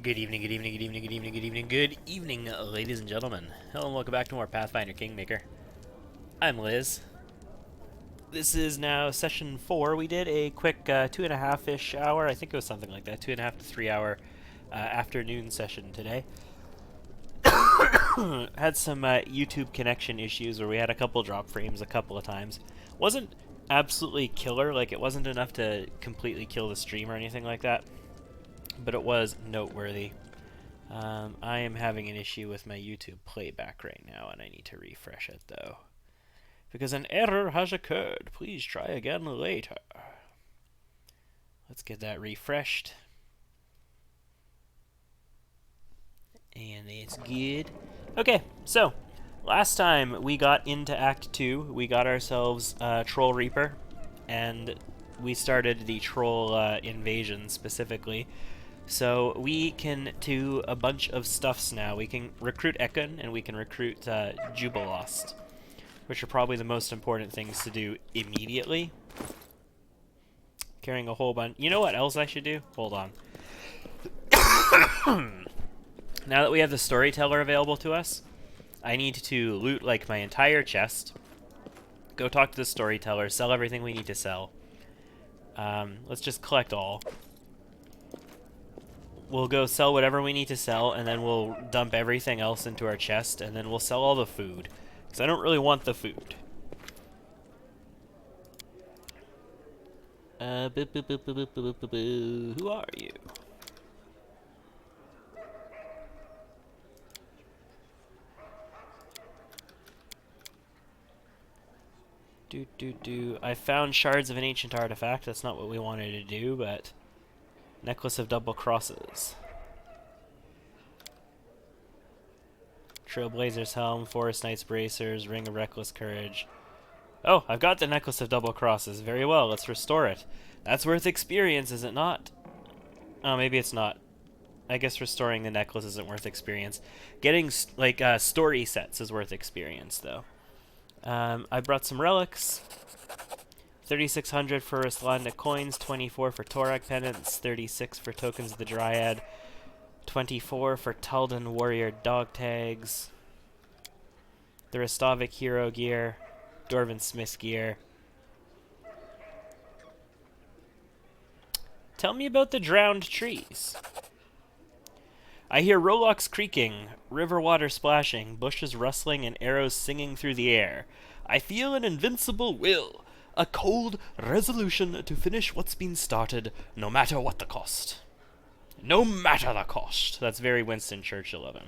Good evening, good evening, good evening, good evening, good evening, good evening, ladies and gentlemen. Hello and welcome back to more Pathfinder Kingmaker. I'm Liz. This is now session 4. We did a quick 2.5-ish hour, I think it was something like that, 2.5 to 3 hour afternoon session today. Had some YouTube connection issues where we had a couple drop frames a couple of times. Wasn't absolutely killer, like it wasn't enough to completely kill the stream or anything like that, but it was noteworthy. I am having an issue with my YouTube playback right now, and I need to refresh it, though. Because an error has occurred. Please try again later. Let's get that refreshed. And it's good. Okay, so, last time we got into Act 2, we got ourselves Troll Reaper, and we started the Troll invasion specifically. So we can do a bunch of stuffs now. We can recruit Ekon, and we can recruit Jubilost, which are probably the most important things to do immediately. Carrying a whole bunch. You know what else I should do? Hold on. Now that we have the Storyteller available to us, I need to loot like my entire chest. Go talk to the Storyteller, sell everything we need to sell. Let's just collect all. We'll go sell whatever we need to sell, and then we'll dump everything else into our chest, and then we'll sell all the food. Because I don't really want the food. Who are you? I found shards of an ancient artifact. That's not what we wanted to do, but... Necklace of double crosses. Trailblazer's helm, Forest Knight's bracers, Ring of reckless courage. Oh, I've got the necklace of double crosses. Very well, let's restore it. That's worth experience, is it not? Oh, maybe it's not. I guess restoring the necklace isn't worth experience. Getting, like, story sets is worth experience, though. I brought some relics. 3,600 for Icelandic coins, 24 for Torag pendants, 36 for tokens of the Dryad, 24 for Taldan warrior dog tags, the Restavik hero gear, Dwarven smith gear. Tell me about the drowned trees. I hear rowlocks creaking, river water splashing, bushes rustling, and arrows singing through the air. I feel an invincible will. A cold resolution to finish what's been started, no matter what the cost. No matter the cost. That's very Winston Churchill of him.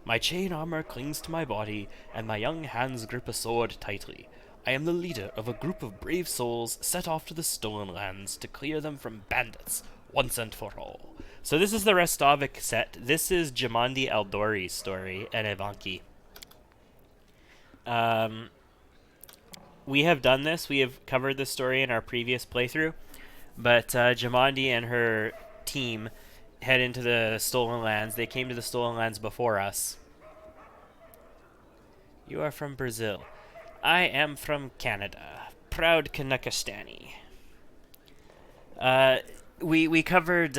My chain armor clings to my body, and my young hands grip a sword tightly. I am the leader of a group of brave souls set off to the Stolen Lands to clear them from bandits, once and for all. So this is the Restavik set. This is Jamandi Aldori's story, and Ivanki. We have done this. We have covered this story in our previous playthrough. But Jamandi and her team head into the Stolen Lands. They came to the Stolen Lands before us. You are from Brazil. I am from Canada. Proud Kanakastani. We covered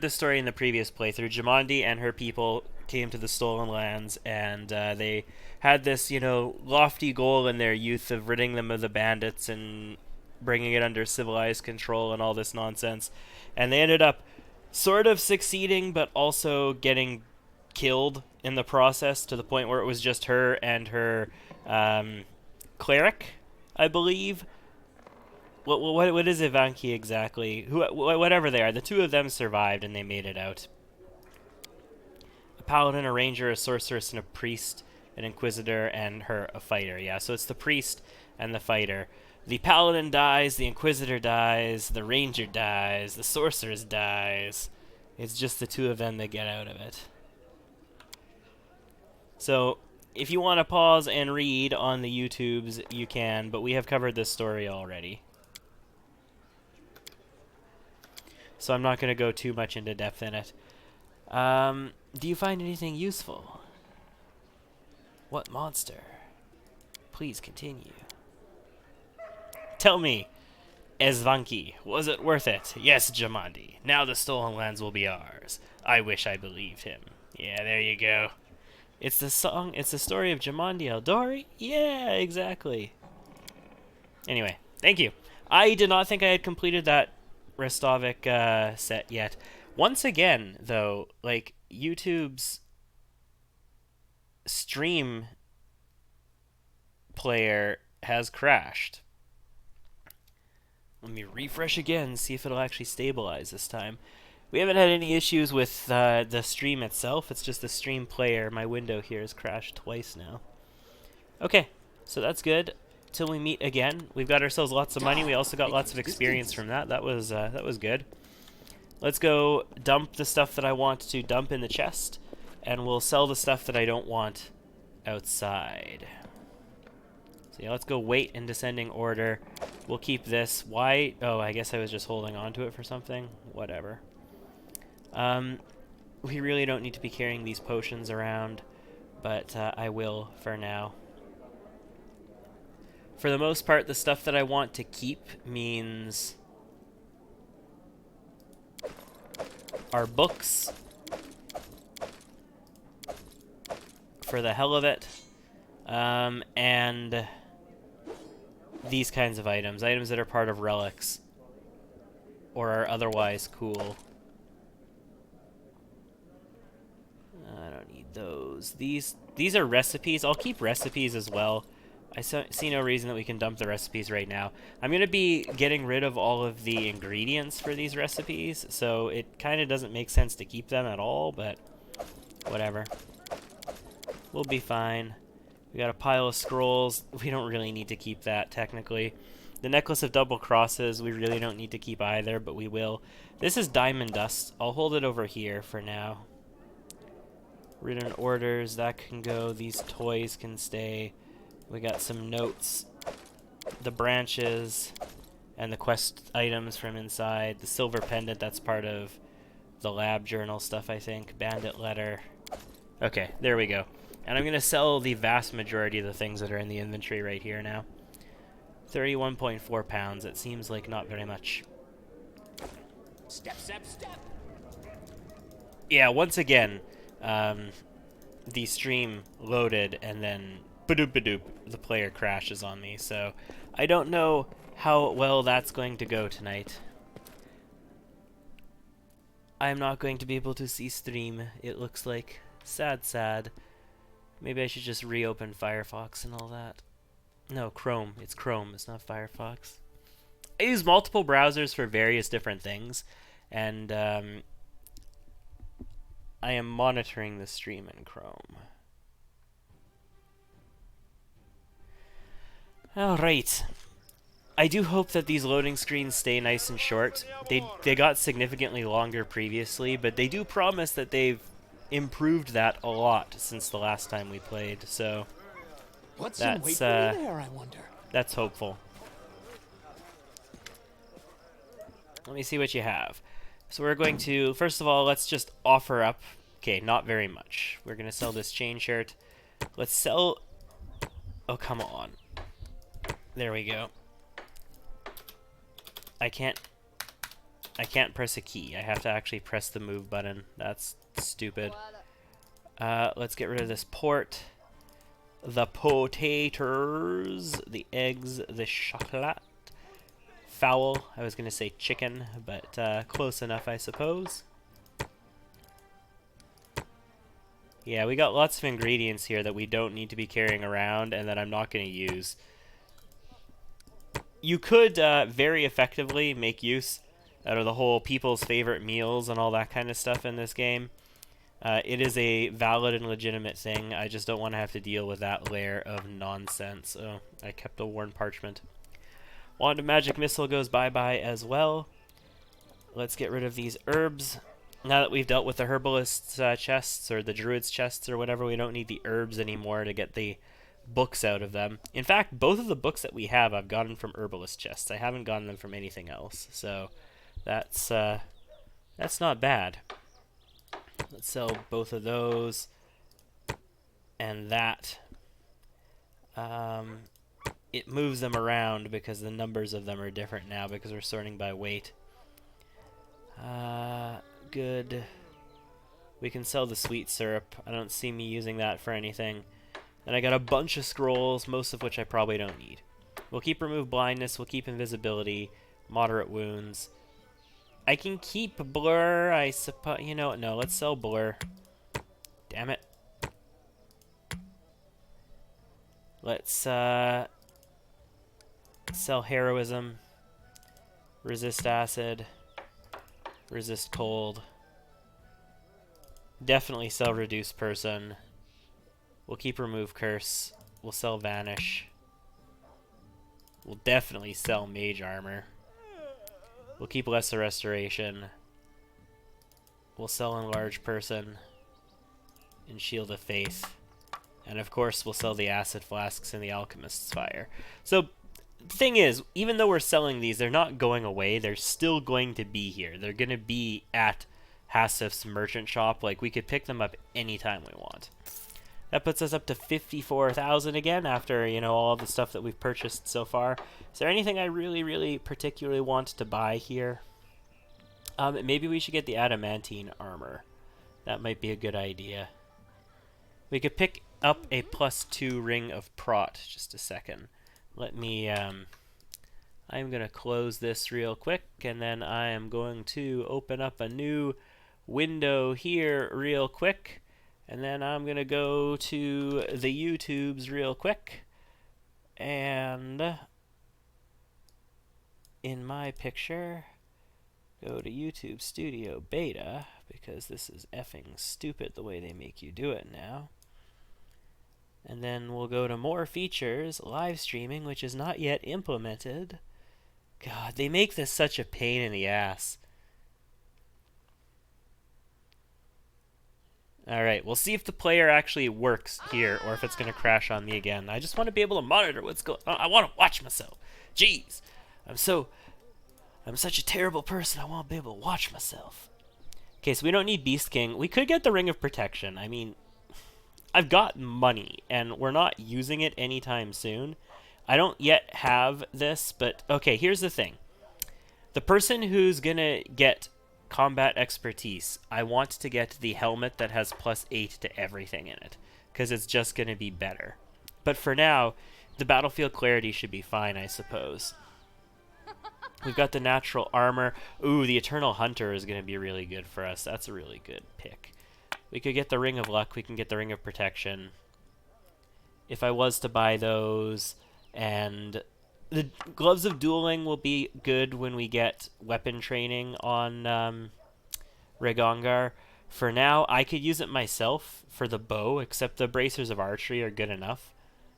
this story in the previous playthrough. Jamandi and her people came to the Stolen Lands, and they had this, lofty goal in their youth of ridding them of the bandits and bringing it under civilized control and all this nonsense. And they ended up sort of succeeding, but also getting killed in the process, to the point where it was just her and her cleric, I believe. What is Ivanki exactly? Whatever they are, the two of them survived and they made it out. A paladin, a ranger, a sorceress, and a priest, an inquisitor, and her a fighter. Yeah, so it's the priest and the fighter. The paladin dies, the inquisitor dies, the ranger dies, the sorceress dies. It's just the two of them that get out of it. So, if you want to pause and read on the YouTubes, you can, but we have covered this story already. So I'm not going to go too much into depth in it. Do you find anything useful? What monster? Please continue. Tell me. Esvanki, was it worth it? Yes, Jamandi. Now the stolen lands will be ours. I wish I believed him. Yeah, there you go. It's the song, it's the story of Jamandi Eldori? Yeah, exactly. Anyway, thank you. I did not think I had completed that Restovic set yet. Once again, though, like, YouTube's stream player has crashed. Let me refresh again, see if it'll actually stabilize this time. We haven't had any issues with the stream itself, it's just the stream player. My window here has crashed twice now. Okay, so that's good. Till we meet again. We've got ourselves lots of money. We also got lots of experience from that. That was good. Let's go dump the stuff that I want to dump in the chest, and we'll sell the stuff that I don't want outside. So yeah, let's go weight in descending order. We'll keep this. Why? Oh, I guess I was just holding on to it for something. Whatever. We really don't need to be carrying these potions around, but I will for now. For the most part, the stuff that I want to keep means our books, for the hell of it, and these kinds of items that are part of relics or are otherwise cool. I don't need those. These are recipes. I'll keep recipes as well. I see no reason that we can dump the recipes right now. I'm going to be getting rid of all of the ingredients for these recipes, so it kind of doesn't make sense to keep them at all, but whatever. We'll be fine. We got a pile of scrolls. We don't really need to keep that, technically. The necklace of double crosses, we really don't need to keep either, but we will. This is diamond dust. I'll hold it over here for now. Written orders, that can go. These toys can stay. We got some notes, the branches, and the quest items from inside. The silver pendant, that's part of the lab journal stuff, I think. Bandit letter. Okay, there we go. And I'm going to sell the vast majority of the things that are in the inventory right here now. 31.4 pounds. It seems like not very much. Step, step, step. Yeah, once again, the stream loaded and then ba-doop, the player crashes on me, so I don't know how well that's going to go tonight. I'm not going to be able to see stream, it looks like. Sad, sad. Maybe I should just reopen Firefox and all that. No, Chrome. It's Chrome, it's not Firefox. I use multiple browsers for various different things, and I am monitoring the stream in Chrome. Alright. I do hope that these loading screens stay nice and short. They got significantly longer previously, but they do promise that they've improved that a lot since the last time we played, so that's that's hopeful. Let me see what you have. So we're going to, first of all, let's just offer up. Okay, not very much. We're going to sell this chain shirt. Let's sell... Oh, come on. There we go. I can't press a key. I have to actually press the move button. That's stupid. Let's get rid of this port. The potatoes, the eggs, the chocolate. Fowl. I was going to say chicken, but close enough, I suppose. Yeah, we got lots of ingredients here that we don't need to be carrying around and that I'm not going to use. You could very effectively make use out of the whole people's favorite meals and all that kind of stuff in this game. It is a valid and legitimate thing. I just don't want to have to deal with that layer of nonsense. Oh, I kept a worn parchment. Wand of Magic Missile goes bye-bye as well. Let's get rid of these herbs. Now that we've dealt with the herbalist's chests, or the druid's chests, or whatever, we don't need the herbs anymore to get the books out of them. In fact, both of the books that we have I've gotten from herbalist chests. I haven't gotten them from anything else, so that's not bad. Let's sell both of those and that. it moves them around because the numbers of them are different now because we're sorting by weight. Good. We can sell the sweet syrup. I don't see me using that for anything. And I got a bunch of scrolls, most of which I probably don't need. We'll keep remove blindness, we'll keep invisibility, moderate wounds. I can keep blur, I suppose. You know what? No, let's sell blur. Damn it. Let's sell heroism, resist acid, resist cold. Definitely sell reduce person. We'll keep remove curse. We'll sell vanish. We'll definitely sell mage armor. We'll keep lesser restoration. We'll sell enlarge person and shield of faith. And of course we'll sell the acid flasks and the alchemist's fire. So the thing is, even though we're selling these, they're not going away. They're still going to be here. They're going to be at Hassif's merchant shop. Like, we could pick them up anytime we want. That puts us up to 54,000 again after, you know, all the stuff that we've purchased so far. Is there anything I really, really particularly want to buy here? Maybe we should get the adamantine armor. That might be a good idea. We could pick up a +2 ring of prot. Just a second. Let me, I'm going to close this real quick, and then I am going to open up a new window here real quick. And then I'm going to go to the YouTubes real quick. And in my picture, go to YouTube Studio Beta, because this is effing stupid the way they make you do it now. And then we'll go to more features, live streaming, which is not yet implemented. God, they make this such a pain in the ass. Alright, we'll see if the player actually works here, or if it's going to crash on me again. I just want to be able to monitor what's going on. I want to watch myself. Jeez. I'm such a terrible person. I want to be able to watch myself. Okay, so we don't need Beast King. We could get the Ring of Protection. I mean, I've got money, and we're not using it anytime soon. I don't yet have this, but okay, here's the thing. The person who's going to get combat expertise, I want to get the helmet that has +8 to everything in it, because it's just going to be better. But for now, the battlefield clarity should be fine, I suppose. We've got the natural armor. Ooh, the Eternal Hunter is going to be really good for us. That's a really good pick. We could get the Ring of Luck. We can get the Ring of Protection. If I was to buy those, and the Gloves of Dueling will be good when we get weapon training on Regongar. For now, I could use it myself for the bow, except the Bracers of Archery are good enough.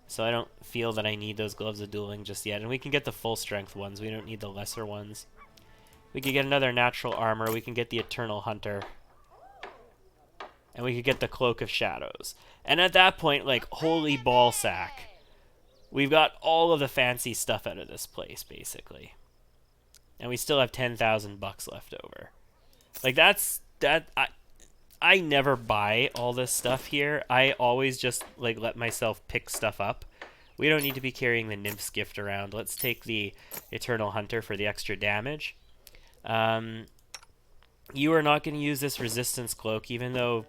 So I don't feel that I need those Gloves of Dueling just yet. And we can get the full strength ones. We don't need the lesser ones. We could get another natural armor. We can get the Eternal Hunter. And we could get the Cloak of Shadows. And at that point, like, holy ball sack. We've got all of the fancy stuff out of this place, basically. And we still have 10,000 bucks left over. Like, I never buy all this stuff here. I always just, like, let myself pick stuff up. We don't need to be carrying the Nymph's Gift around. Let's take the Eternal Hunter for the extra damage. You are not going to use this Resistance Cloak, even though,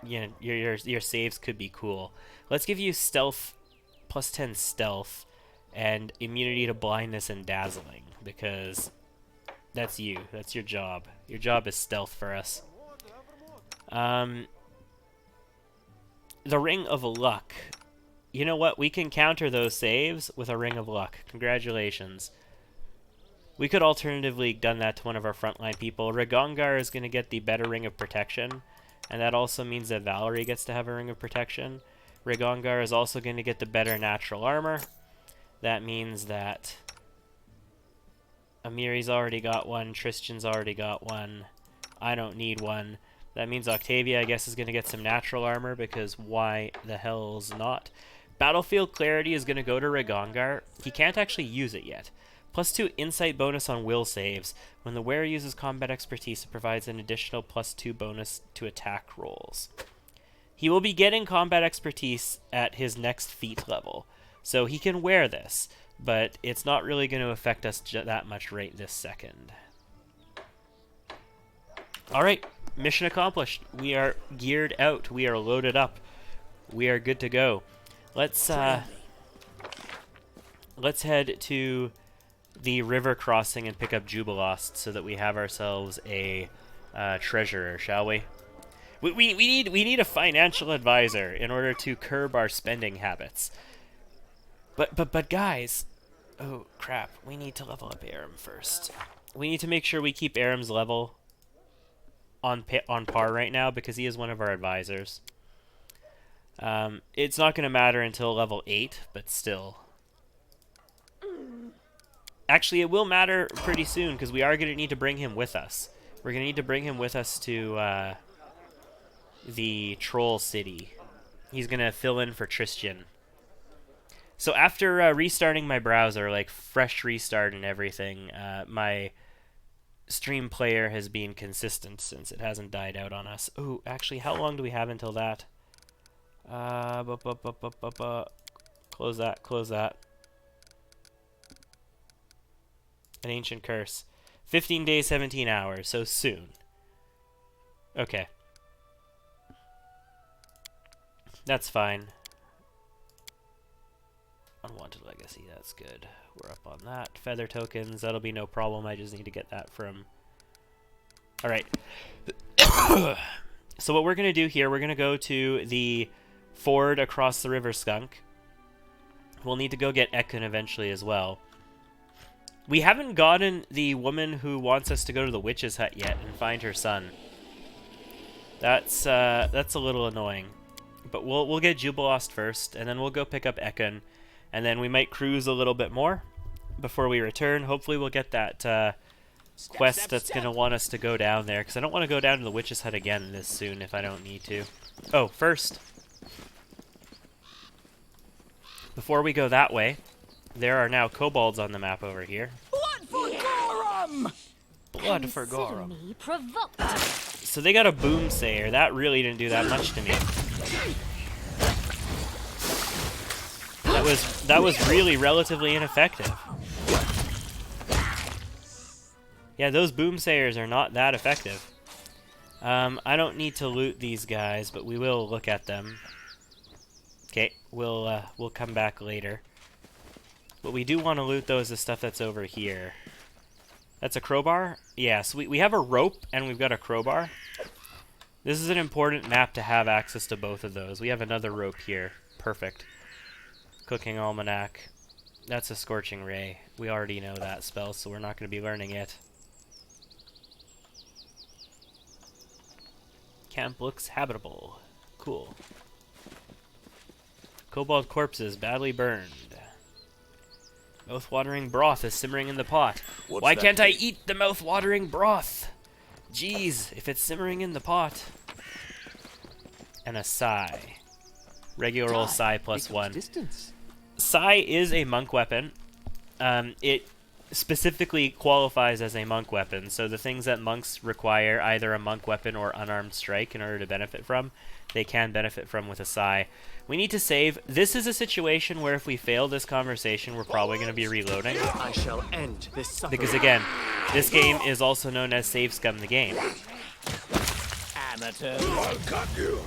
you know, your saves could be cool. Let's give you Stealth, +10 Stealth, and immunity to blindness and dazzling, because that's you. That's your job. Your job is stealth for us. The Ring of Luck. You know what? We can counter those saves with a Ring of Luck. Congratulations. We could alternatively done that to one of our frontline people. Regongar is going to get the better Ring of Protection, and that also means that Valerie gets to have a Ring of Protection. Regongar is also going to get the better natural armor. That means that Amiri's already got one, Tristan's already got one, I don't need one. That means Octavia, I guess, is going to get some natural armor, because why the hell's not? Battlefield Clarity is going to go to Regongar. He can't actually use it yet. +2 Insight bonus on will saves. When the wearer uses combat expertise, it provides an additional +2 bonus to attack rolls. He will be getting combat expertise at his next feat level. So he can wear this, but it's not really going to affect us that much right this second. Alright, mission accomplished. We are geared out. We are loaded up. We are good to go. Let's head to the river crossing and pick up Jubilost so that we have ourselves a treasurer, shall we? We need a financial advisor in order to curb our spending habits. But guys, oh crap, we need to level up Aram first. We need to make sure we keep Aram's level on par right now because he is one of our advisors. It's not going to matter until level 8, but still. Actually, it will matter pretty soon because we are going to need to bring him with us. We're going to need to bring him with us to the Troll City. He's going to fill in for Tristan. So after restarting my browser, like fresh restart and everything, my stream player has been consistent since it hasn't died out on us. Oh, actually, how long do we have until that? Close that, close that. An ancient curse. 15 days, 17 hours, so soon. Okay. That's fine. Unwanted legacy, that's good. We're up on that. Feather tokens, that'll be no problem. I just need to get that from... Alright. So what we're going to do here, we're going to go to the ford across the River Skunk. We'll need to go get Ekun eventually as well. We haven't gotten the woman who wants us to go to the witch's hut yet and find her son. That's a little annoying. But we'll get Jubilost first, and then we'll go pick up Ekun. And then we might cruise a little bit more before we return. Hopefully we'll get that quest that's going to want us to go down there. Because I don't want to go down to the witch's hut again this soon if I don't need to. Oh, first, before we go that way, there are now kobolds on the map over here. Blood for Gorum! Blood for Consider Gorum. me provoked. So they got a boomsayer. That really didn't do that much to me. That was really relatively ineffective. Yeah, those boomsayers are not that effective. I don't need to loot these guys, but we will look at them. Okay, we'll come back later. What we do want to loot, though, is the stuff that's over here. That's a crowbar? Yeah, so we have a rope, and we've got a crowbar. This is an important map to have access to both of those. We have another rope here. Perfect. Cooking Almanac. That's a Scorching Ray. We already know that spell, so we're not going to be learning it. Camp looks habitable. Cool. Kobold corpses badly burned. Mouth-watering broth is simmering in the pot. Why can't I eat the mouth-watering broth? Jeez, if it's simmering in the pot. And a sigh. Regular old sigh plus 1. Sigh is a monk weapon. It specifically qualifies as a monk weapon, so the things that monks require either a monk weapon or unarmed strike in order to benefit from, they can benefit from with a sigh. We need to save. This is a situation where if we fail this conversation, we're probably going to be reloading. I shall end this suffering. Because again, this game is also known as Save Scum the Game. Amateur. I'll cut you.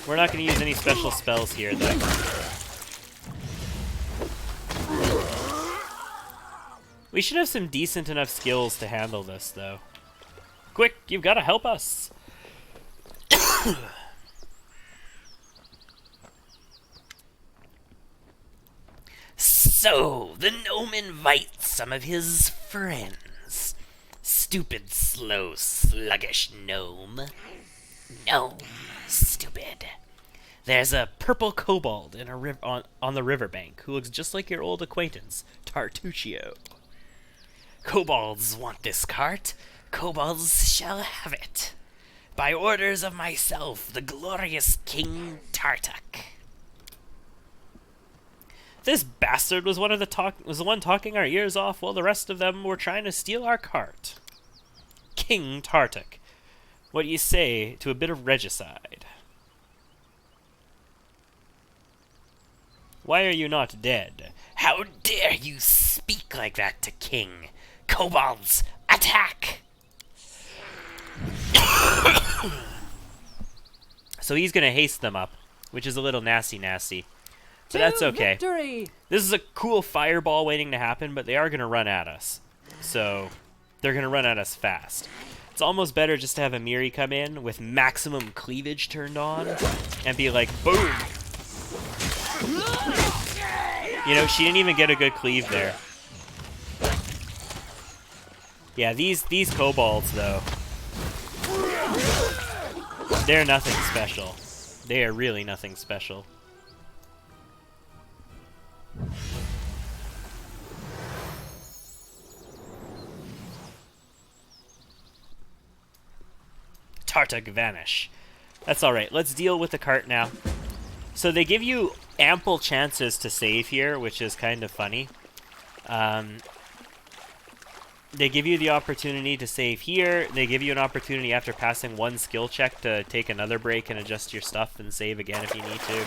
We're not going to use any special spells here, though. We should have some decent enough skills to handle this, though. Quick, you've got to help us! So, the gnome invites some of his friends. Stupid, slow, sluggish gnome. Gnome, stupid. There's a purple kobold in a on the riverbank who looks just like your old acquaintance, Tartuccio. Kobolds want this cart. Kobolds shall have it. By orders of myself, the glorious King Tartuk. This bastard was one of the one talking our ears off while the rest of them were trying to steal our cart. King Tartuk. What do you say to a bit of regicide? Why are you not dead? How dare you speak like that to King? Kobolds, attack! So he's gonna haste them up, which is a little nasty. But that's okay. Victory! This is a cool fireball waiting to happen, but they are gonna run at us. So they're gonna run at us fast. It's almost better just to have Amiri come in with maximum cleavage turned on and be like, boom! You know, she didn't even get a good cleave there. Yeah, these kobolds, though, they're nothing special. They are really nothing special. Tartug vanish. That's alright. Let's deal with the cart now. So they give you ample chances to save here, which is kind of funny. They give you the opportunity to save here. They give you an opportunity after passing one skill check to take another break and adjust your stuff and save again if you need to.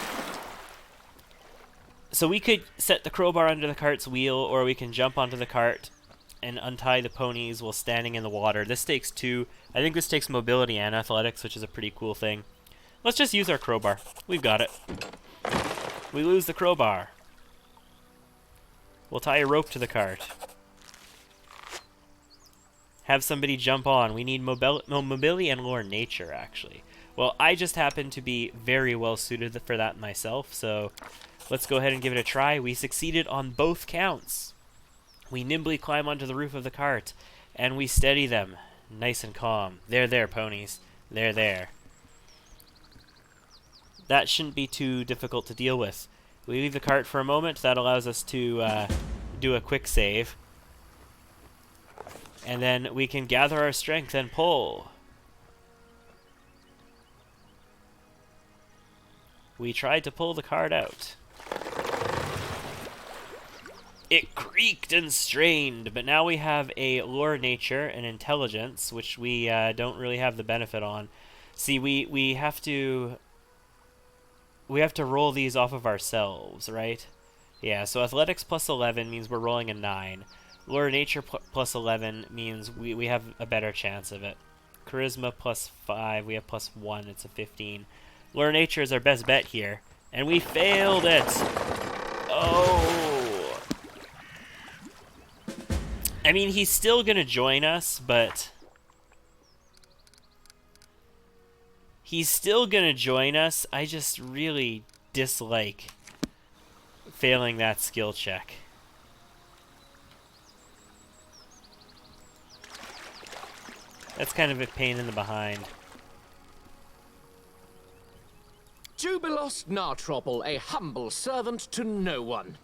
So we could set the crowbar under the cart's wheel, or we can jump onto the cart and untie the ponies while standing in the water. This takes 2. I think this takes mobility and athletics, which is a pretty cool thing. Let's just use our crowbar. We've got it. We lose the crowbar. We'll tie a rope to the cart. Have somebody jump on. We need mobility and lore nature, actually. Well, I just happen to be very well suited for that myself, so let's go ahead and give it a try. We succeeded on both counts. We nimbly climb onto the roof of the cart, and we steady them, nice and calm. There, ponies. There. That shouldn't be too difficult to deal with. We leave the cart for a moment. That allows us to do a quick save. And then we can gather our strength and pull. We tried to pull the cart out. It creaked and strained, but now we have a lore nature and intelligence, which we don't really have the benefit on. See, we have to roll these off of ourselves, right? Yeah, so athletics plus 11 means we're rolling a 9. Lore nature plus 11 means we have a better chance of it. Charisma plus 5, we have plus 1, it's a 15. Lore nature is our best bet here, and we failed it! Oh! I mean, he's still gonna join us, but... I just really dislike failing that skill check. That's kind of a pain in the behind. Jubilos Nartropple, a humble servant to no one.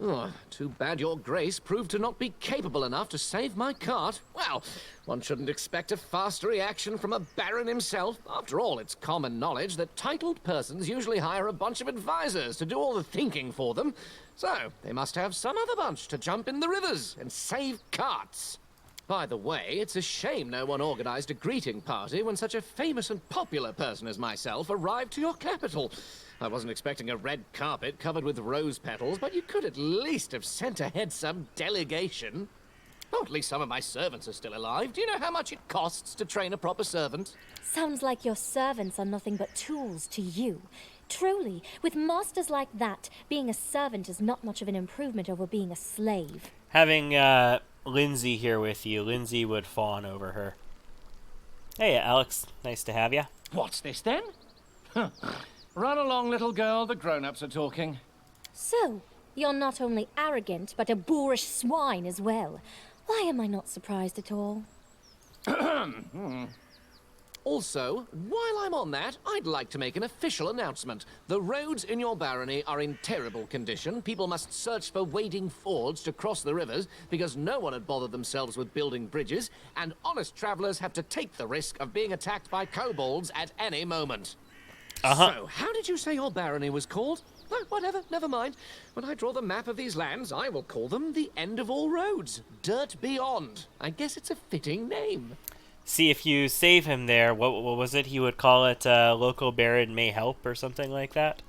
Oh, too bad your grace proved to not be capable enough to save my cart. Well, one shouldn't expect a faster reaction from a baron himself. After all, it's common knowledge that titled persons usually hire a bunch of advisors to do all the thinking for them. So, they must have some other bunch to jump in the rivers and save carts. By the way, it's a shame no one organized a greeting party when such a famous and popular person as myself arrived to your capital. I wasn't expecting a red carpet covered with rose petals, but you could at least have sent ahead some delegation. Oh, at least some of my servants are still alive. Do you know how much it costs to train a proper servant? Sounds like your servants are nothing but tools to you. Truly, with masters like that, being a servant is not much of an improvement over being a slave. Having Lindsay here with you, Lindsay would fawn over her. Hey, Alex. Nice to have you. What's this then? Huh. Run along, little girl. The grown-ups are talking. So, you're not only arrogant, but a boorish swine as well. Why am I not surprised at all? Also, while I'm on that, I'd like to make an official announcement. The roads in your barony are in terrible condition. People must search for wading fords to cross the rivers because no one had bothered themselves with building bridges, and honest travelers have to take the risk of being attacked by kobolds at any moment. So, how did you say your barony was called? Oh, whatever, never mind. When I draw the map of these lands, I will call them the End of All Roads. Dirt Beyond. I guess it's a fitting name. See, if you save him there, what was it? He would call it local Baron May Help or something like that?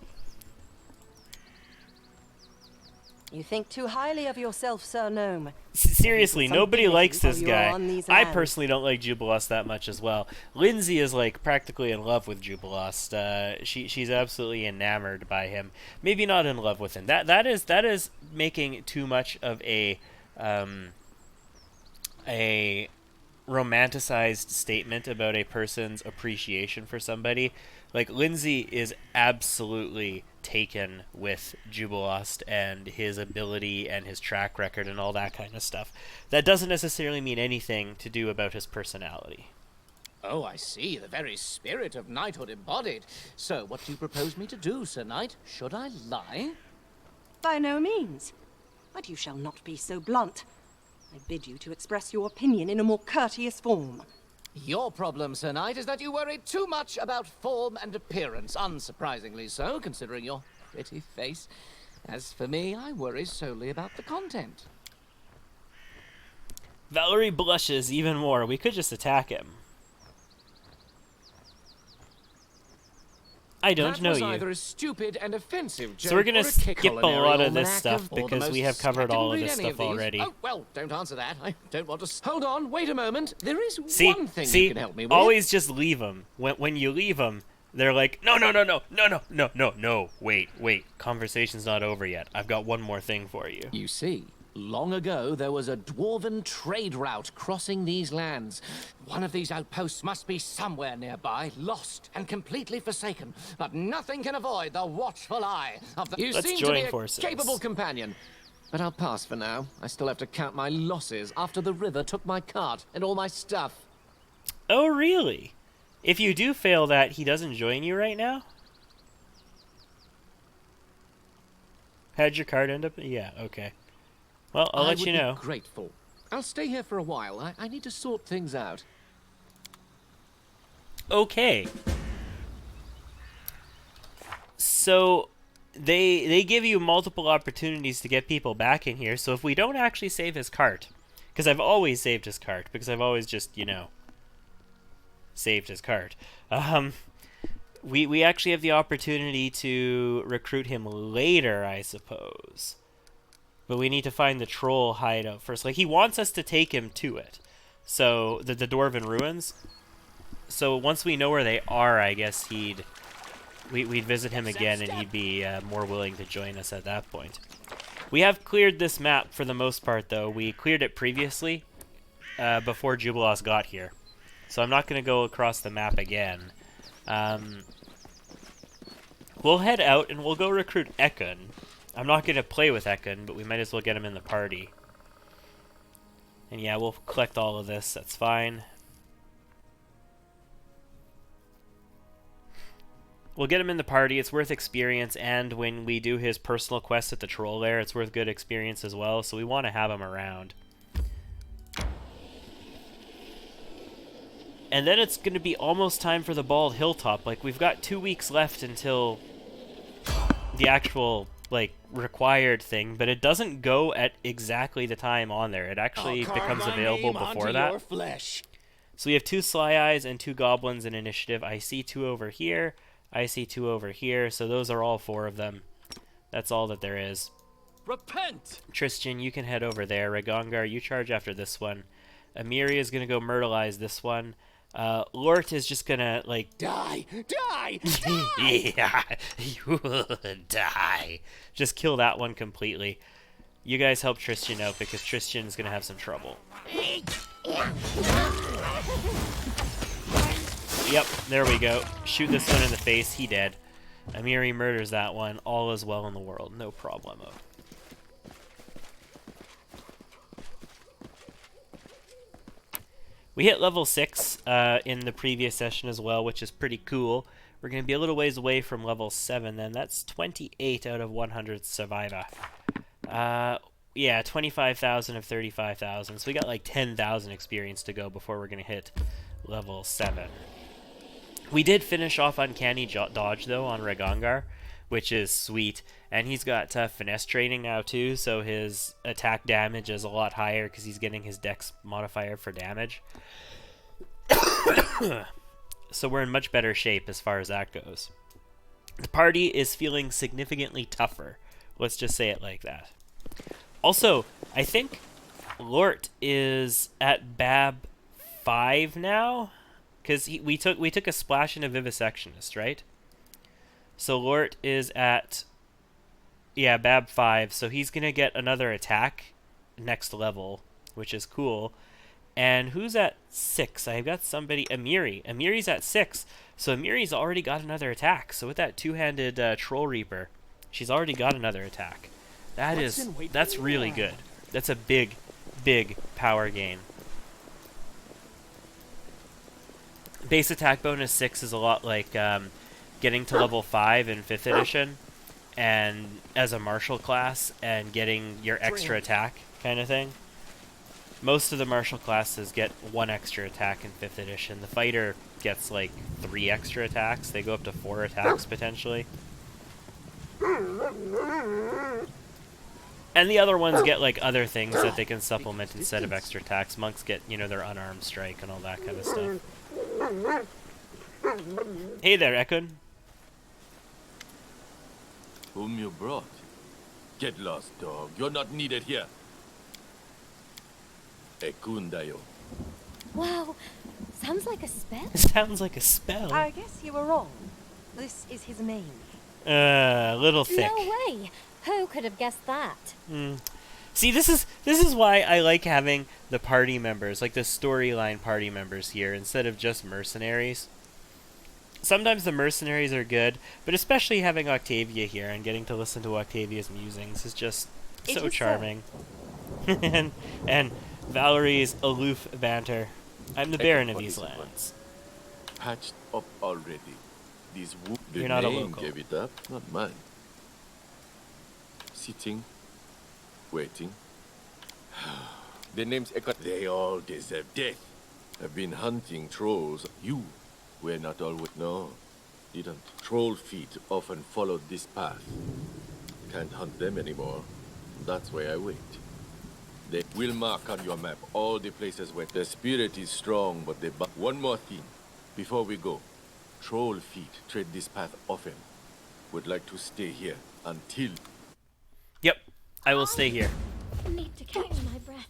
You think too highly of yourself, Sir Gnome. Seriously, Some nobody dignity likes this while you're guy. on these I lands. personally don't like Jubilost that much as well. Lindsay is like practically in love with Jubilost. She's absolutely enamored by him. Maybe not in love with him. That is making too much of a romanticized statement about a person's appreciation for somebody. Like, Lindsay is absolutely taken with Jubilost and his ability and his track record and all that kind of stuff. That doesn't necessarily mean anything to do about his personality. Oh, I see. The very spirit of knighthood embodied. So, what do you propose me to do, Sir Knight? Should I lie? By no means. But you shall not be so blunt. I bid you to express your opinion in a more courteous form. Your problem, Sir Knight, is that you worry too much about form and appearance. Unsurprisingly so, considering your pretty face. As for me, I worry solely about the content. Valerie blushes even more. We could just attack him. I don't know That was you. either a stupid and offensive joke So we're gonna or a skip a culinary lot of this almanac stuff or the because we most have covered all of secondary this any stuff these. already. Oh, well, don't answer that. I don't want to... Hold on, wait a moment. There is See, one thing see, you can help me with. always just leave them. When you leave them, they're like, no, wait, conversation's not over yet. I've got one more thing for you. You see, long ago there was a dwarven trade route crossing these lands. One of these outposts must be somewhere nearby, lost and completely forsaken. But nothing can avoid the watchful eye of the... You Let's seem join to be forces. a capable companion. But I'll pass for now. I still have to count my losses after the river took my cart and all my stuff. Oh, really? If you do fail that, he doesn't join you right now? How'd your card end up? Yeah, okay. Well, I'll let you know. I would be grateful. I'll stay here for a while. I need to sort things out. Okay. So they give you multiple opportunities to get people back in here. So if we don't actually save his cart, because I've always saved his cart, because I've always just, you know, saved his cart. We actually have the opportunity to recruit him later, I suppose. But we need to find the troll hideout first. Like, he wants us to take him to it. So, the Dwarven Ruins. So, once we know where they are, I guess we'd visit him again, and he'd be more willing to join us at that point. We have cleared this map for the most part, though. We cleared it previously, before Jubilost got here. So, I'm not going to go across the map again. We'll head out, and we'll go recruit Ekun. I'm not going to play with Ekun, but we might as well get him in the party. And yeah, we'll collect all of this. That's fine. We'll get him in the party. It's worth experience, and when we do his personal quest at the troll lair, it's worth good experience as well, so we want to have him around. And then it's going to be almost time for the Bald Hilltop. Like, we've got 2 weeks left until the actual, like, required thing, but it doesn't go at exactly the time on there. It actually becomes available before that. So we have 2 Sly Eyes and 2 Goblins in initiative. I see 2 over here. I see 2 over here. So those are all 4 of them. That's all that there is. Repent! Tristan, you can head over there. Ragongar, you charge after this one. Amiri is going to go myrtleize this one. Lort is just gonna, like... Die! Die! Yeah, you will die. Just kill that one completely. You guys help Tristan out, because Tristan's gonna have some trouble. Yep, there we go. Shoot this one in the face, he dead. Amiri murders that one. All is well in the world, no problemo. We hit level 6 in the previous session as well, which is pretty cool. We're going to be a little ways away from level 7 then. That's 28 out of 100 survivor. Yeah, 25,000 of 35,000. So we got like 10,000 experience to go before we're going to hit level 7. We did finish off Uncanny Dodge, though, on Ragongar, which is sweet. And he's got finesse training now, too, so his attack damage is a lot higher because he's getting his dex modifier for damage. So we're in much better shape as far as that goes. The party is feeling significantly tougher. Let's just say it like that. Also, I think Lort is at Bab 5 now, because we took a splash in a vivisectionist, right? So Lort is at Bab 5, so he's gonna get another attack next level, which is cool. And who's at 6? I've got somebody, Amiri. Amiri's at 6, so Amiri's already got another attack. So with that two-handed Troll Reaper, she's already got another attack. That's really good. That's a big power gain. Base attack bonus 6 is a lot like getting to level 5 in 5th edition, and as a martial class, and getting your extra attack kind of thing. Most of the martial classes get 1 extra attack in 5th edition. The fighter gets like 3 extra attacks. They go up to 4 attacks potentially. And the other ones get like other things that they can supplement instead of extra attacks. Monks get, you know, their unarmed strike and all that kind of stuff. Hey there, Ekun. Whom you brought? Get lost, dog. You're not needed here. Ekundayo. Wow, sounds like a spell. Sounds like a spell. I guess you were wrong. This is his name. Little thick. No way. Who could have guessed that? See, this is why I like having the party members, like the storyline party members here, instead of just mercenaries. Sometimes the mercenaries are good, but especially having Octavia here and getting to listen to Octavia's musings is just so charming. and Valerie's aloof banter. I'm the Baron of these lands. Patched up already. These the You're not a name local. gave it up, not mine. Sitting, waiting. The names they all deserve death. I've been hunting trolls. You were not always didn't. Troll feet often followed this path. Can't hunt them anymore. That's why I wait. They will mark on your map all the places where the spirit is strong, but they. One more thing, before we go. Troll feet tread this path often. Would like to stay here until. Yep, I will stay here. I need to catch my breath.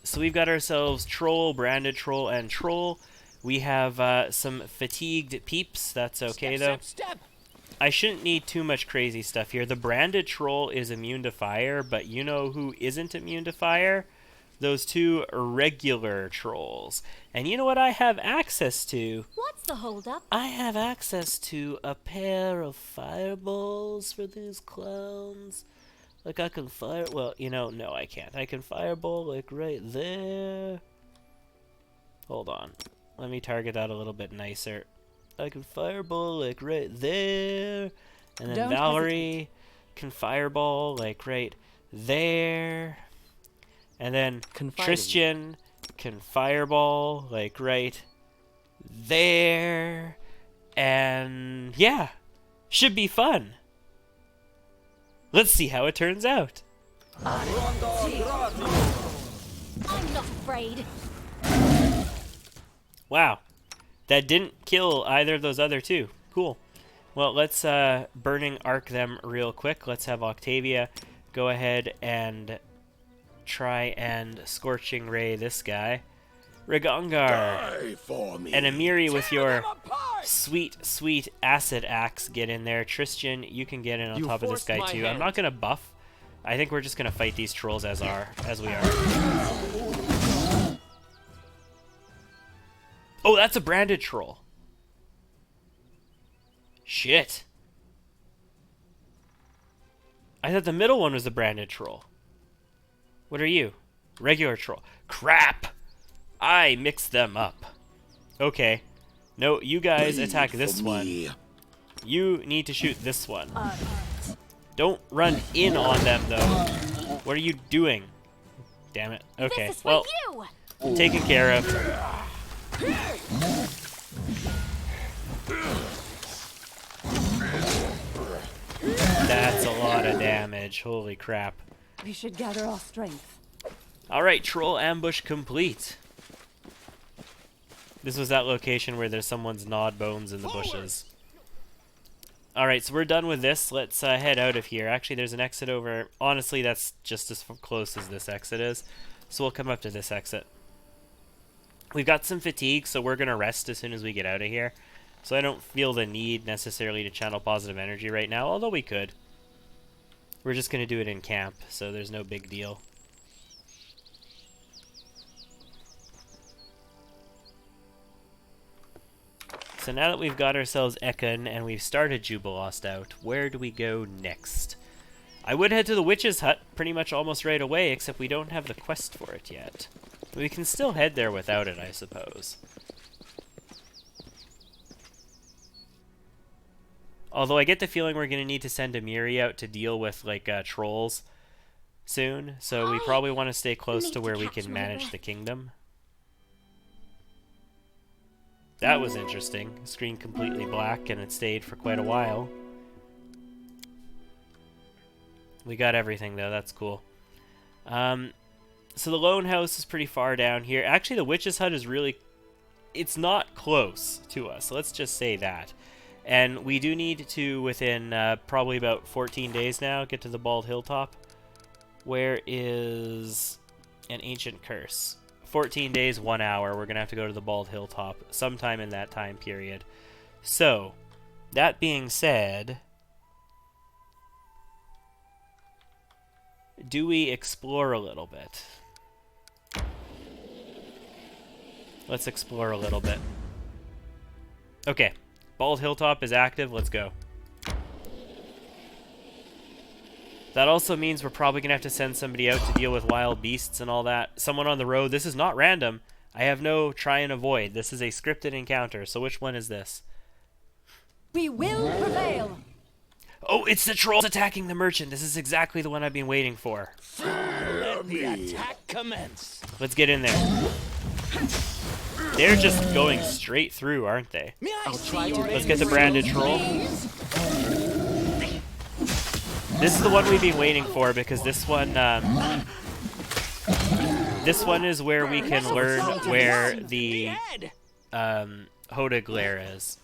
So we've got ourselves Troll, Branded Troll, and Troll. We have some fatigued peeps. That's okay, though. Step. I shouldn't need too much crazy stuff here. The Branded Troll is immune to fire, but you know who isn't immune to fire? Those 2 regular trolls. And you know what I have access to? What's the holdup? I have access to a pair of fireballs for these clowns. Like I can fire, well, you know, no I can't. I can fireball like right there. Hold on. Let me target that a little bit nicer. I can fireball like right there. And then Don't Valerie can fireball like right there. And then Christian can fireball like right there. And yeah, should be fun. Let's see how it turns out. I'm not afraid. Wow. That didn't kill either of those other 2. Cool. Well, let's Burning Arc them real quick. Let's have Octavia go ahead and try and Scorching Ray this guy. Rigongar. And Amiri with your sweet acid axe, get in there. Tristan, you can get in on top of this guy too. I'm not gonna buff. I think we're just gonna fight these trolls as we are. Oh, that's a branded troll. Shit. I thought the middle one was the branded troll. What are you? Regular troll. Crap! I mixed them up. Okay. No, you guys attack this one. You need to shoot this one. Don't run in on them, though. What are you doing? Damn it. Okay, This is well, for you. taken care of. That's a lot of damage. Holy crap. We should gather our strength. Alright, troll ambush complete. This was that location where there's someone's gnawed bones in the bushes. Alright, so we're done with this. Let's head out of here. Actually, there's an exit over... Honestly, that's just as close as this exit is. So we'll come up to this exit. We've got some fatigue, so we're going to rest as soon as we get out of here. So I don't feel the need necessarily to channel positive energy right now, although we could. We're just going to do it in camp, so there's no big deal. So now that we've got ourselves Ekon and we've started Jubilost out, where do we go next? I would head to the Witch's Hut pretty much almost right away, except we don't have the quest for it yet. We can still head there without it, I suppose. Although I get the feeling we're going to need to send Amiri out to deal with, like, trolls soon, so we probably want to stay close to where we can manage the kingdom. That was interesting. Screen completely black, and it stayed for quite a while. We got everything, though. That's cool. So the lone house is pretty far down here. Actually, the Witch's Hut is really... It's not close to us. Let's just say that. And we do need to, within probably about 14 days now, get to the Bald Hilltop. Where is an ancient curse? 14 days, 1 hour. We're going to have to go to the Bald Hilltop sometime in that time period. So, that being said, do we explore a little bit? Let's explore a little bit. Okay, Bald Hilltop is active. Let's go. That also means we're probably going to have to send somebody out to deal with wild beasts and all that. Someone on the road. This is not random. I have no try and avoid. This is a scripted encounter. So which one is this? We will prevail. Oh, it's the trolls attacking the merchant. This is exactly the one I've been waiting for. Let the attack commence. Let's get in there. They're just going straight through, aren't they? Let's get the branded troll. This is the one we've been waiting for because this one is where we can learn where the Hoda Glare is.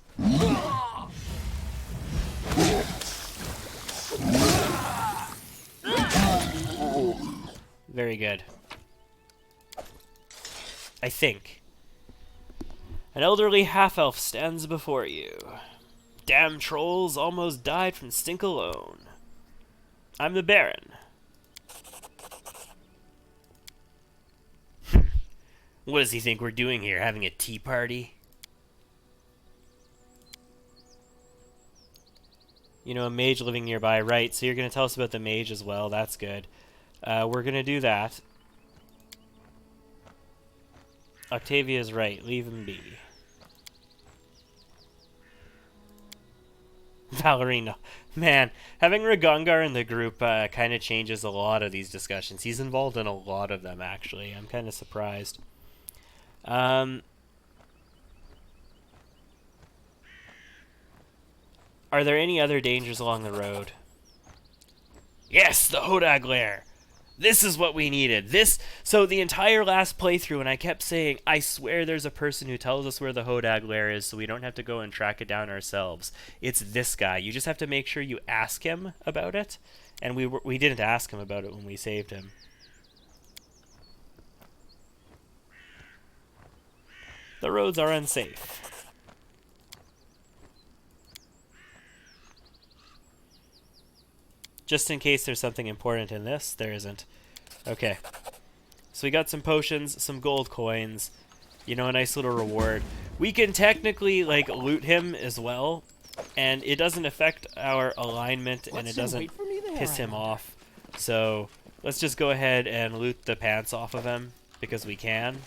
Very good. I think. An elderly half-elf stands before you. Damn trolls almost died from stink alone. I'm the Baron. What does he think we're doing here? Having a tea party? You know, a mage living nearby, right? So you're going to tell us about the mage as well. That's good. We're going to do that. Octavia's right. Leave him be. Valerino. Man, having Ragongar in the group kind of changes a lot of these discussions. He's involved in a lot of them, actually. I'm kind of surprised. Are there any other dangers along the road? Yes, the Hodag Lair! This is what we needed. So the entire last playthrough, and I kept saying, I swear there's a person who tells us where the Hodag Lair is so we don't have to go and track it down ourselves. It's this guy. You just have to make sure you ask him about it. And we didn't ask him about it when we saved him. The roads are unsafe. Just in case there's something important in this, there isn't. Okay. So we got some potions, some gold coins, you know, a nice little reward. We can technically, like, loot him as well, and it doesn't affect our alignment, and it doesn't piss him off. So let's just go ahead and loot the pants off of him, because we can.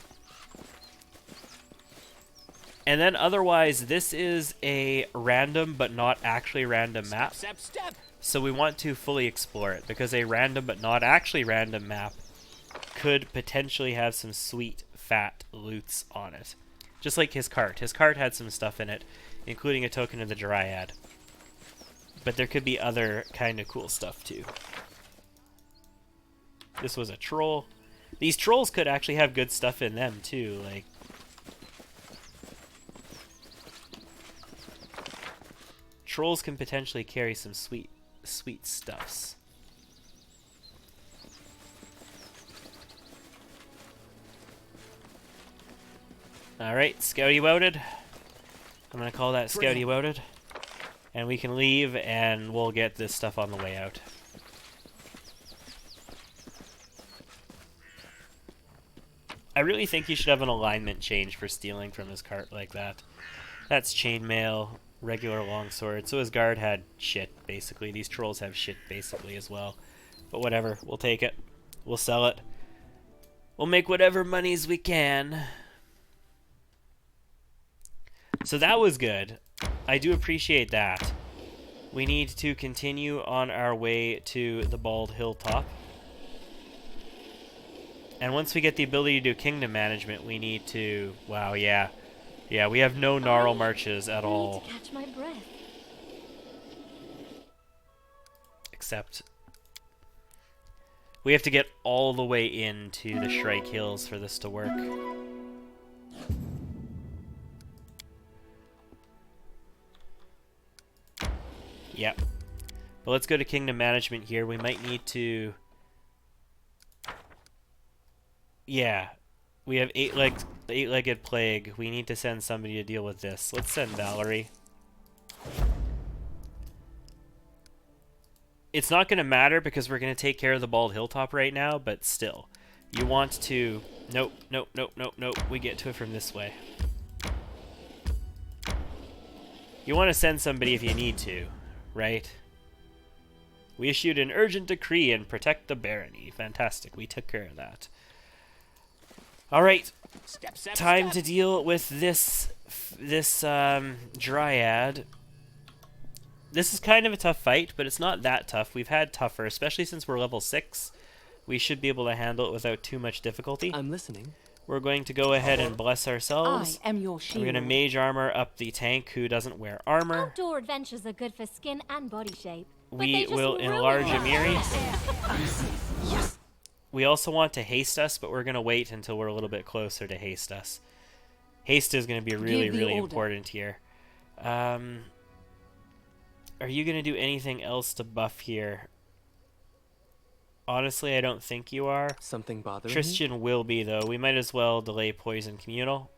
And then otherwise, this is a random but not actually random map. So we want to fully explore it, because a random but not actually random map could potentially have some sweet, fat loots on it. Just like his cart. His cart had some stuff in it, including a token of the Dryad. But there could be other kind of cool stuff too. This was a troll. These trolls could actually have good stuff in them too, like... Trolls can potentially carry some sweet stuffs. Alright, Scouty Wouted. I'm gonna call that Scouty Wouted. And we can leave, and we'll get this stuff on the way out. I really think you should have an alignment change for stealing from his cart like that. That's chainmail, regular longsword. So his guard had shit, basically. These trolls have shit, basically, as well. But whatever, we'll take it. We'll sell it. We'll make whatever monies we can. So that was good. I do appreciate that. We need to continue on our way to the Bald Hilltop. And once we get the ability to do kingdom management, we need to... Wow, yeah. Yeah, we have no gnarl marches at all. I need to catch my breath. Except... we have to get all the way into the Shrike Hills for this to work. Yep. But let's go to kingdom management here. We might need to... Yeah. We have eight-legged plague. We need to send somebody to deal with this. Let's send Valerie. It's not going to matter because we're going to take care of the Bald Hilltop right now, but still. You want to... Nope, nope, nope, nope, nope. We get to it from this way. You want to send somebody if you need to, right? We issued an urgent decree and protect the barony. Fantastic. We took care of that. Alright. Time to deal with this dryad. This is kind of a tough fight, but it's not that tough. We've had tougher, especially since we're level 6. We should be able to handle it without too much difficulty. I'm listening. We're going to go ahead and bless ourselves. I am your shield. We're going to mage armor up the tank who doesn't wear armor. Outdoor adventures are good for skin and body shape. But We they just will ruin enlarge them. Amiri. We also want to haste us, but we're going to wait until we're a little bit closer to haste us. Haste is going to be really, Give the really order. important here. Are you going to do anything else to buff here? Honestly, I don't think you are. Something bothering me? Tristan will be, though. We might as well delay Poison Communal.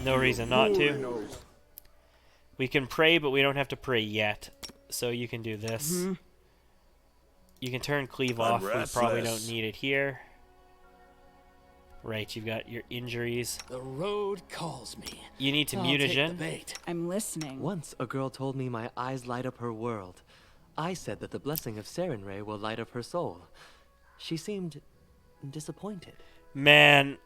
No reason not to. We can pray, but we don't have to pray yet. So you can do this. You can turn Cleave off. We probably don't need it here. Right, you've got your injuries. The road calls me. You need to I'll take the mutagen. bait. I'm listening. Once a girl told me my eyes light up her world. I said that the blessing of Sarenrae will light up her soul. She seemed disappointed. Man,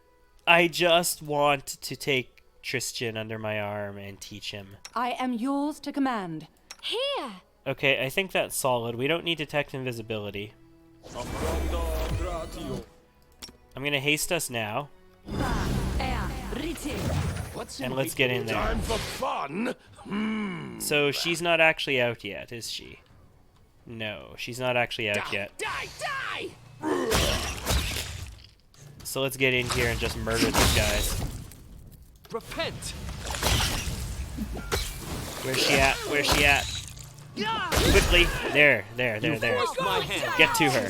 I just want to take Tristan under my arm and teach him. I am yours to command. Here! Okay, I think that's solid. We don't need detect invisibility. I'm gonna haste us now, What's and let's get in there. Time for fun? So she's not actually out yet, is she? No, she's not actually out yet. Die! Die! So let's get in here and just murder these guys. Repent! Where's she at? Where's she at? Quickly! There. Forced my hand. Get to her.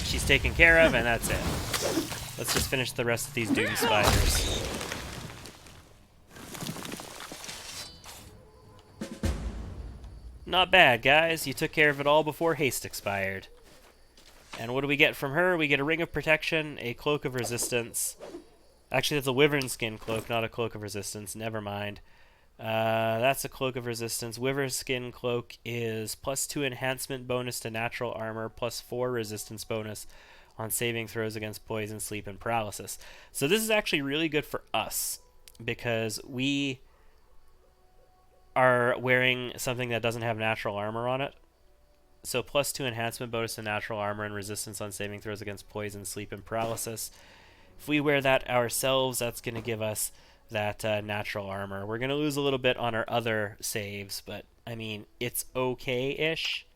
She's taken care of, and that's it. Let's just finish the rest of these Doom Spiders. Not bad, guys. You took care of it all before haste expired. And what do we get from her? We get a Ring of Protection, a Cloak of Resistance. Actually, that's a Wyvern Skin Cloak, not a Cloak of Resistance. Never mind. That's a Cloak of Resistance. Wyvern Skin Cloak is +2 enhancement bonus to natural armor, +4 resistance bonus on saving throws against poison, sleep, and paralysis. So this is actually really good for us, because we are wearing something that doesn't have natural armor on it. So +2 enhancement bonus to natural armor and resistance on saving throws against poison, sleep, and paralysis. If we wear that ourselves, that's going to give us that natural armor. We're going to lose a little bit on our other saves, but I mean, it's okay-ish.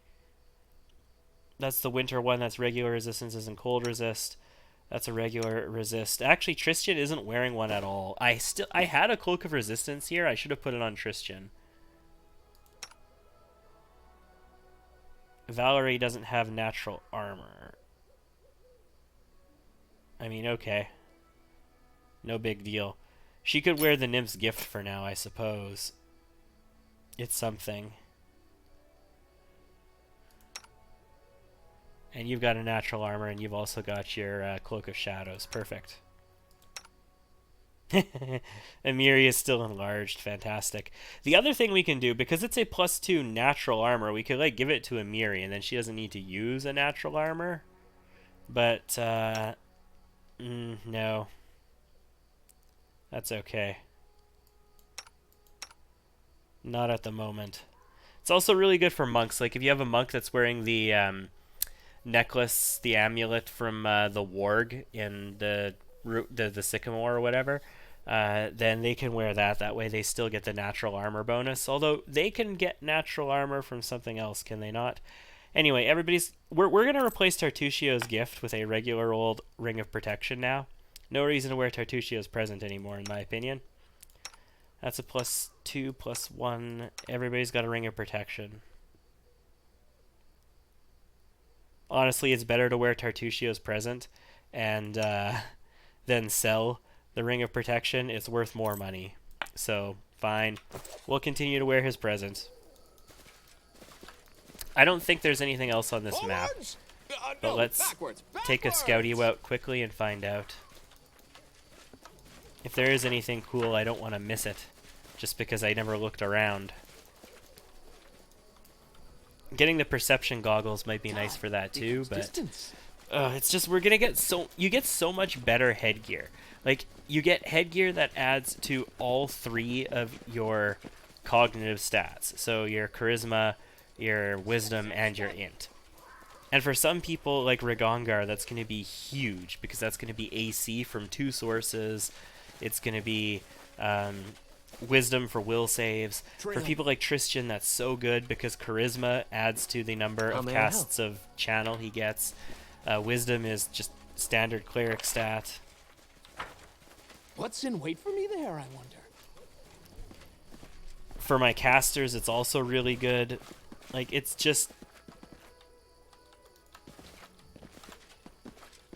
That's the winter one. That's regular resistances and cold resist. That's a regular resist. Actually, Tristan isn't wearing one at all. I had a Cloak of Resistance here. I should have put it on Tristan. Valerie doesn't have natural armor. I mean, okay. No big deal. She could wear the Nymph's Gift for now, I suppose. It's something. And you've got a natural armor, and you've also got your Cloak of Shadows. Perfect. Amiri is still enlarged. Fantastic. The other thing we can do, because it's a +2 natural armor, we could like give it to Amiri, and then she doesn't need to use a natural armor. But, no. That's okay. Not at the moment. It's also really good for monks. Like, if you have a monk that's wearing the necklace, the amulet from the warg in the sycamore or whatever, then they can wear that. That way they still get the natural armor bonus. Although they can get natural armor from something else, can they not? Anyway, we're going to replace Tartuccio's gift with a regular old Ring of Protection now. No reason to wear Tartuccio's present anymore, in my opinion. That's a +2, +1. Everybody's got a Ring of Protection. Honestly, it's better to wear Tartuccio's present and then sell the Ring of Protection. It's worth more money. So, fine. We'll continue to wear his present. I don't think there's anything else on this map. But let's take a scouty out quickly and find out. If there is anything cool, I don't want to miss it. Just because I never looked around. Getting the perception goggles might be nice for that too, but it's just we're gonna get you get so much better headgear. Like you get headgear that adds to all 3 of your cognitive stats. So your charisma, your wisdom, and your int. And for some people like Ragongar, that's gonna be huge because that's gonna be AC from 2 sources. It's gonna be wisdom for will saves. For people like Tristan, that's so good because charisma adds to the number of casts of channel he gets. Wisdom is just standard cleric stat. What's in wait for me there, I wonder? For my casters, it's also really good. Like, it's just...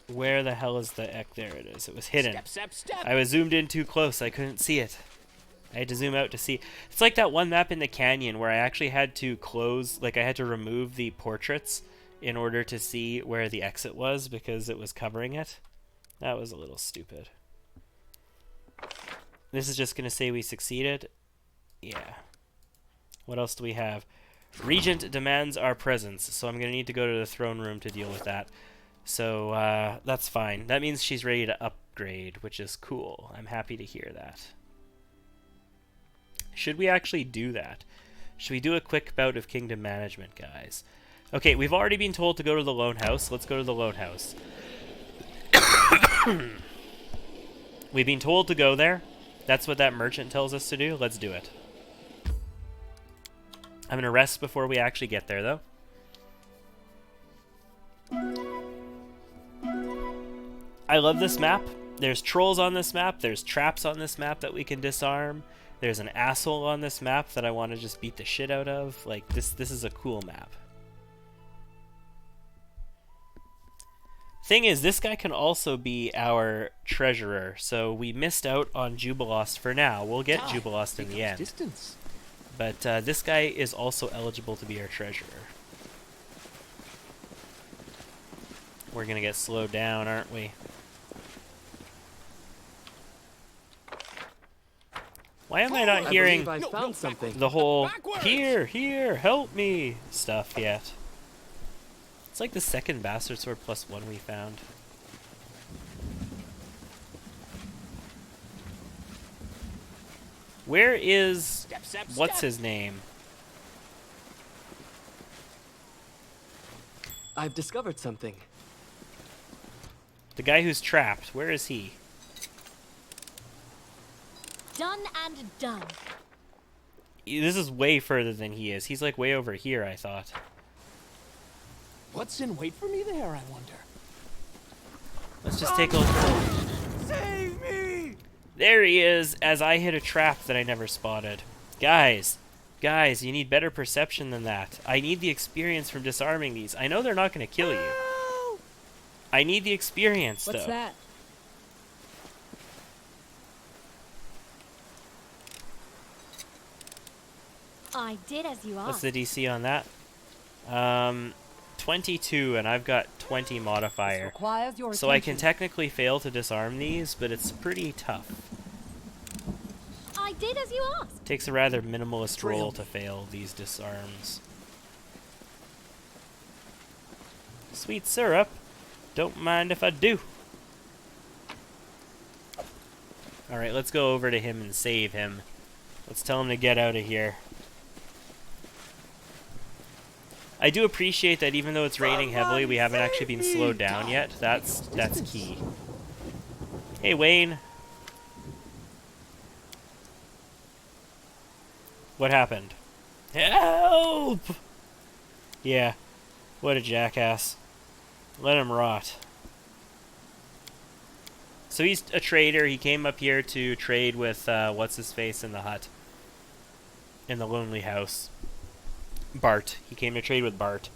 Where the hell is the Ek? There it is. It was hidden. Step, step, step. I was zoomed in too close. I couldn't see it. I had to zoom out to see. It's like that one map in the canyon where I actually had to close, like I had to remove the portraits in order to see where the exit was because it was covering it. That was a little stupid. This is just going to say we succeeded. Yeah. What else do we have? Regent demands our presence, so I'm going to need to go to the throne room to deal with that. So that's fine. That means she's ready to upgrade, which is cool. I'm happy to hear that. Should we actually do that? Should we do a quick bout of kingdom management, guys? Okay, we've already been told to go to the Lone House. Let's go to the Lone House. We've been told to go there. That's what that merchant tells us to do. Let's do it. I'm going to rest before we actually get there, though. I love this map. There's trolls on this map. There's traps on this map that we can disarm. There's an asshole on this map that I want to just beat the shit out of. Like, this is a cool map. Thing is, this guy can also be our treasurer, so we missed out on Jubilost for now. We'll get Jubilost in the end. Distance. But this guy is also eligible to be our treasurer. We're going to get slowed down, aren't we? Why am I not hearing I found something. the whole Backwards! here, help me stuff yet? It's like the second Bastard Sword +1 we found. Where is... Step, step, what's step. his name? I've discovered something. The guy who's trapped. Where is he? Done and done. This is way further than he is. He's like way over here, I thought. What's in wait for me there, I wonder? Let's just take a look. Save me! There he is, as I hit a trap that I never spotted. Guys, you need better perception than that. I need the experience from disarming these. I know they're not going to kill you. I need the experience, though. What's that? I did as you What's asked. the DC on that? 22, and I've got 20 modifier. Requires your So I can attention. technically fail to disarm these, but it's pretty tough. I did as you asked. Takes a rather minimalist roll to fail these disarms. Sweet syrup. Don't mind if I do. Alright, let's go over to him and save him. Let's tell him to get out of here. I do appreciate that even though it's raining heavily, we haven't actually been slowed down yet. That's key. Hey, Wayne. What happened? Help! Yeah, what a jackass. Let him rot. So he's a trader. He came up here to trade with, what's-his-face in the hut. In the lonely house. Bart. He came to trade with Bart.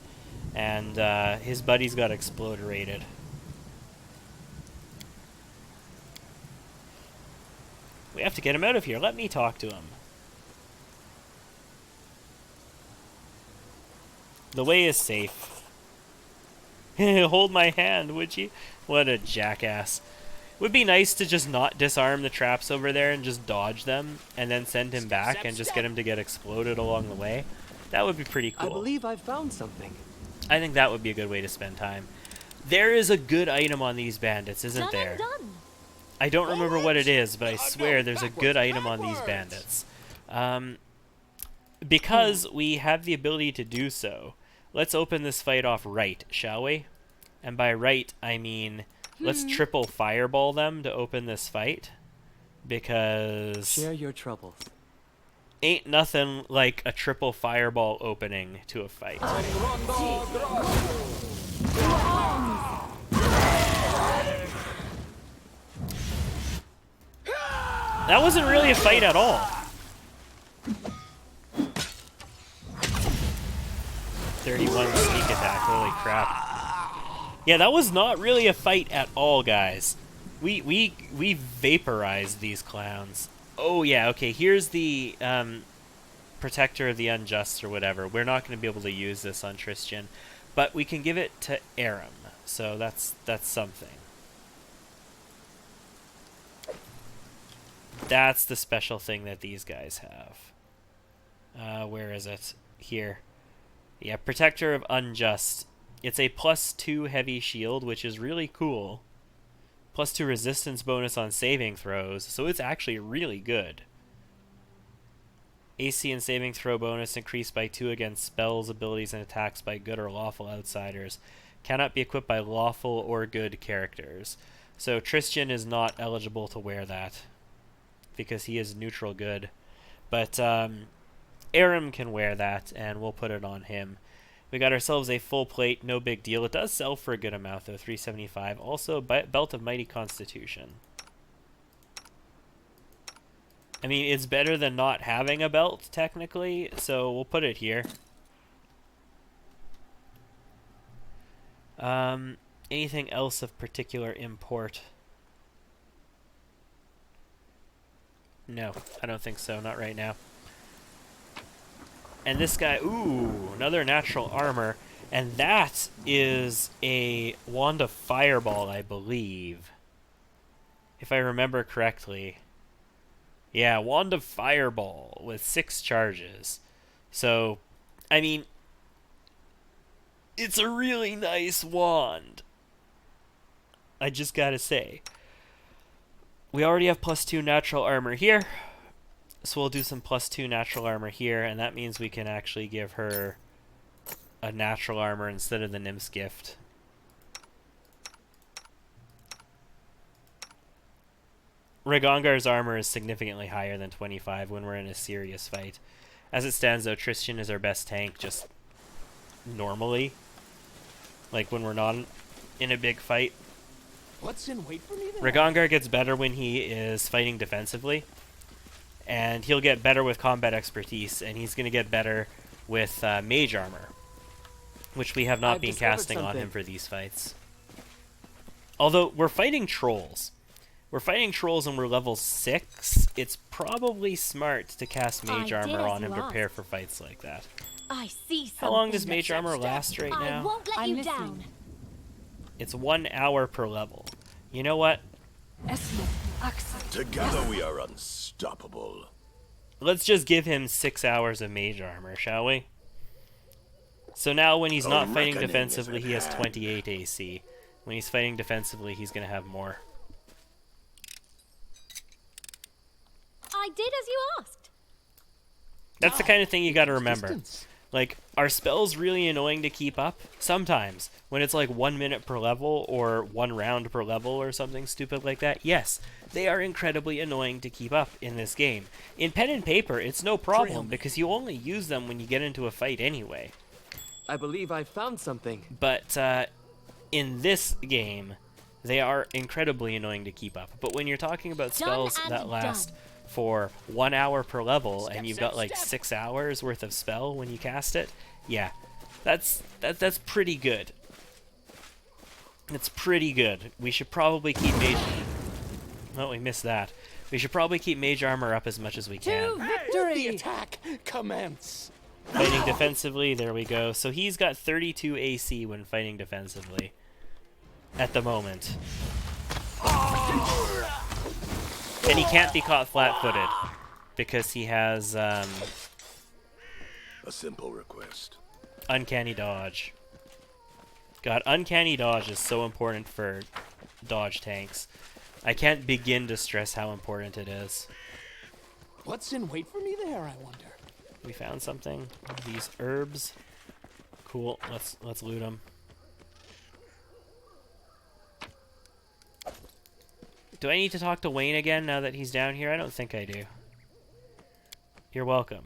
And, his buddies got exploderated. We have to get him out of here. Let me talk to him. The way is safe. Hold my hand, would you? What a jackass. Would be nice to just not disarm the traps over there and just dodge them, and then send him back and just get him to get exploded along the way. That would be pretty cool. I believe I've found something. I think that would be a good way to spend time. There is a good item on these bandits, isn't there? Done. I don't remember what it is, but I swear there's a good item on these bandits. Because we have the ability to do so, let's open this fight off right, shall we? And by right, I mean, let's triple fireball them to open this fight. Because Share your troubles. ain't nothing like a triple fireball opening to a fight. That wasn't really a fight at all. 31 sneak attack, holy crap. Yeah, that was not really a fight at all, guys. We vaporized these clowns. Oh yeah, okay, here's the Protector of the Unjust or whatever. We're not going to be able to use this on Tristan, but we can give it to Aram. So that's something. That's the special thing that these guys have. Where is it? Here. Yeah, Protector of Unjust. It's a +2 heavy shield, which is really cool. +2 resistance bonus on saving throws, so it's actually really good. AC and saving throw bonus increased by 2 against spells, abilities, and attacks by good or lawful outsiders. Cannot be equipped by lawful or good characters. So Tristan is not eligible to wear that, because he is neutral good. But Aram can wear that, and we'll put it on him. We got ourselves a full plate, no big deal. It does sell for a good amount, though, 375. Also, Belt of Mighty Constitution. I mean, it's better than not having a belt, technically, so we'll put it here. Anything else of particular import? No, I don't think so. Not right now. And this guy, ooh, another natural armor. And that is a Wand of Fireball, I believe. If I remember correctly. Yeah, Wand of Fireball with 6 charges. So, I mean, it's a really nice wand. I just gotta say. We already have +2 natural armor here. So we'll do some +2 natural armor here, and that means we can actually give her a natural armor instead of the Nymph's Gift. Ragongar's armor is significantly higher than 25 when we're in a serious fight. As it stands, though, Tristan is our best tank just normally. Like when we're not in a big fight. What's in wait for me there? Ragongar gets better when he is fighting defensively, and he'll get better with combat expertise, and he's going to get better with mage armor, which we have not I've been discovered casting on something. him for these fights. Although we're fighting trolls. We're fighting trolls and we're level 6. It's probably smart to cast mage I did armor as on him you to asked. prepare for fights like that. I see something. How long does mage armor last right I now? won't let I'm you listening. down. It's 1 hour per level. You know what? Together we are unstoppable. Let's just give him 6 hours of mage armor, shall we? So now when he's not fighting reckoning is defensively, at he has hand. 28 AC. When he's fighting defensively, he's going to have more. I did as you asked. That's the kind of thing you got to remember. Distance. Like, are spells really annoying to keep up? Sometimes. When it's like 1 minute per level or 1 round per level or something stupid like that, yes, they are incredibly annoying to keep up in this game. In pen and paper, it's no problem because you only use them when you get into a fight anyway. I believe I found something. But in this game, they are incredibly annoying to keep up. But when you're talking about spells and that last done. for 1 hour per level and you've step, got like step. 6 hours worth of spell when you cast it, yeah, that's pretty good. It's pretty good. We should probably keep mage. Oh, we missed that. We should probably keep mage armor up as much as we can. The attack commence. Fighting defensively, there we go. So he's got 32 AC when fighting defensively. At the moment. And he can't be caught flat-footed. Because he has, A simple request. Uncanny Dodge. God, Uncanny Dodge is so important for dodge tanks. I can't begin to stress how important it is. What's in wait for me there, I wonder? We found something. These herbs. Cool. Let's loot them. Do I need to talk to Wayne again now that he's down here? I don't think I do. You're welcome.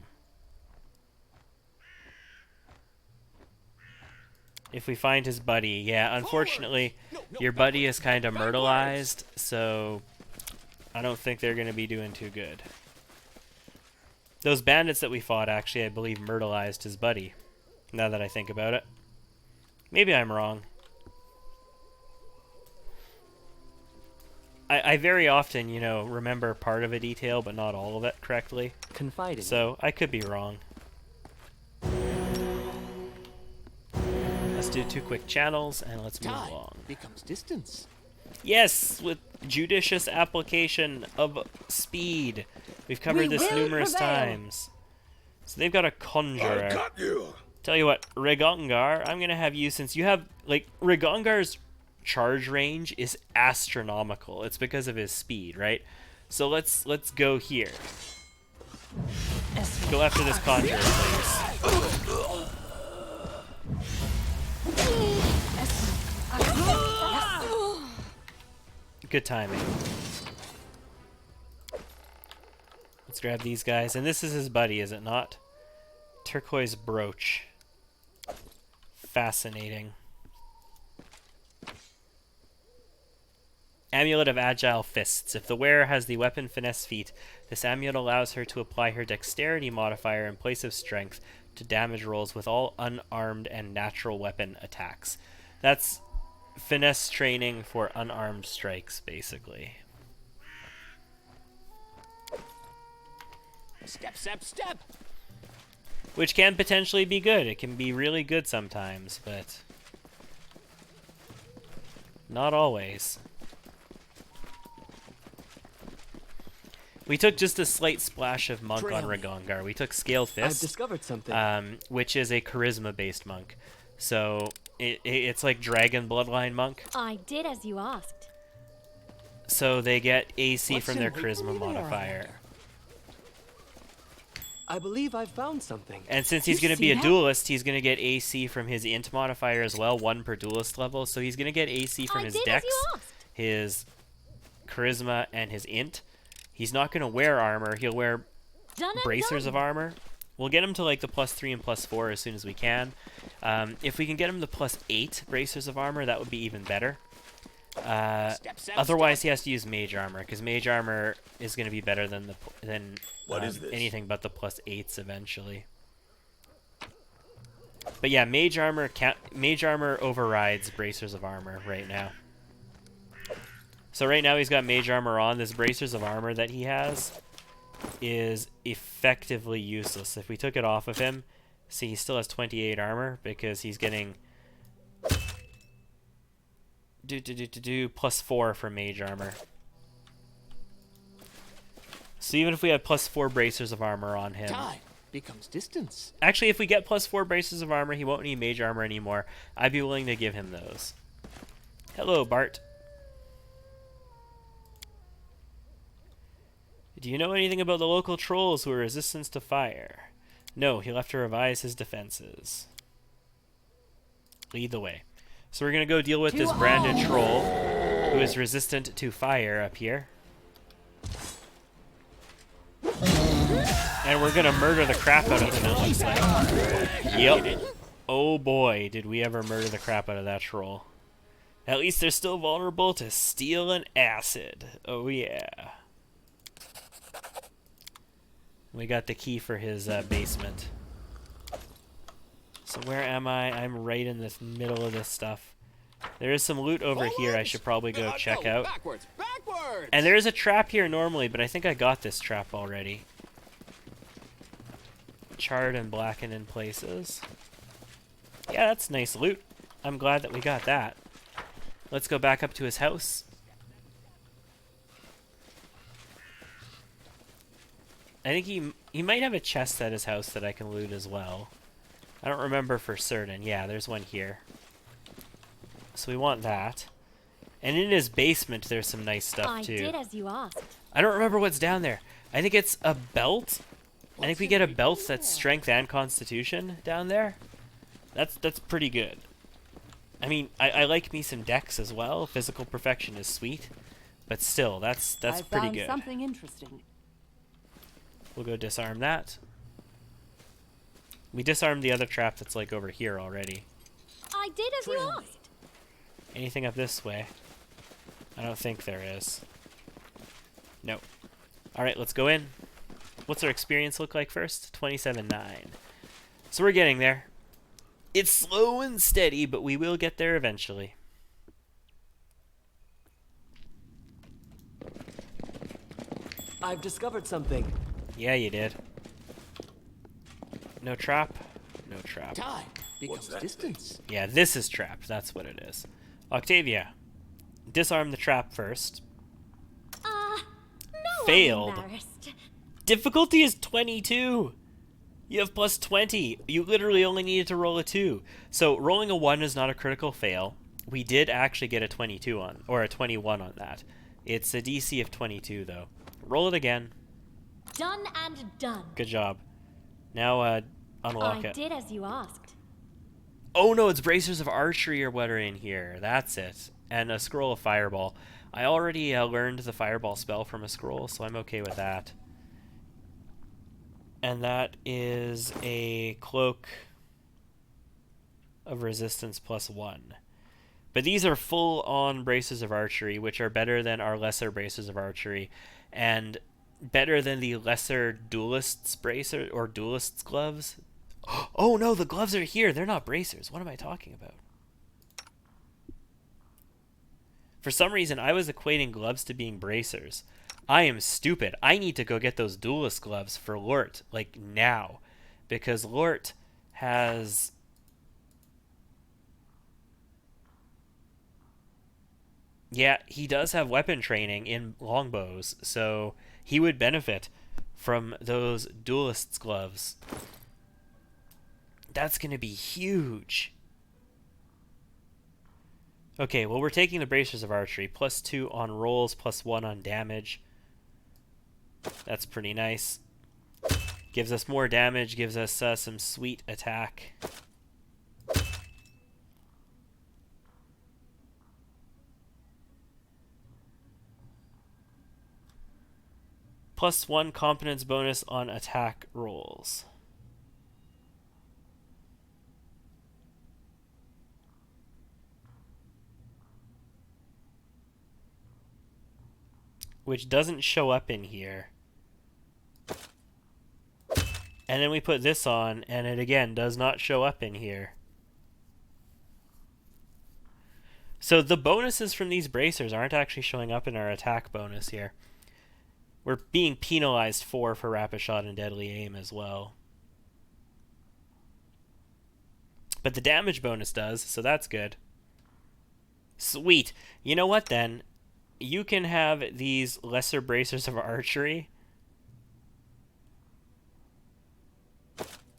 If we find his buddy, yeah, unfortunately, your buddy is kind of myrtleized, so I don't think they're going to be doing too good. Those bandits that we fought, actually, I believe myrtleized his buddy, now that I think about it. Maybe I'm wrong. I very often, you know, remember part of a detail, but not all of it correctly. Confide in me. So, I could be wrong. Let's do 2 quick channels, and let's move Time along. becomes distance. Yes, with judicious application of speed. We've covered this numerous times. So they've got a conjurer. Got you. Tell you what, Ragongar, I'm gonna have you, since you have, like, Ragongar's charge range is astronomical. It's because of his speed, right? So let's go here. Go after this conjurer, please. Good timing. Let's grab these guys. And this is his buddy, is it not? Turquoise brooch. Fascinating. Amulet of Agile Fists. If the wearer has the weapon finesse feat, this amulet allows her to apply her dexterity modifier in place of strength to damage rolls with all unarmed and natural weapon attacks. That's finesse training for unarmed strikes, basically. Step, step, step. Which can potentially be good. It can be really good sometimes, but not always. We took just a slight splash of monk on Ragongar. We took Scale I've Fist, discovered something. which is a charisma-based monk. So it's like Dragon Bloodline monk. I did as you asked. So they get AC What's from in their wait for charisma me there, I modifier. wonder? I believe I found something. And since he's going to be a duelist, he's going to get AC from his int modifier as well, 1 per duelist level. So he's going to get AC from I his did dex, as you asked. his charisma, and his int. He's not going to wear armor. He'll wear Done and bracers done. of armor. We'll get him to like the +3 and +4 as soon as we can. If we can get him the +8 bracers of armor, that would be even better. Steps out, Otherwise, he has to use mage armor, because mage armor is going to be better than What is this? anything but the +8s eventually. But yeah, mage armor overrides bracers of armor right now. So right now he's got mage armor on. This bracers of armor that he has is effectively useless. If we took it off of him, see, he still has 28 armor because he's getting +4 for mage armor. So even if we had +4 bracers of armor on him, Tide becomes distance. actually, if we get +4 bracers of armor, he won't need mage armor anymore. I'd be willing to give him those. Hello, Bart. Do you know anything about the local trolls who are resistant to fire? No, he'll have to revise his defenses. Lead the way. So we're going to go deal with this branded troll who is resistant to fire up here. And we're going to murder the crap out of him, it looks like. Yep. Oh boy, did we ever murder the crap out of that troll. At least they're still vulnerable to steel and acid. Oh yeah. We got the key for his basement. So where am I? I'm right in the middle of this stuff. There is some loot over here I should probably go check out. Backwards, backwards. And there is a trap here normally, but I think I got this trap already. Charred and blackened in places. Yeah, that's nice loot. I'm glad that we got that. Let's go back up to his house. I think he might have a chest at his house that I can loot as well. I don't remember for certain. Yeah, there's one here. So we want that. And in his basement, there's some nice stuff I too. did as you asked. I don't remember what's down there. I think it's a belt. I think we get a belt that's strength and constitution down there. That's pretty good. I mean, I like me some dex as well. Physical perfection is sweet, but still, that's pretty good. Something interesting. We'll go disarm that. We disarmed the other trap that's like over here already. I did as you asked. Anything up this way? I don't think there is. Nope. Alright, let's go in. What's our experience look like first? 27.9. So we're getting there. It's slow and steady, but we will get there eventually. I've discovered something. Yeah, you did. No trap? No trap. Tide becomes distance. Yeah, this is trapped. That's what it is. Octavia, disarm the trap first. No, Failed. I'm embarrassed. Difficulty is 22. You have plus 20. You literally only needed to roll a 2. So rolling a 1 is not a critical fail. We did actually get a 22 on, or a 21 on that. It's a DC of 22, though. Roll it again. Done and done. Good job. Now, unlock I it. did as you asked. Oh no, it's bracers of archery or what are in here. That's it. And a scroll of fireball. I already learned the fireball spell from a scroll, so I'm okay with that. And that is a cloak of resistance +1. But these are full-on bracers of archery, which are better than our lesser bracers of archery, and better than the lesser duelist's bracer or duelist's gloves. Oh no, the gloves are here. They're not bracers. What am I talking about? For some reason, I was equating gloves to being bracers. I am stupid. I need to go get those duelist gloves for Lort, like now. Because Lort has... Yeah, he does have weapon training in longbows, so he would benefit from those duelist's gloves. That's going to be huge. Okay, well, we're taking the bracers of archery. +2 on rolls, +1 on damage. That's pretty nice. Gives us more damage, gives us some sweet attack. +1 competence bonus on attack rolls. which doesn't show up in here. And then we put this on, and it again does not show up in here. So the bonuses from these bracers aren't actually showing up in our attack bonus here. We're being penalized for rapid shot and deadly aim as well. But the damage bonus does, so that's good. Sweet. You know what then? You can have these lesser bracers of archery.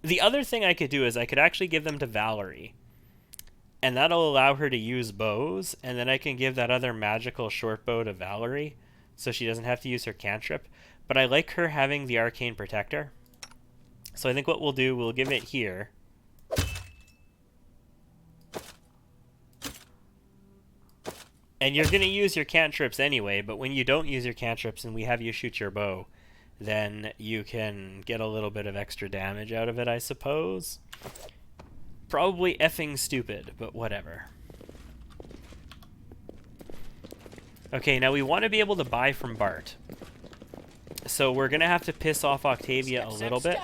The other thing I could do is I could actually give them to Valerie. And that'll allow her to use bows, and then I can give that other magical short bow to Valerie, so she doesn't have to use her cantrip. But I like her having the arcane protector. So I think what we'll do, we'll give it here. And you're going to use your cantrips anyway, but when you don't use your cantrips and we have you shoot your bow, then you can get a little bit of extra damage out of it, I suppose. Probably effing stupid, but whatever. Okay, now we want to be able to buy from Bart. So we're going to have to piss off Octavia a little bit.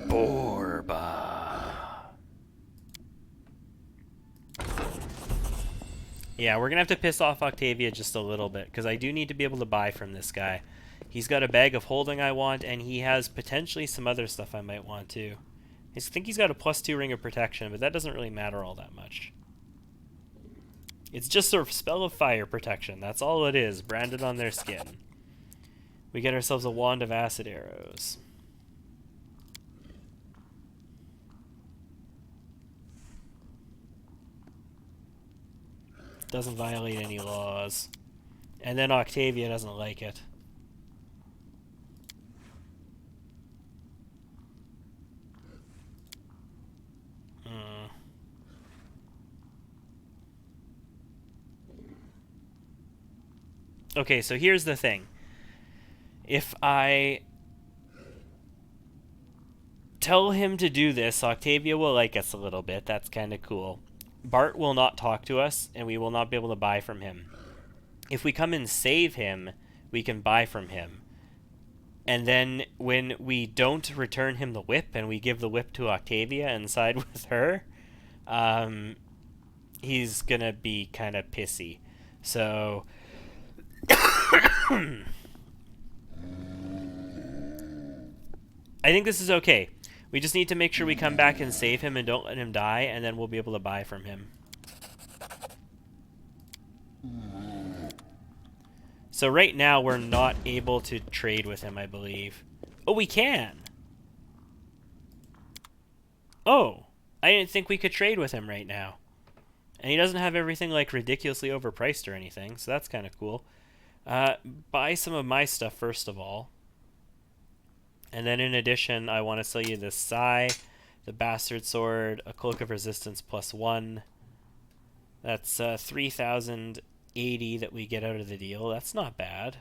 Borba. Yeah, we're going to have to piss off Octavia just a little bit, because I do need to be able to buy from this guy. He's got a bag of holding I want, and he has potentially some other stuff I might want too. I think he's got a +2 ring of protection, but that doesn't really matter all that much. It's just a spell of fire protection. That's all it is, branded on their skin. We get ourselves a wand of acid arrows. Doesn't violate any laws. And then Octavia doesn't like it. Okay, so here's the thing. If I tell him to do this, Octavia will like us a little bit. That's kind of cool. Bart will not talk to us, and we will not be able to buy from him. If we come and save him, we can buy from him. And then when we don't return him the whip, and we give the whip to Octavia and side with her, he's gonna be kind of pissy. So I think this is okay. We just need to make sure we come back and save him and don't let him die, and then we'll be able to buy from him. So right now we're not able to trade with him, I believe. Oh, we can! Oh! I didn't think we could trade with him right now. And he doesn't have everything like ridiculously overpriced or anything, so that's kind of cool. Buy some of my stuff first of all. And then in addition, I want to sell you this Sai, the Bastard Sword, a Cloak of Resistance +1. That's 3,080 that we get out of the deal. That's not bad.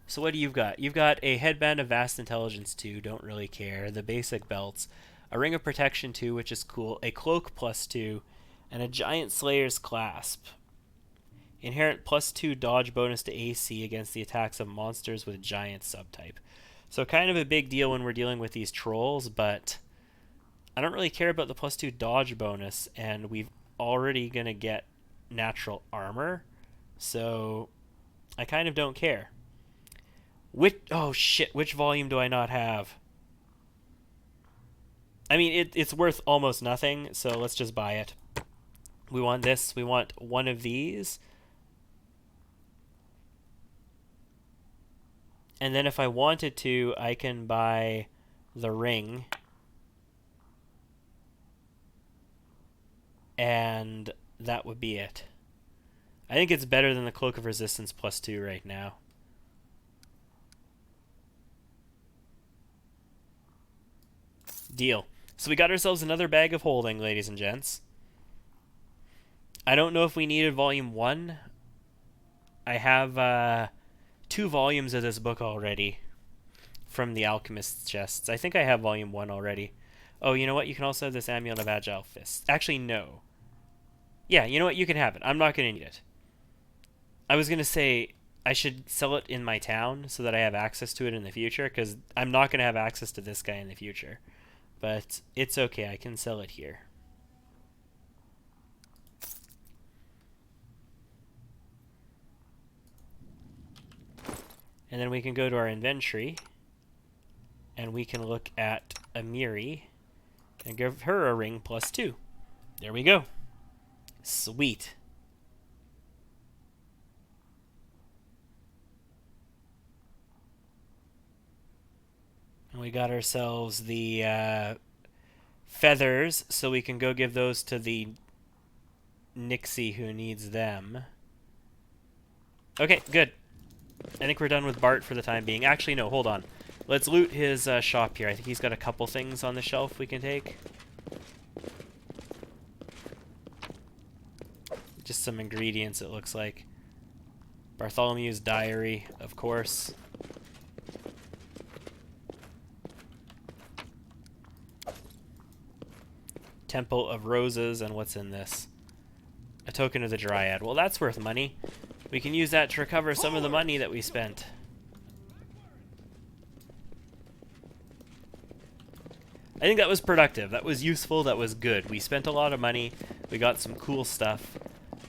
So what do you've got? You've got a Headband of Vast Intelligence 2, don't really care. The basic belts. A Ring of Protection 2, which is cool. A Cloak +2. And a Giant Slayer's Clasp. Inherent +2 dodge bonus to AC against the attacks of monsters with Giant subtype. So kind of a big deal when we're dealing with these trolls, but I don't really care about the +2 dodge bonus, and we've already gonna get natural armor, so I kind of don't care. Oh shit, which volume do I not have? I mean, it's worth almost nothing, so let's just buy it. We want this, we want one of these. And then if I wanted to, I can buy the ring. And that would be it. I think it's better than the Cloak of Resistance +2 right now. Deal. So we got ourselves another bag of holding, ladies and gents. I don't know if we needed volume 1. I have 2 volumes of this book already from the Alchemist's chests. I think I have volume 1 already. Oh, you know what? You can also have this Amulet of Agile Fist. Actually, no. Yeah, you know what? You can have it. I'm not going to need it. I was going to say I should sell it in my town so that I have access to it in the future, because I'm not going to have access to this guy in the future. But it's okay. I can sell it here. And then we can go to our inventory, and we can look at Amiri and give her a ring +2. There we go. Sweet. And we got ourselves the feathers, so we can go give those to the Nixie who needs them. Okay, good. I think we're done with Bart for the time being. Actually, no, hold on. Let's loot his shop here. I think he's got a couple things on the shelf we can take. Just some ingredients, it looks like. Bartholomew's diary, of course. Temple of Roses, and what's in this? A token of the Dryad. Well, that's worth money. We can use that to recover some of the money that we spent. I think that was productive. That was useful. That was good. We spent a lot of money. We got some cool stuff.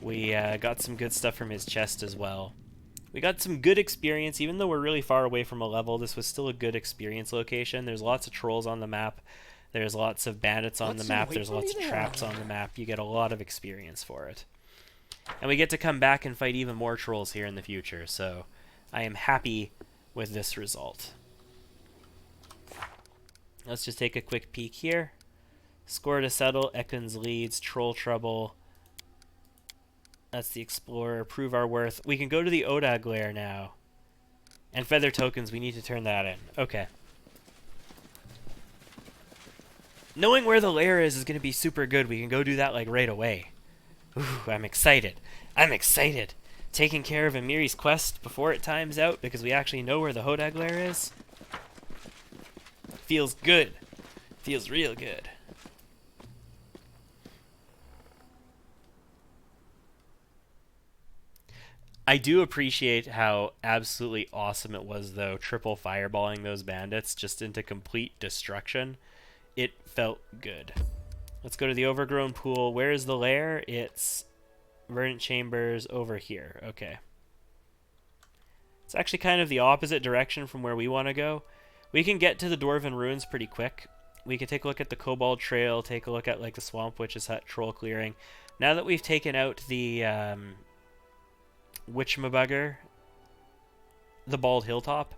We got some good stuff from his chest as well. We got some good experience. Even though we're really far away from a level, this was still a good experience location. There's lots of trolls on the map. There's lots of bandits on the map. There's lots of traps on the map. You get a lot of experience for it. And we get to come back and fight even more trolls here in the future, so I am happy with this result. Let's just take a quick peek here. Score to settle, Ekans leads, troll trouble. That's the explorer, prove our worth. We can go to the Odag lair now. And feather tokens, we need to turn that in. Okay. Knowing where the lair is going to be super good. We can go do that like right away. Ooh, I'm excited. I'm excited. Taking care of Amiri's quest before it times out because we actually know where the Hodag lair is. Feels good. Feels real good. I do appreciate how absolutely awesome it was, though, triple fireballing those bandits just into complete destruction. It felt good. Let's go to the overgrown pool. Where is the lair? It's Verdant Chambers over here. Okay. It's actually kind of the opposite direction from where we want to go. We can get to the Dwarven Ruins pretty quick. We can take a look at the Kobold Trail, take a look at like the Swamp Witch's Hut troll clearing. Now that we've taken out the Witchmabugger, the Bald Hilltop,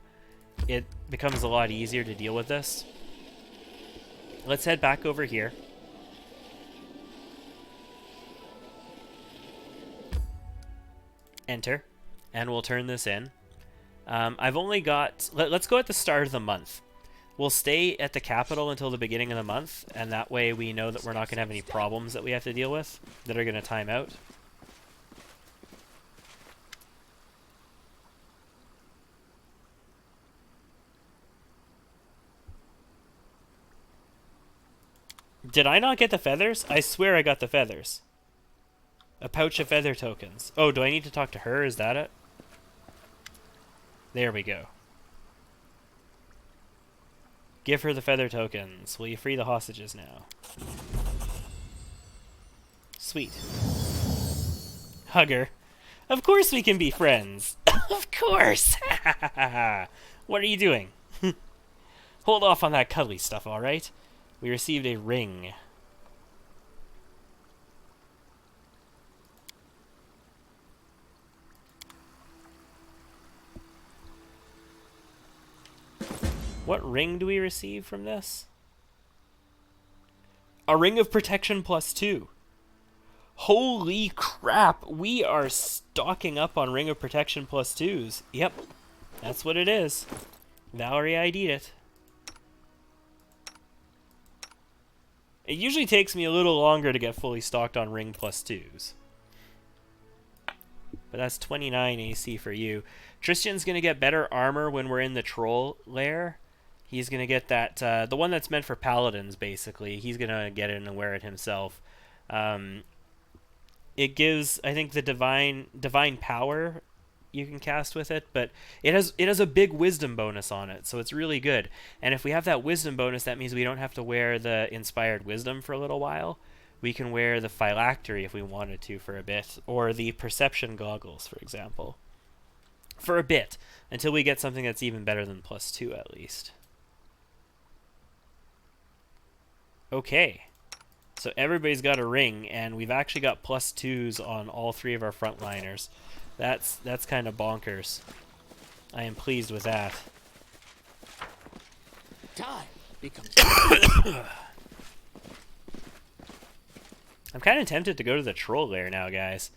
it becomes a lot easier to deal with this. Let's head back over here. Enter, and we'll turn this in. I've only got... Let's go at the start of the month. We'll stay at the capital until the beginning of the month, and that way we know that we're not going to have any problems that we have to deal with that are going to time out. Did I not get the feathers? I swear I got the feathers. A pouch of feather tokens. Oh, do I need to talk to her? Is that it? There we go. Give her the feather tokens. Will you free the hostages now? Sweet. Hug her. Of course we can be friends. Of course. What are you doing? Hold off on that cuddly stuff, alright? We received a ring. What ring do we receive from this? A ring of protection +2. Holy crap, we are stocking up on ring of protection +2s. Yep, that's what it is. Valerie ID'd it. It usually takes me a little longer to get fully stocked on ring +2s. But that's 29 AC for you. Tristan's going to get better armor when we're in the troll lair. He's going to get that, the one that's meant for paladins, basically. He's going to get it and wear it himself. It It gives, I think, the divine power you can cast with it, but it has a big wisdom bonus on it, so it's really good. And if we have that wisdom bonus, that means we don't have to wear the inspired wisdom for a little while. We can wear the phylactery if we wanted to for a bit, or the perception goggles, for example, for a bit, until we get something that's even better than +2 at least. Okay, so everybody's got a ring, and we've actually got +2s on all 3 of our frontliners. That's kind of bonkers. I am pleased with that. Time becomes. I'm kind of tempted to go to the troll lair now, guys.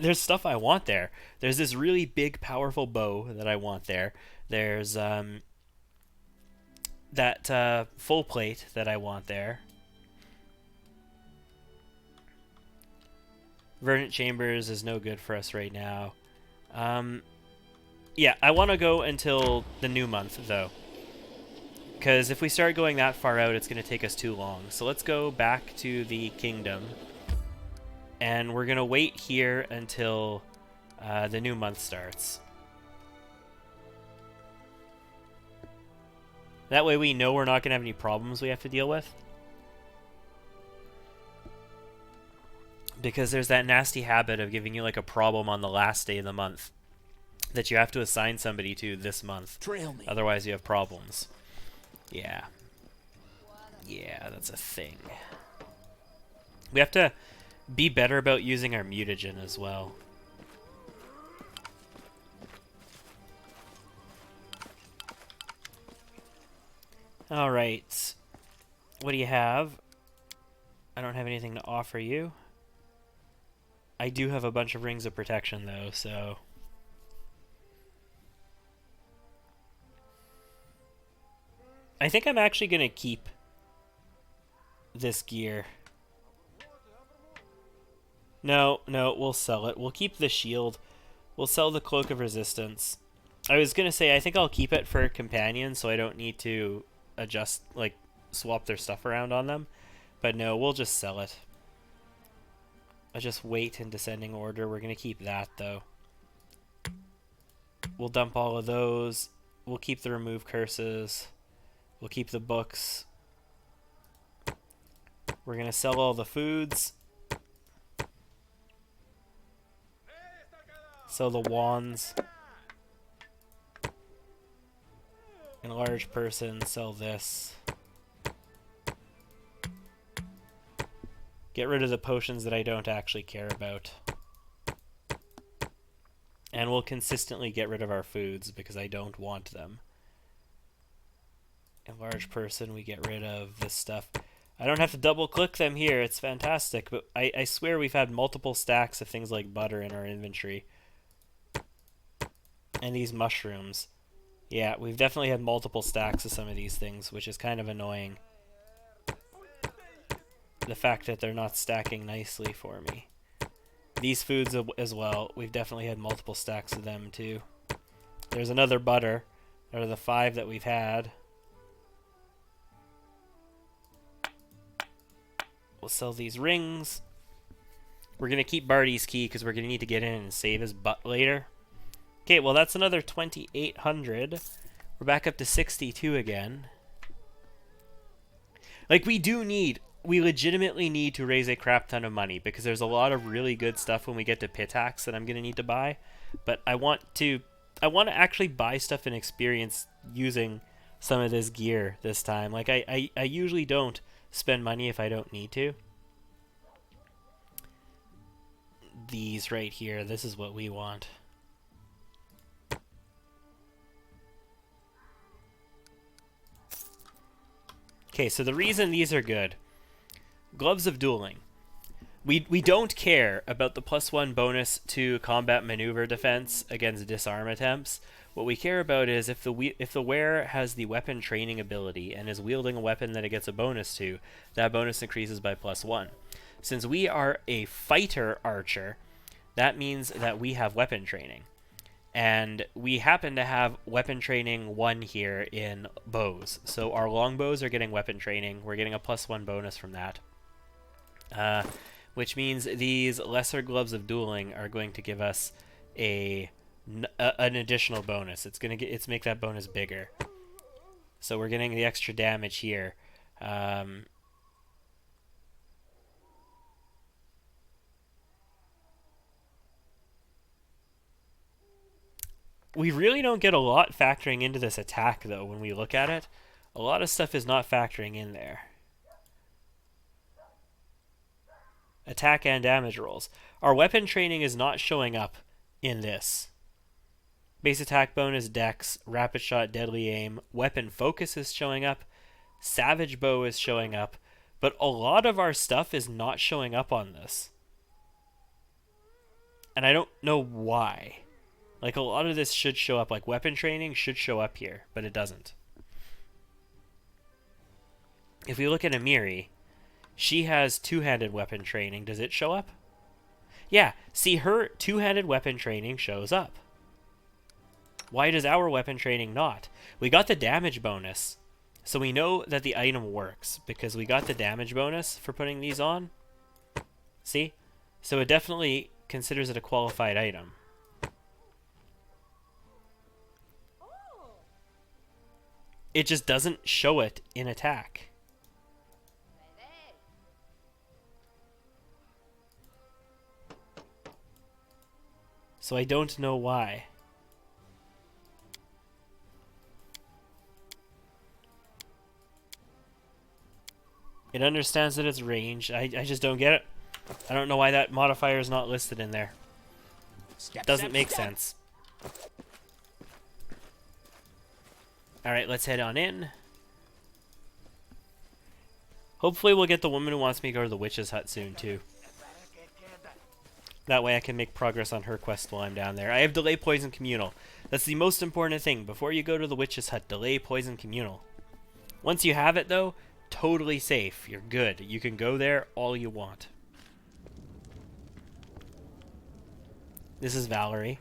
There's stuff I want there. There's this really big, powerful bow that I want there. There's that full plate that I want there. Verdant Chambers is no good for us right now. Yeah, I want to go until the new month, though. Because if we start going that far out, it's going to take us too long. So let's go back to the kingdom. And we're going to wait here until the new month starts. That way we know we're not going to have any problems we have to deal with. Because there's that nasty habit of giving you like a problem on the last day of the month that you have to assign somebody to this month. Trail me. Otherwise you have problems. Yeah. Yeah, that's a thing. We have to be better about using our mutagen as well. Alright. What do you have? I don't have anything to offer you. I do have a bunch of rings of protection, though, so... I think I'm actually going to keep this gear. No, we'll sell it. We'll keep the shield. We'll sell the Cloak of Resistance. I was going to say, I think I'll keep it for companions, so I don't need to adjust, like, swap their stuff around on them. But no, we'll just sell it. I'll just wait in descending order. We're going to keep that, though. We'll dump all of those. We'll keep the remove curses. We'll keep the books. We're going to sell all the foods. Sell the wands. Enlarge person, sell this. Get rid of the potions that I don't actually care about. And we'll consistently get rid of our foods because I don't want them. Enlarge person, we get rid of this stuff. I don't have to double click them here, it's fantastic, but I swear we've had multiple stacks of things like butter in our inventory. And these mushrooms. Yeah, we've definitely had multiple stacks of some of these things, which is kind of annoying. The fact that they're not stacking nicely for me. These foods as well, we've definitely had multiple stacks of them too. There's another butter out of the 5 that we've had. We'll sell these rings. We're going to keep Barty's key because we're going to need to get in and save his butt later. Okay, well that's another 2,800. We're back up to 62 again. Like, we legitimately need to raise a crap ton of money because there's a lot of really good stuff when we get to Pitax that I'm going to need to buy. But I want to actually buy stuff and experience using some of this gear this time. Like, I usually don't spend money if I don't need to. These right here, this is what we want. Okay, so the reason these are good. Gloves of Dueling. We don't care about the +1 bonus to combat maneuver defense against disarm attempts. What we care about is if the wearer has the weapon training ability and is wielding a weapon that it gets a bonus to, that bonus increases by +1. Since we are a fighter archer, that means that we have weapon training. And we happen to have weapon training 1 here in bows. So our longbows are getting weapon training. We're getting a +1 bonus from that. which means these lesser gloves of dueling are going to give us an additional bonus. It's make that bonus bigger. So we're getting the extra damage here. We really don't get a lot factoring into this attack, though, when we look at it. A lot of stuff is not factoring in there. Attack and damage rolls. Our weapon training is not showing up in this. Base attack bonus, dex, rapid shot, deadly aim, weapon focus is showing up, savage bow is showing up, but a lot of our stuff is not showing up on this. And I don't know why. Like, a lot of this should show up, like weapon training should show up here, but it doesn't. If we look at Amiri, she has two-handed weapon training. Does it show up? Yeah, see, her two-handed weapon training shows up. Why does our weapon training not? We got the damage bonus, so we know that the item works, because we got the damage bonus for putting these on. See? So it definitely considers it a qualified item. It just doesn't show it in attack. So I don't know why. It understands that it's range. I just don't get it. I don't know why that modifier is not listed in there. Doesn't make sense. Alright, let's head on in. Hopefully we'll get the woman who wants me to go to the witch's hut soon, too. That way I can make progress on her quest while I'm down there. I have delay poison communal. That's the most important thing. Before you go to the witch's hut, delay poison communal. Once you have it, though, totally safe. You're good. You can go there all you want. This is Valerie.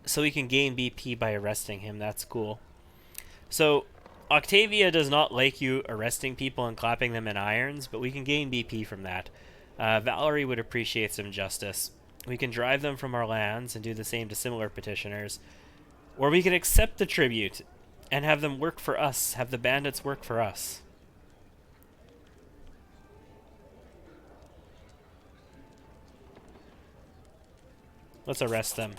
So we can gain BP by arresting him. That's cool. So Octavia does not like you arresting people and clapping them in irons, but we can gain BP from that. Valerie would appreciate some justice. We can drive them from our lands and do the same to similar petitioners. Or we can accept the tribute and have them work for us, have the bandits work for us. Let's arrest them.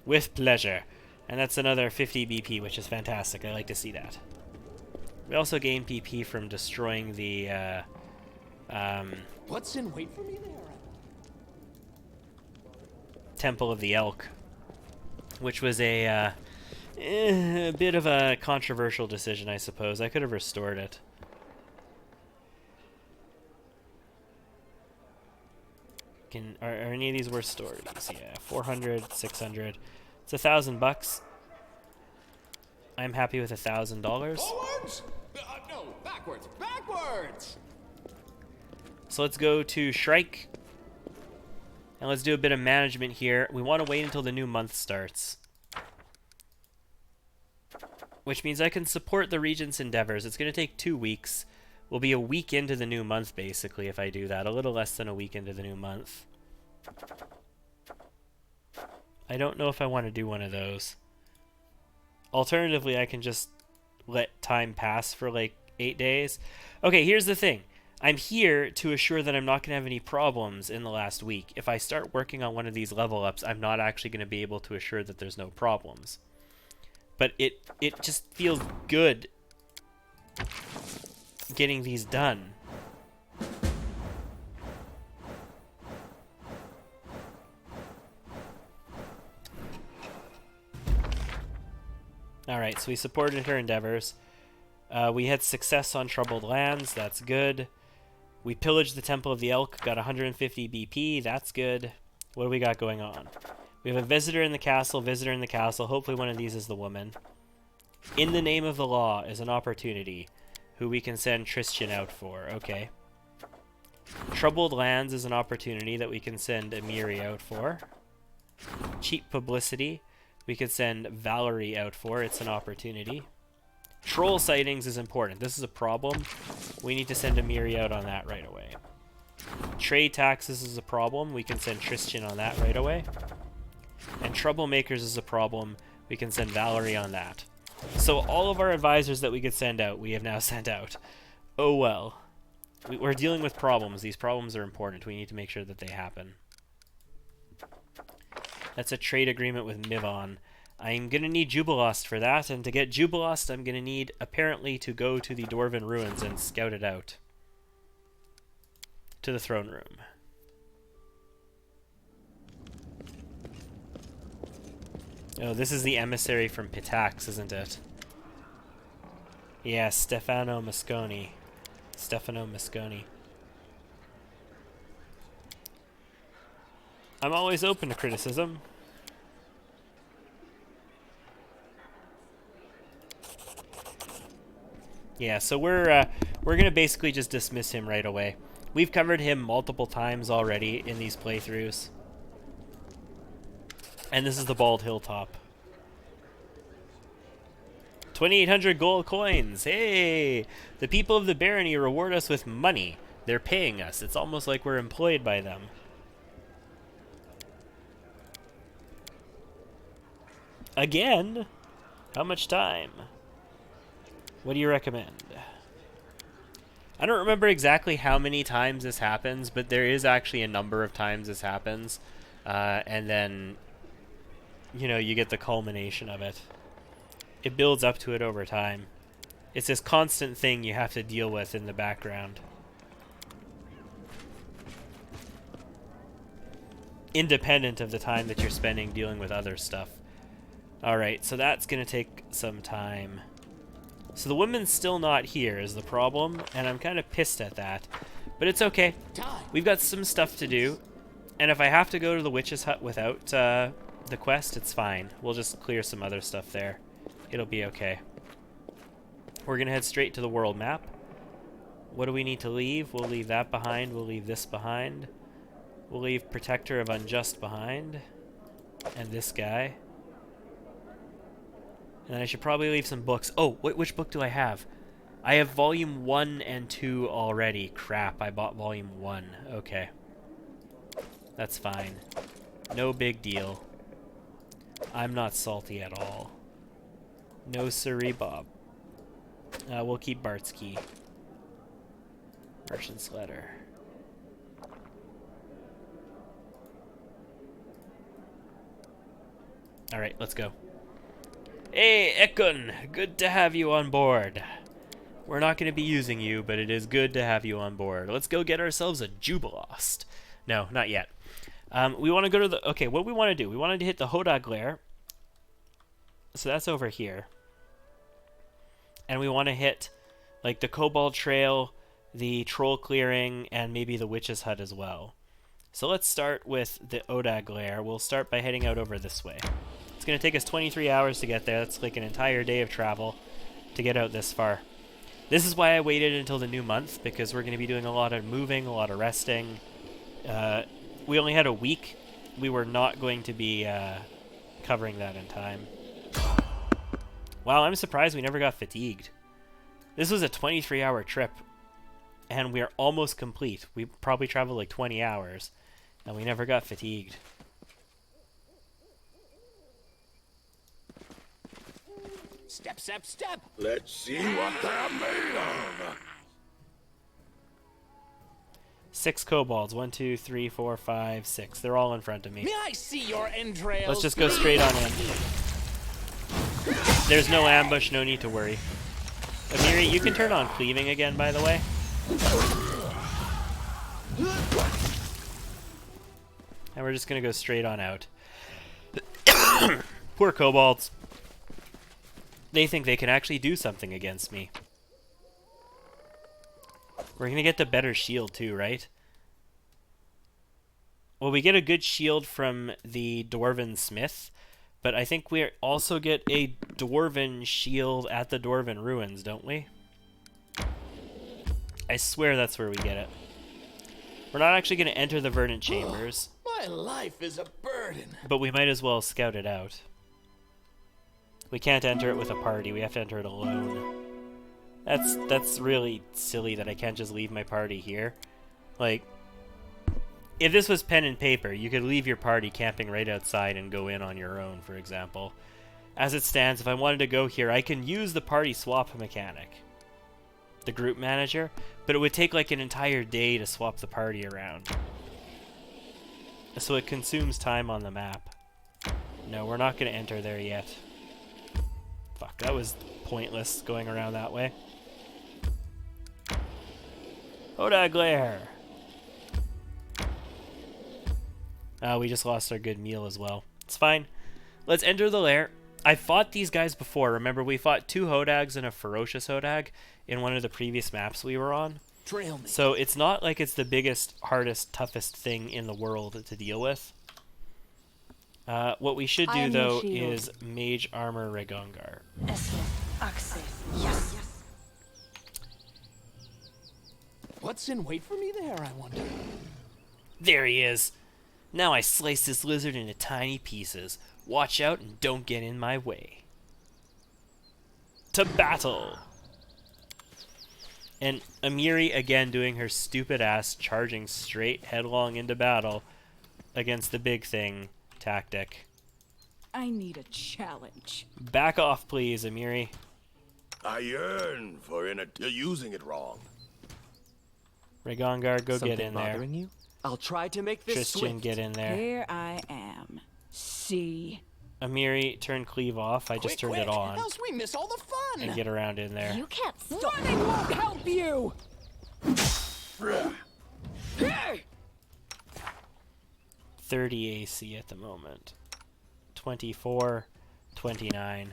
With pleasure. And that's another 50 BP, which is fantastic. I like to see that. We also gain BP from destroying the, What's in wait for me there? Temple of the Elk, which was a bit of a controversial decision, I suppose. I could have restored it. Are any of these worth stories? Yeah, 400, 600. It's $1,000. I'm happy with $1,000. Forwards? No, backwards, backwards! So let's go to Shrike. And let's do a bit of management here. We want to wait until the new month starts. Which means I can support the Regent's endeavors. It's going to take 2 weeks. We'll be a week into the new month, basically, if I do that. A little less than a week into the new month. I don't know if I want to do one of those. Alternatively, I can just let time pass for like 8 days. Okay, here's the thing. I'm here to assure that I'm not going to have any problems in the last week. If I start working on one of these level ups, I'm not actually going to be able to assure that there's no problems. But it just feels good getting these done. Alright, so we supported her endeavors. We had success on Troubled Lands, that's good. We pillaged the Temple of the Elk, got 150 BP, that's good. What do we got going on? We have a visitor in the castle, Hopefully one of these is the woman. In the name of the law is an opportunity, who we can send Tristan out for. Okay. Troubled Lands is an opportunity that we can send Amiri out for. Cheap publicity. we could send Valerie out for. It's an opportunity. Troll sightings is important. This is a problem. We need to send Amiri out on that right away. Trade taxes is a problem. We can send Tristan on that right away. And troublemakers is a problem. We can send Valerie on that. So all of our advisors that we could send out, we have now sent out. Oh well. We're dealing with problems. These problems are important. We need to make sure that they happen. That's a trade agreement with Mivon. I'm going to need Jubilost for that, and to get Jubilost, I'm going to need, apparently, to go to the Dwarven Ruins and scout it out. To the throne room. Oh, this is the emissary from Pitax, isn't it? Yeah, Stefano Mosconi. Stefano Mosconi. I'm always open to criticism. Yeah, so we're gonna basically just dismiss him right away. We've covered him multiple times already in these playthroughs. And this is the Bald Hilltop. 2,800 gold coins! Hey! The people of the barony reward us with money. They're paying us. It's almost like we're employed by them. Again? How much time? What do you recommend? I don't remember exactly how many times this happens, but there is actually a number of times this happens. And then, you know, you get the culmination of it. It builds up to it over time. It's this constant thing you have to deal with in the background. Independent of the time that you're spending dealing with other stuff. Alright, so that's going to take some time. So the woman's still not here is the problem, and I'm kind of pissed at that. But it's okay. We've got some stuff to do, and if I have to go to the witch's hut without the quest, it's fine. We'll just clear some other stuff there. It'll be okay. We're going to head straight to the world map. What do we need to leave? We'll leave that behind. We'll leave this behind. We'll leave Protector of Unjust behind. And this guy. And then I should probably leave some books. Oh, which book do I have? I have volume 1 and 2 already. Crap, I bought volume 1. Okay. That's fine. No big deal. I'm not salty at all. No siree, Bob. We'll keep Bart's key. Merchant's letter. Alright, let's go. Hey, Ekun! Good to have you on board. We're not going to be using you, but it is good to have you on board. Let's go get ourselves a Jubilost. No, not yet. We want to go to the... Okay, what we want to do? We wanted to hit the Hodag Lair. So that's over here. And we want to hit, like, the Cobalt Trail, the Troll Clearing, and maybe the Witch's Hut as well. So let's start with the Hodag Lair. We'll start by heading out over this way. It's going to take us 23 hours to get there. That's like an entire day of travel to get out this far. This is why I waited until the new month, because we're going to be doing a lot of moving, a lot of resting. We only had a week. We were not going to be covering that in time. Wow, I'm surprised we never got fatigued. This was a 23-hour trip, and we're almost complete. We probably traveled like 20 hours, and we never got fatigued. Step, step, step! Let's see what they're made of. 6 kobolds. 1, 2, 3, 4, 5, 6. They're all in front of me. May I see your entrails? Let's just go straight on in. There's no ambush, no need to worry. Amiri, you can turn on cleaving again, by the way. And we're just going to go straight on out. Poor kobolds. They think they can actually do something against me. We're going to get the better shield too, right? Well, we get a good shield from the Dwarven Smith, but I think we also get a Dwarven shield at the Dwarven Ruins, don't we? I swear that's where we get it. We're not actually going to enter the Verdant Chambers. My life is a burden. But we might as well scout it out. We can't enter it with a party. We have to enter it alone. That's really silly that I can't just leave my party here. Like, if this was pen and paper, you could leave your party camping right outside and go in on your own, for example. As it stands, if I wanted to go here, I can use the party swap mechanic, the group manager, but it would take like an entire day to swap the party around. So it consumes time on the map. No, we're not going to enter there yet. Fuck, that was pointless going around that way. Hoda Glare! We just lost our good meal as well. It's fine. Let's enter the lair. I fought these guys before. Remember, we fought 2 Hodags and a ferocious Hodag in one of the previous maps we were on. Trail me. So it's not like it's the biggest, hardest, toughest thing in the world to deal with. What we should do, though, is Mage Armor Regongar. What's in wait for me there, I wonder? There he is. Now I slice this lizard into tiny pieces. Watch out and don't get in my way. To battle! And Amiri again doing her stupid ass charging straight headlong into battle against the big thing tactic. I need a challenge. Back off, please, Amiri. I yearn for using it wrong. Regongar, go Something get in there. bothering you? I'll try to make this Tristan, swift. get in there. Here I am. See? Amiri, turn cleave off. I just turned it on. Else we miss all the fun. And get around in there. You can't stop. Running won't help you! 30 AC at the moment. 24, 29.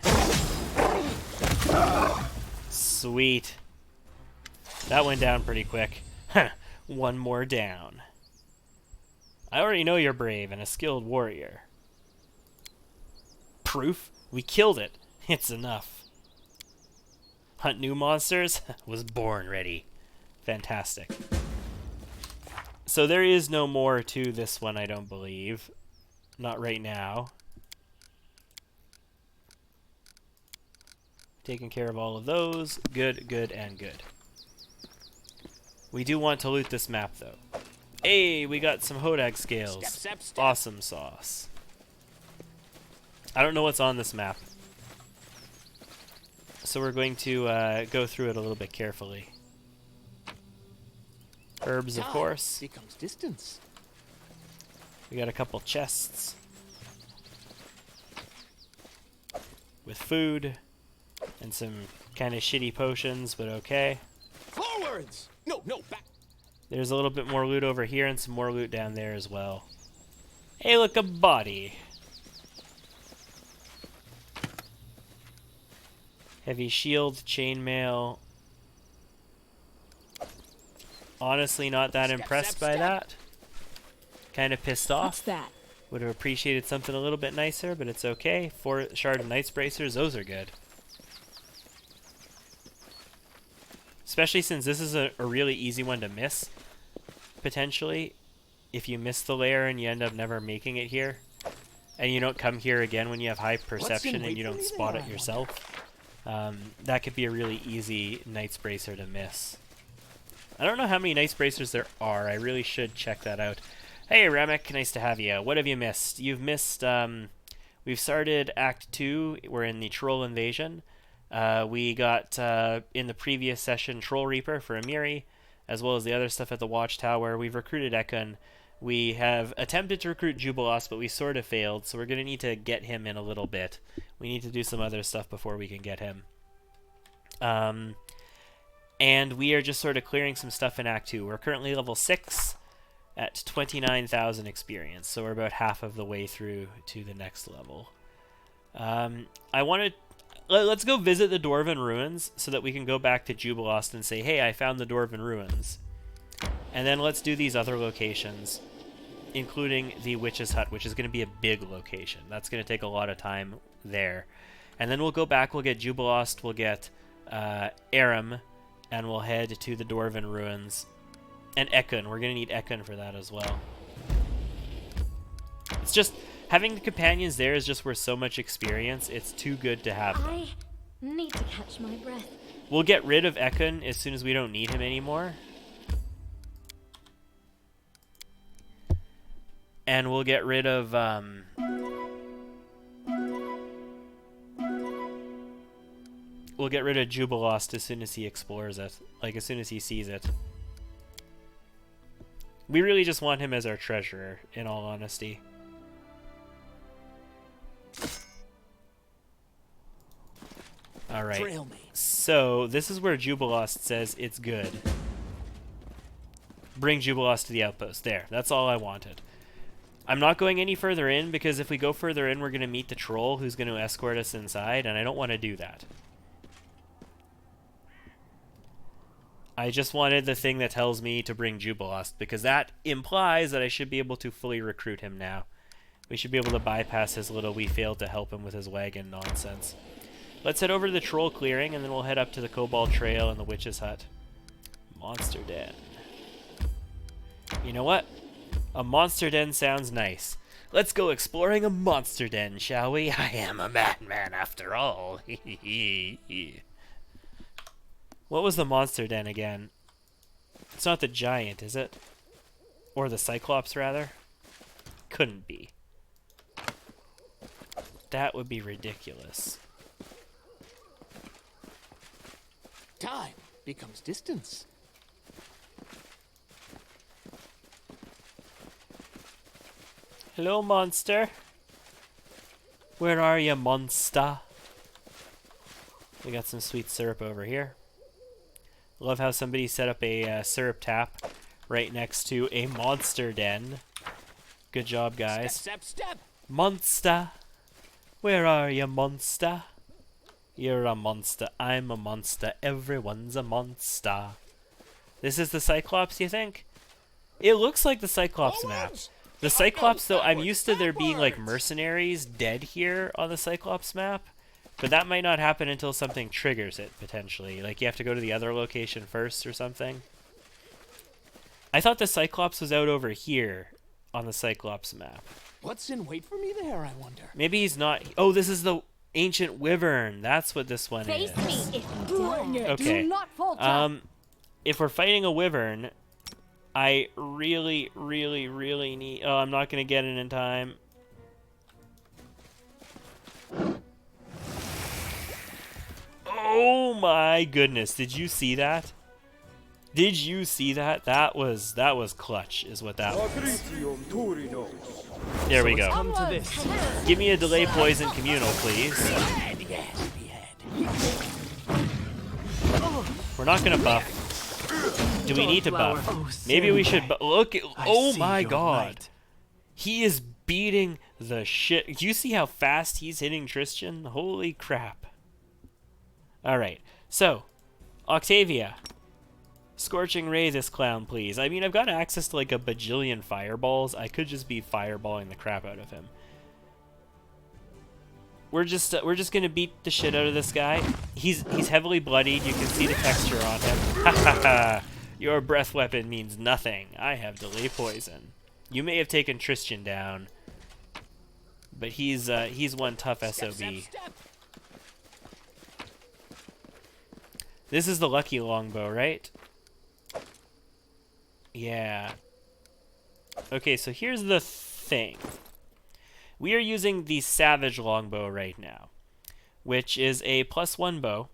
Sweet. That went down pretty quick. One more down. I already know you're brave and a skilled warrior. Proof? We killed it. It's enough. Hunt new monsters? Was born ready. Fantastic. So there is no more to this one, I don't believe. Not right now. Taking care of all of those. Good, good, and good. We do want to loot this map, though. Hey, we got some Hodag scales. Step, step, step. Awesome sauce. I don't know what's on this map. So we're going to go through it a little bit carefully. Herbs, of Time course. becomes distance. We got a couple chests with food and some kind of shitty potions, but okay. Forwards! No, back. There's a little bit more loot over here and some more loot down there as well. Hey, look, a body. Heavy shield, chainmail. Honestly, not that impressed by that. Kind of pissed What's off. that? Would have appreciated something a little bit nicer, but it's okay. 4 shard of Knight's Bracers, those are good. Especially since this is a really easy one to miss, potentially. If you miss the lair and you end up never making it here, and you don't come here again when you have high perception and you don't spot it yourself, that could be a really easy Knight's Bracer to miss. I don't know how many Knight's Bracers there are. I really should check that out. Hey, Ramek, nice to have you. What have you missed? You've missed, we've started Act 2. We're in the Troll Invasion. We got, in the previous session, Troll Reaper for Amiri, as well as the other stuff at the Watchtower. We've recruited Ekun. We have attempted to recruit Jubilos, but we sort of failed, so we're going to need to get him in a little bit. We need to do some other stuff before we can get him. And we are just sort of clearing some stuff in Act 2. We're currently level 6 at 29,000 experience, so we're about half of the way through to the next level. Let's go visit the Dwarven Ruins so that we can go back to Jubilost and say, hey, I found the Dwarven Ruins. And then let's do these other locations, including the Witch's Hut, which is going to be a big location. That's going to take a lot of time there. And then we'll go back, we'll get Jubilost, we'll get Aram, and we'll head to the Dwarven Ruins. And Ekun, we're going to need Ekun for that as well. It's just Having the companions there is just worth so much experience. It's too good to have them. I need to catch my breath. We'll get rid of Ekun as soon as we don't need him anymore. And we'll get rid of, we'll get rid of Jubilost as soon as he explores it. Like, as soon as he sees it. We really just want him as our treasurer, in all honesty. Alright, Trail me. so this is where Jubilost says it's good. Bring Jubilost to the outpost. There, that's all I wanted. I'm not going any further in, because if we go further in, we're going to meet the troll who's going to escort us inside, and I don't want to do that. I just wanted the thing that tells me to bring Jubilost, because that implies that I should be able to fully recruit him now. We should be able to bypass his little "we failed to help him with his wagon" nonsense. Let's head over to the troll clearing, and then we'll head up to the Cobalt Trail and the Witch's Hut. Monster Den. You know what? A monster den sounds nice. Let's go exploring a monster den, shall we? I am a madman after all. What was the monster den again? It's not the giant, is it? Or the Cyclops, rather? Couldn't be. That would be ridiculous. Time becomes distance. Hello, monster. Where are you, monster? We got some sweet syrup over here. Love how somebody set up a syrup tap right next to a monster den. Good job, guys. Step, step, step. Monster. Where are you, monster? You're a monster. I'm a monster. Everyone's a monster. This is the Cyclops, you think? It looks like the Cyclops map. The Cyclops, though, I'm used to there being, like, mercenaries dead here on the Cyclops map. But that might not happen until something triggers it, potentially. Like, you have to go to the other location first or something. I thought the Cyclops was out over here on the Cyclops map. What's in wait for me there, I wonder? Maybe he's not... Oh, this is the ancient wyvern. That's what this one Face is. me if you dare. Okay. Do not falter. If we're fighting a wyvern, I really, really, really need... Oh, I'm not going to get it in time. Oh my goodness. Did you see that? Did you see that? That was clutch, is what that was. There we go. Come to this. Give me a delay poison communal, please. We're not gonna buff. Do we need to buff? Maybe we should look. Oh my god. He is beating the shit. Do you see how fast he's hitting Tristan? Holy crap. Alright, so, Octavia. Scorching Ray this clown, please. I mean, I've got access to like a bajillion fireballs. I could just be fireballing the crap out of him. We're just gonna beat the shit out of this guy. He's heavily bloodied. You can see the texture on him. Ha ha ha! Your breath weapon means nothing. I have delay poison. You may have taken Tristan down, but he's one tough SOB. This is the lucky longbow, right? Yeah. Okay, so here's the thing. We are using the Savage longbow right now, which is a +1 bow.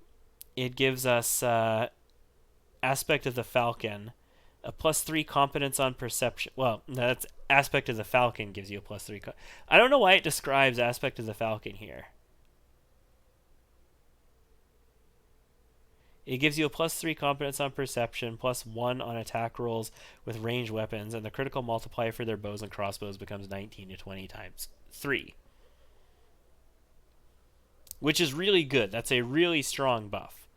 It gives us Aspect of the Falcon, a +3 competence on perception. Well, that's Aspect of the Falcon gives you a +3. I don't know why it describes Aspect of the Falcon here. It gives you a +3 competence on perception, +1 on attack rolls with ranged weapons, and the critical multiplier for their bows and crossbows becomes 19 to 20 times 3. Which is really good. That's a really strong buff.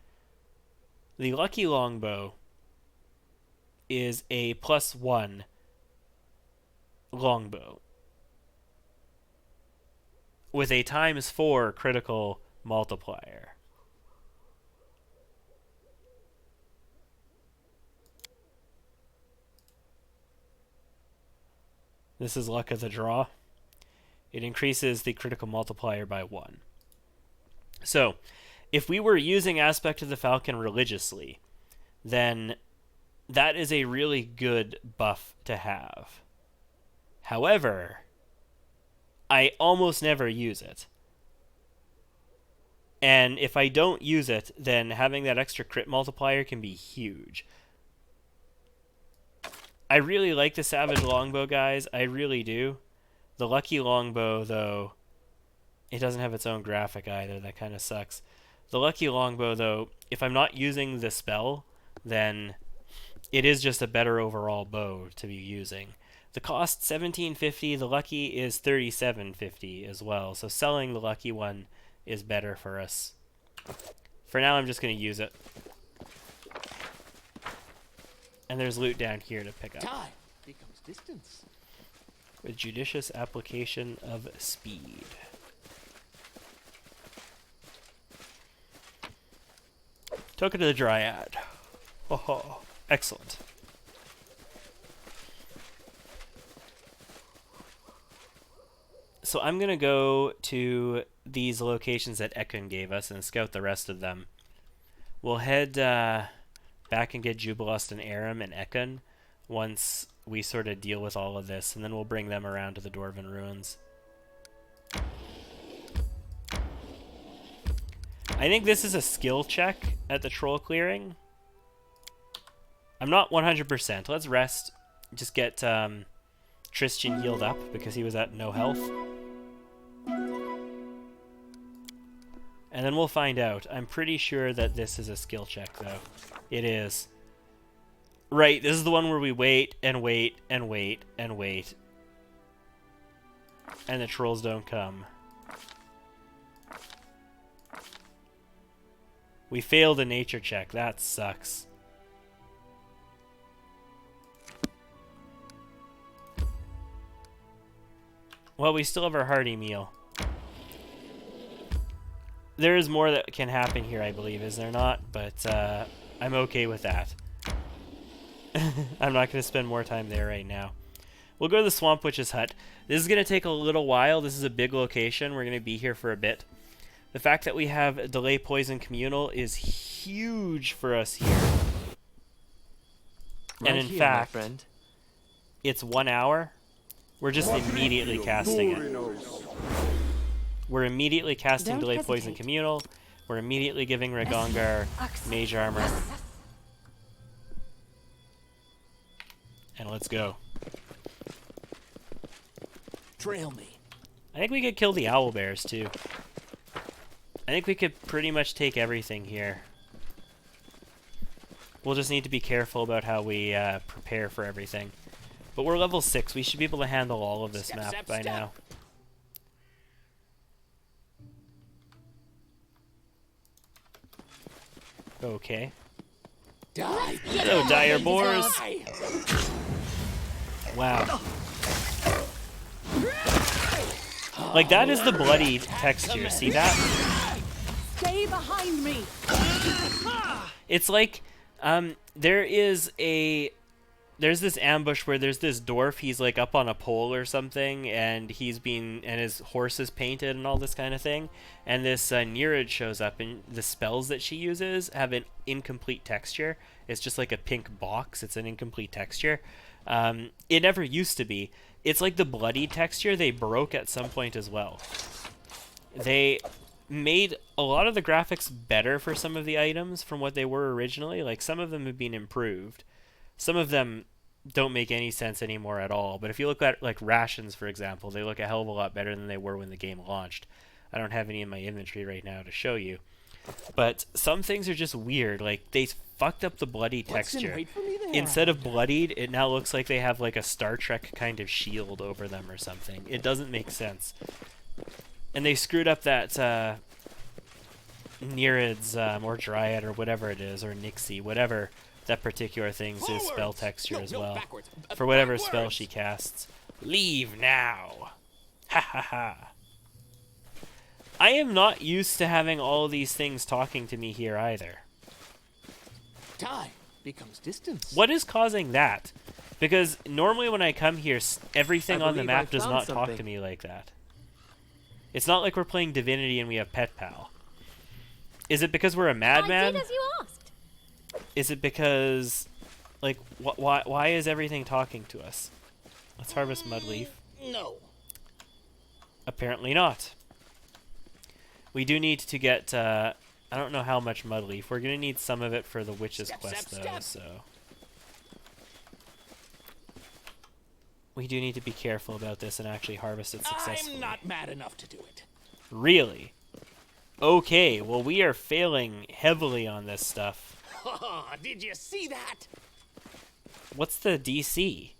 The lucky longbow is a +1 longbow with a ×4 critical multiplier. This is luck of the draw. It increases the critical multiplier by 1. So, if we were using Aspect of the Falcon religiously, then that is a really good buff to have. However, I almost never use it. And if I don't use it, then having that extra crit multiplier can be huge. I really like the Savage Longbow, guys. I really do. The Lucky Longbow, though, it doesn't have its own graphic either. That kind of sucks. The Lucky Longbow, though, if I'm not using the spell, then it is just a better overall bow to be using. The cost $17.50. The Lucky is $37.50 as well. So selling the Lucky one is better for us. For now, I'm just going to use it. And there's loot down here to pick up. Time becomes distance. With judicious application of speed. Token to the Dryad. Oh, excellent. So I'm going to go to these locations that Ekun gave us and scout the rest of them. We'll head back and get Jubilost and Aram and Ekun once we sort of deal with all of this, and then we'll bring them around to the Dwarven Ruins. I think this is a skill check at the troll clearing. I'm not 100%. Let's rest. Just get Tristan healed up because he was at no health. And then we'll find out. I'm pretty sure that this is a skill check, though. It is. Right, this is the one where we wait and wait and wait and wait. And the trolls don't come. We failed a nature check. That sucks. Well, we still have our hearty meal. There is more that can happen here, I believe, is there not? But I'm okay with that. I'm not going to spend more time there right now. We'll go to the Swamp Witch's hut. This is going to take a little while. This is a big location. We're going to be here for a bit. The fact that we have Delay Poison Communal is huge for us here. And in fact, my friend. It's 1 hour. We're just immediately casting it. We're immediately casting Delay Poison Communal. We're immediately giving Ragongar Mage Armor. And let's go. Trail me. I think we could kill the owlbears too. I think we could pretty much take everything here. We'll just need to be careful about how we prepare for everything. But we're level 6. We should be able to handle all of this map by now. Okay. Die. Hello, dire boars. Wow. Like, that is the bloody texture. See that? Stay behind me. It's like, there's this ambush where there's this dwarf, he's like up on a pole or something, and his horse is painted and all this kind of thing, and this Nereid shows up, and the spells that she uses have an incomplete texture. It's just like a pink box. It's an incomplete texture. It never used to be. It's like the bloody texture they broke at some point as well. They made a lot of the graphics better for some of the items from what they were originally. Like, some of them have been improved. Some of them don't make any sense anymore at all. But if you look at, like, rations, for example, they look a hell of a lot better than they were when the game launched. I don't have any in my inventory right now to show you. But some things are just weird. Like, they fucked up the bloody texture. Instead of bloodied, it now looks like they have, like, a Star Trek kind of shield over them or something. It doesn't make sense. And they screwed up that Nereid's, or Dryad, or whatever it is, or Nixie, whatever that particular thing's spell texture as well. For whatever spell she casts. Leave now! Ha ha ha. I am not used to having all these things talking to me here either. Time becomes distance. What is causing that? Because normally when I come here, everything on the believe map I does found not talk something. to me like that. It's not like we're playing Divinity and we have Pet Pal. Is it because we're a madman? I did as you asked. Is it because, like, why is everything talking to us? Let's harvest Mudleaf. No. Apparently not. We do need to get, I don't know how much Mudleaf. We're going to need some of it for the Witch's Quest, though, so... We do need to be careful about this and actually harvest it successfully. I'm not mad enough to do it. Really? Okay, well, we are failing heavily on this stuff. Did you see that? What's the DC?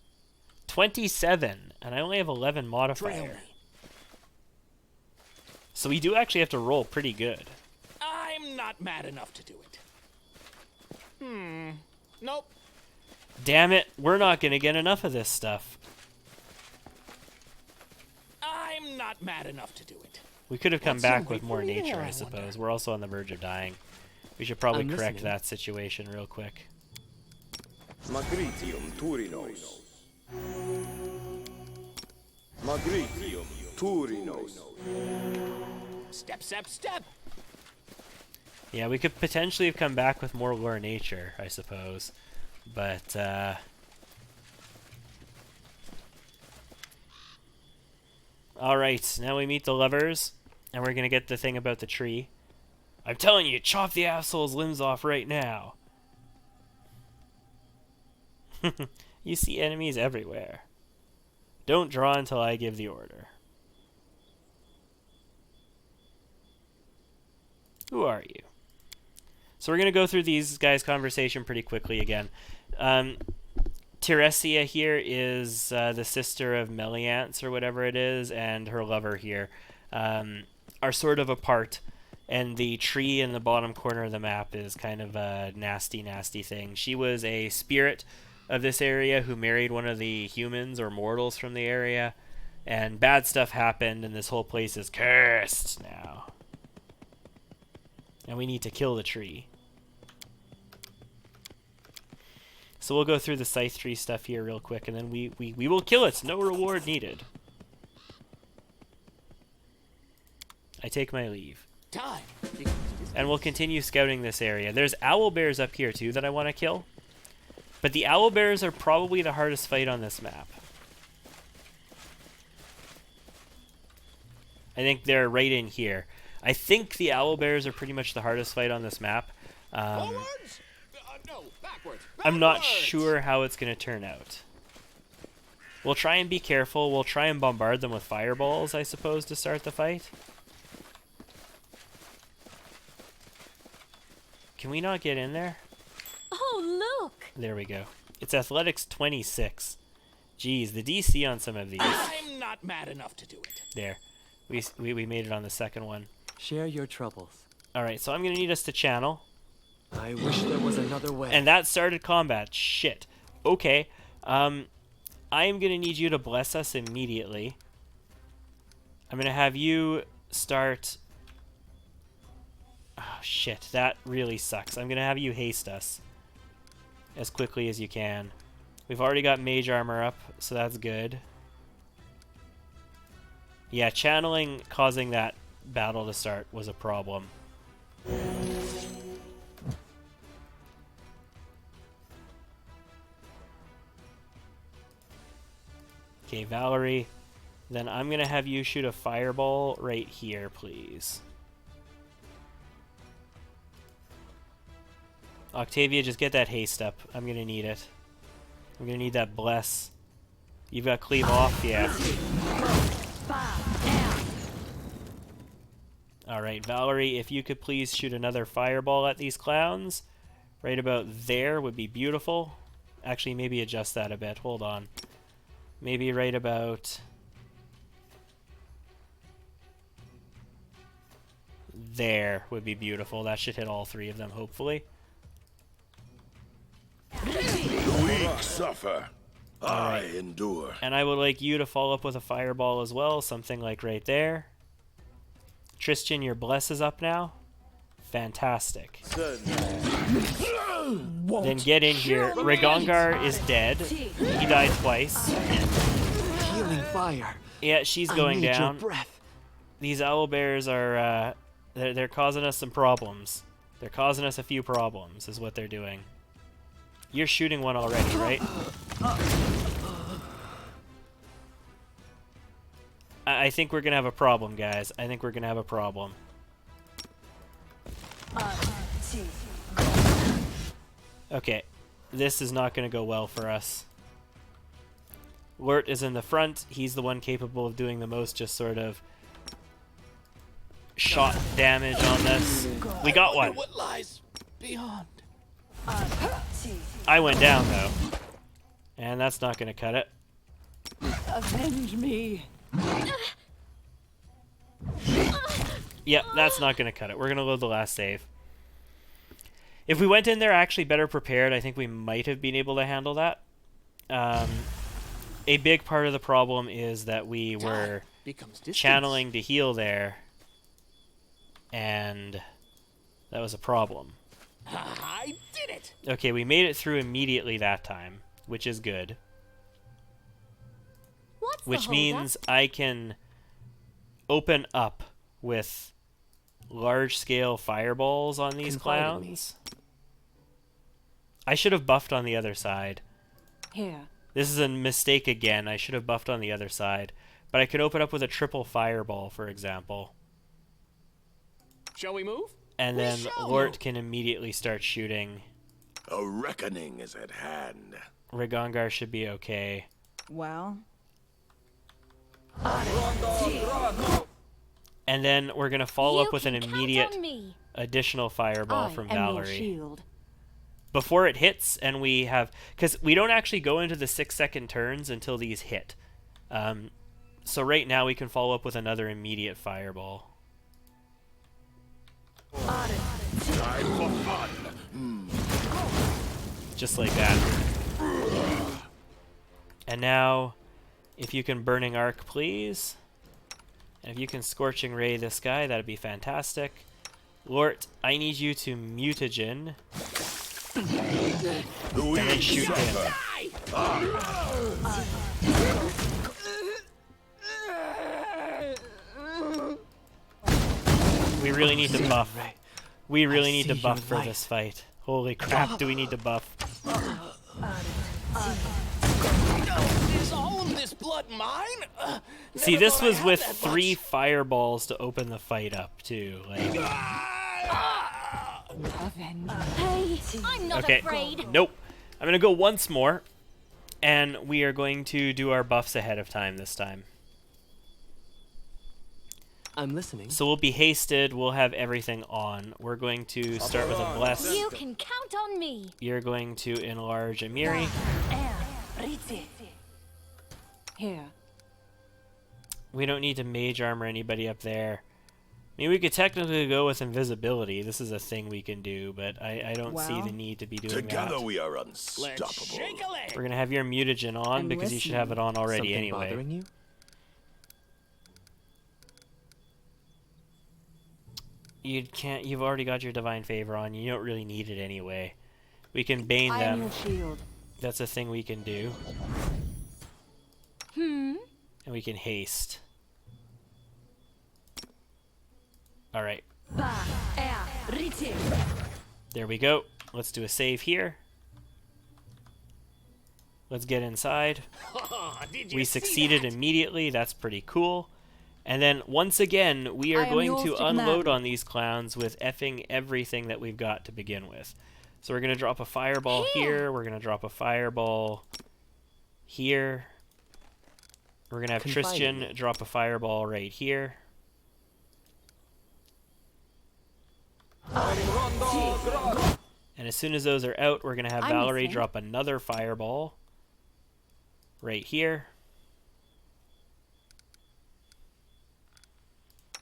27, and I only have 11 modifier. So we do actually have to roll pretty good. I'm not mad enough to do it. Nope. Damn it, we're not going to get enough of this stuff. I'm not mad enough to do it. We could have come What's back in with wait more for me nature, there, I I suppose. wonder? We're also on the verge of dying. We should probably I'm correct listening. that situation real quick. Magritium Turinos. Magritium Turinos. Step, step, step. Yeah, we could potentially have come back with more lore nature, I suppose. But, Alright, now we meet the lovers, and we're gonna get the thing about the tree. I'm telling you, chop the asshole's limbs off right now. You see enemies everywhere. Don't draw until I give the order. Who are you? So we're going to go through these guys' conversation pretty quickly again. Teresia here is the sister of Meliance or whatever it is, and her lover here are sort of apart. And the tree in the bottom corner of the map is kind of a nasty, nasty thing. She was a spirit of this area who married one of the humans or mortals from the area. And bad stuff happened, and this whole place is cursed now. And we need to kill the tree. So we'll go through the scythe tree stuff here real quick, and then we will kill it. No reward needed. I take my leave. Time. And we'll continue scouting this area. There's owl bears up here too that I want to kill. But the owl bears are probably the hardest fight on this map. I think they're right in here. I think the owl bears are pretty much the hardest fight on this map. Forwards? No, backwards. I'm not Backwards! sure how it's going to turn out. We'll try and be careful. We'll try and bombard them with fireballs, I suppose, to start the fight. Can we not get in there? Oh, look! There we go. It's athletics 26. Jeez, the DC on some of these. I'm not mad enough to do it. There. We made it on the second one. Share your troubles. Alright, so I'm going to need us to channel. I wish there was another way. And that started combat. Shit. Okay. I am going to need you to bless us immediately. I'm going to have you start... Oh, shit. That really sucks. I'm going to have you haste us as quickly as you can. We've already got mage armor up, so that's good. Yeah, channeling causing that battle to start was a problem. Okay, Valerie. Then I'm going to have you shoot a fireball right here, please. Octavia, just get that haste up. I'm going to need it. I'm going to need that bless. You've got cleave off? Yeah. Alright, Valerie, if you could please shoot another fireball at these clowns. Right about there would be beautiful. Actually, maybe adjust that a bit. Hold on. Maybe right about... there would be beautiful. That should hit all three of them, hopefully. The weak suffer. I endure. And I would like you to follow up with a fireball as well. Something like right there. Tristan, your bless is up now. Fantastic. Then get in here. Regongar is dead. He died twice. Healing fire. Yeah, she's I going need down. Your breath. These owlbears are, they're causing us some problems. They're causing us a few problems, is what they're doing. You're shooting one already, right? I think we're gonna have a problem, guys. I think we're gonna have a problem. Okay, this is not gonna go well for us. Lurt is in the front. He's the one capable of doing the most just sort of shot damage on this. We got one. What lies beyond? I went down, though. And that's not gonna cut it. Avenge me. Yep, that's not going to cut it. We're going to load the last save. If we went in there actually better prepared, I think we might have been able to handle that. A big part of the problem is that we were channeling to heal there, and that was a problem. I did it! Okay, we made it through immediately that time, which is good. Which means I can open up with large-scale fireballs on these clowns. I should have buffed on the other side. Here. This is a mistake again. I should have buffed on the other side. But I could open up with a triple fireball, for example. Shall we move? And then Lort can immediately start shooting. A reckoning is at hand. Rigongar should be okay. Well. And then we're going to follow up with an immediate additional fireball from Valerie. Before it hits, and we have... Because we don't actually go into the 6-second turns until these hit. So right now we can follow up with another immediate fireball. Time for fun. Just like that. And now, if you can Burning Arc, please. And if you can Scorching Ray this guy, that'd be fantastic. Lort, I need you to mutagen. And then shoot him. We really need to buff. We really need to buff for this fight. Holy crap, do we need to buff? Is all of this blood mine? See, this was with 3 fireballs to open the fight up, too. Like... Hey, I'm not afraid. Nope. I'm gonna go once more, and we are going to do our buffs ahead of time this time. I'm listening. So we'll be hasted, we'll have everything on. We're going to start with a bless. You can count on me. You're going to enlarge Amiri. Here. We don't need to mage armor anybody up there. I mean, we could technically go with invisibility. This is a thing we can do, but I don't see the need to be doing Together that. we are unstoppable. We're going to have your mutagen on because you should have it on already Something anyway. bothering you? You've already got your Divine Favor on. You don't really need it anyway. We can Bane them. That's a thing we can do. And we can haste. Alright. There we go. Let's do a save here. Let's get inside. We succeeded immediately. That's pretty cool. And then, once again, we are going to unload on these clowns with effing everything that we've got to begin with. So we're going to drop a fireball here. We're going to drop a fireball here. We're going to have Tristan drop a fireball right here. And as soon as those are out, we're going to have Valerie drop another fireball right here.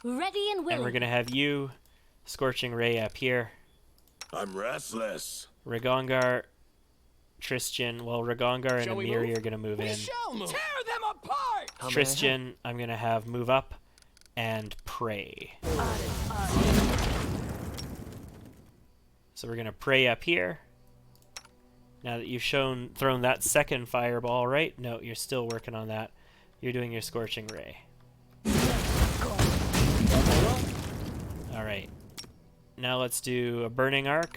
Ready and willing. And we're going to have you Scorching Ray up here. I'm restless. Rigongar, Tristan. Well, Rigongar and Amiri are going to move in. Tear them apart! Tristan, I'm going to have move up and pray. So we're going to pray up here. Now that you've thrown that second fireball, right? No, you're still working on that. You're doing your Scorching Ray. Alright. Now let's do a Burning Arc.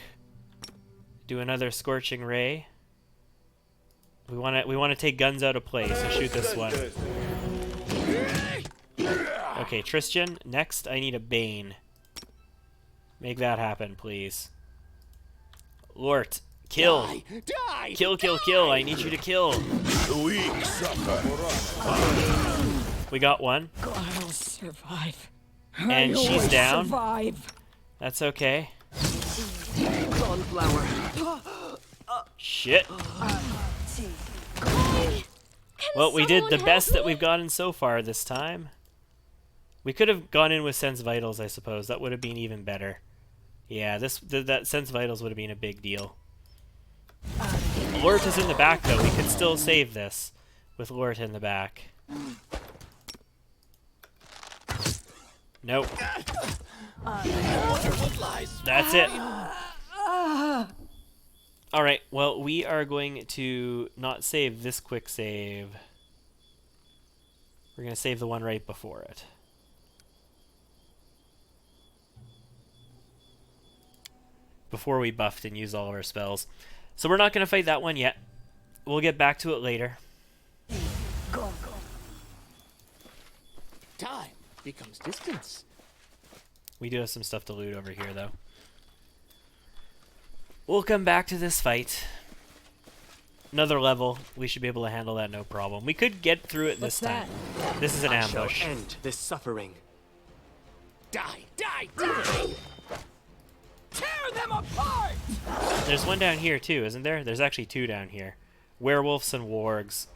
Do another Scorching Ray. We want to take guns out of play, so shoot this one. Okay, Tristan, next I need a Bane. Make that happen, please. Lort, kill! Die! Kill, kill, kill! I need you to kill! The weak suffer. We got one. I'll survive. And I she's always down. Survive. That's okay. Sunflower. Shit. Well, we did the best that we've gotten so far this time. We could have gone in with Sense Vitals, I suppose. That would have been even better. Yeah, that Sense Vitals would have been a big deal. Lort is in the back, though. We could still save this with Lort in the back. Nope. That's it. Alright, well, we are going to not save this quick save. We're going to save the one right before it. Before we buffed and used all of our spells. So we're not going to fight that one yet. We'll get back to it later. Time becomes distance. We do have some stuff to loot over here, though. We'll come back to this fight. Another level. We should be able to handle that no problem. We could get through it this time. This is an ambush. I shall end this suffering. Die! Die! Die! Tear them apart! There's one down here, too, isn't there? There's actually two down here. Werewolves and wargs.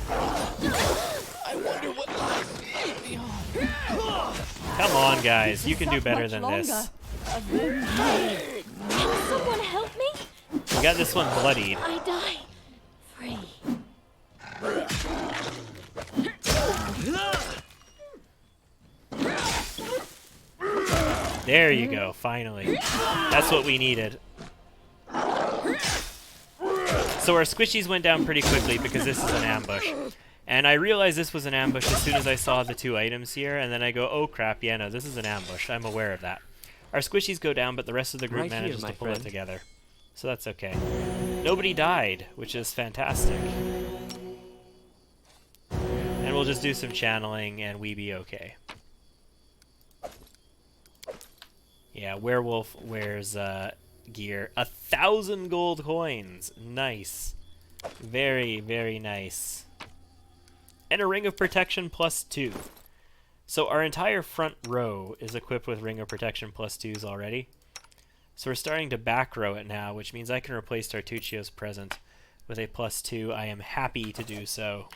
I wonder what lies beyond. Come on, guys. You can do better than this. Can someone help me? We got this one bloodied. I die free. There you go, finally. That's what we needed. So our squishies went down pretty quickly because this is an ambush. And I realized this was an ambush as soon as I saw the two items here, and then I go, oh crap, yeah, no, this is an ambush. I'm aware of that. Our squishies go down, but the rest of the group manages to pull it together. So that's okay. Nobody died, which is fantastic. And we'll just do some channeling, and we be okay. Yeah, Werewolf wears gear. 1,000 gold coins. Nice. Very, very nice. And a Ring of Protection +2. So our entire front row is equipped with Ring of Protection +2s already. So we're starting to back row it now, which means I can replace Tartuccio's present with a +2. I am happy to do so.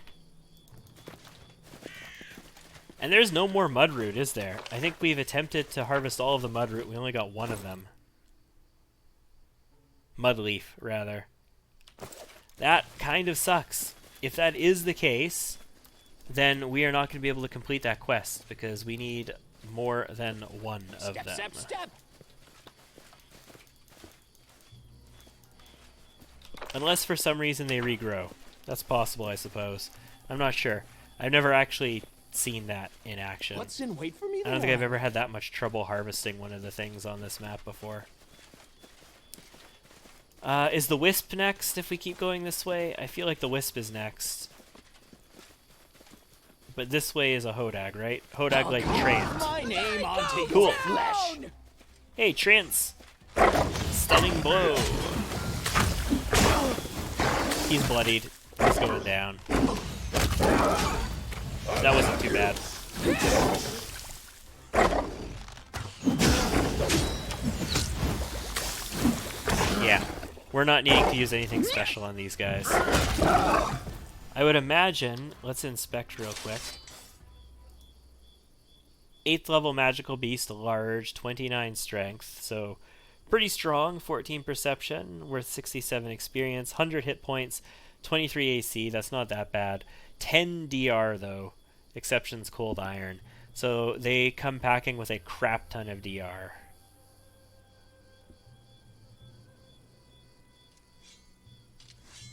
And there's no more Mudroot, is there? I think we've attempted to harvest all of the Mudroot. We only got one of them. Mudleaf, rather. That kind of sucks. If that is the case, then we are not going to be able to complete that quest because we need more than one of them. Step, step. Unless for some reason they regrow. That's possible, I suppose. I'm not sure. I've never actually seen that in action. What's in wait for me I don't think I've ever had that much trouble harvesting one of the things on this map before. Is the Wisp next if we keep going this way? I feel like the Wisp is next. But this way is a Hodag, right? Hodag like Trant. My name onto Cool. your flesh. Hey, Trance! Stunning blow. He's bloodied. He's going down. That wasn't too bad. Yeah. We're not needing to use anything special on these guys. I would imagine, let's inspect real quick. 8th level magical beast, large, 29 strength, so pretty strong, 14 perception, worth 67 experience, 100 hit points, 23 AC, that's not that bad. 10 DR though, exceptions cold iron. So they come packing with a crap ton of DR.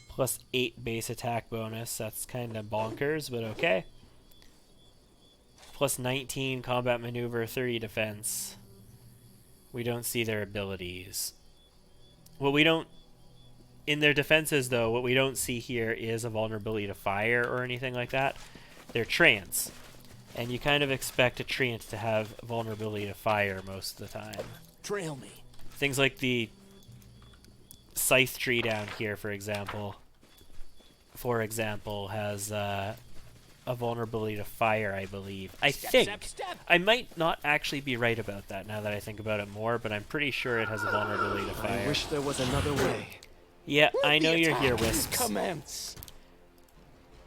Plus 8 base attack bonus. That's kind of bonkers, but okay. plus 19 combat maneuver, 30 defense. We don't see their abilities. What we don't... In their defenses, though, what we don't see here is a vulnerability to fire or anything like that. They're treants. And you kind of expect a treant to have vulnerability to fire most of the time. Trail me. Things like the scythe tree down here, for example, has a vulnerability to fire, I believe. I think. Step. I might not actually be right about that now that I think about it more, but I'm pretty sure it has a vulnerability to fire. I wish there was another way. Yeah, I know you're here, Wisps. Commence.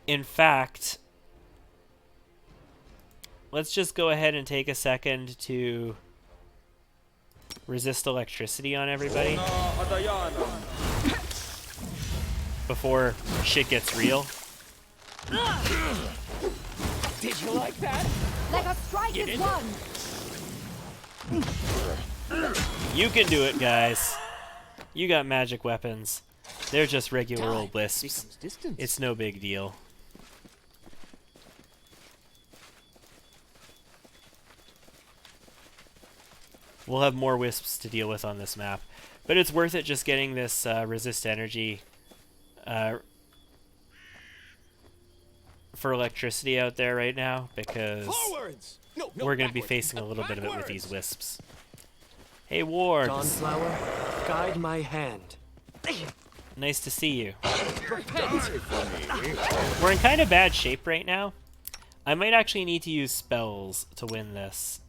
In fact, let's just go ahead and take a second to resist electricity on everybody before shit gets real. Did you like that? Let us strike as one. You can do it, guys. You got magic weapons. They're just regular old wisps. It's no big deal. We'll have more wisps to deal with on this map. But it's worth it just getting this resist energy for electricity out there right now, because we're going to be facing a little bit of it with these wisps. Hey, wards. Dawnflower, guide my hand. Nice to see you. We're in kind of bad shape right now. I might actually need to use spells to win this.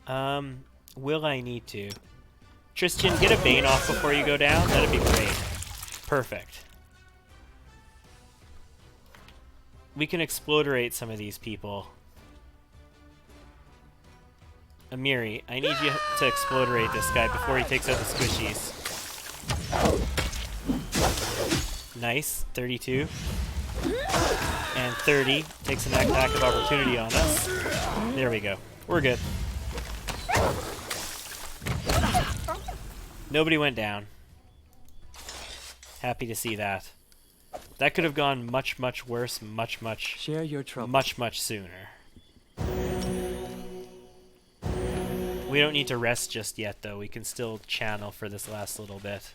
Will I need to? Tristan, get a Bane off before you go down. That'd be great. Perfect. We can explodorate some of these people. Amiri, I need you to explodorate this guy before he takes out the squishies. Nice, 32. And 30 takes an attack of opportunity on us. There we go. We're good. Nobody went down. Happy to see that. That could have gone much, much worse, Share your troubles. much sooner. We don't need to rest just yet, though. We can still channel for this last little bit.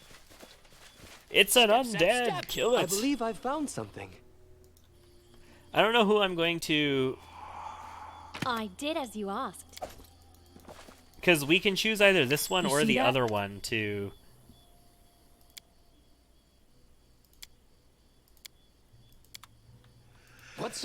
It's an undead! Kill it! I believe I've found something. I don't know who I'm going to... I did as you asked. Because we can choose either this one You or see the that? other one to...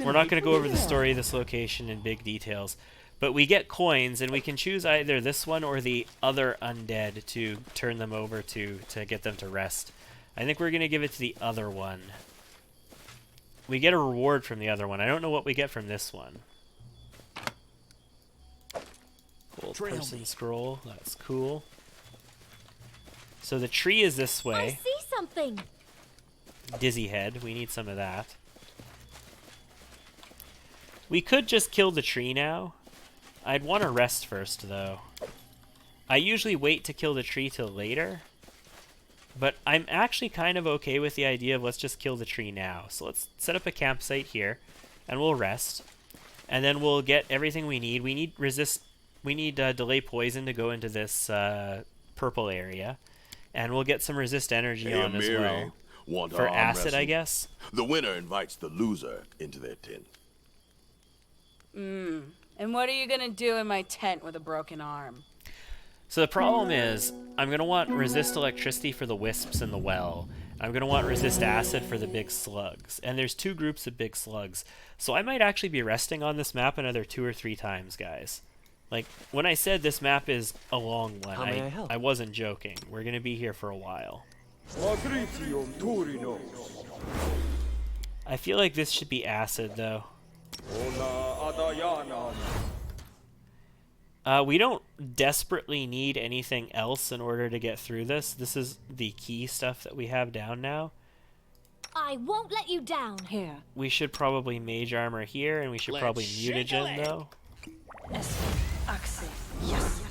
We're not going to go over the story of this location in big details, but we get coins, and we can choose either this one or the other undead to turn them over to get them to rest. I think we're going to give it to the other one. We get a reward from the other one. I don't know what we get from this one. Cool person scroll. That's cool. So the tree is this I way. see something. Dizzy head. We need some of that. We could just kill the tree now. I'd want to rest first, though. I usually wait to kill the tree till later. But I'm actually kind of okay with the idea of let's just kill the tree now. So let's set up a campsite here, and we'll rest. And then we'll get everything we need. We need delay poison to go into this purple area. And we'll get some resist energy on as well. Want For arm acid, wrestle? I guess. The winner invites the loser into their tent. And what are you gonna do in my tent with a broken arm? So the problem is, I'm going to want resist electricity for the wisps in the well. I'm going to want resist acid for the big slugs. And there's two groups of big slugs. So I might actually be resting on this map another 2 or 3 times, guys. Like, when I said this map is a long one, How may I help? I wasn't joking. We're going to be here for a while. I feel like this should be acid, though. We don't desperately need anything else in order to get through this. This is the key stuff that we have down now. I won't let you down. Here. We should probably mage armor here, and we should probably mutagen, though. Yes.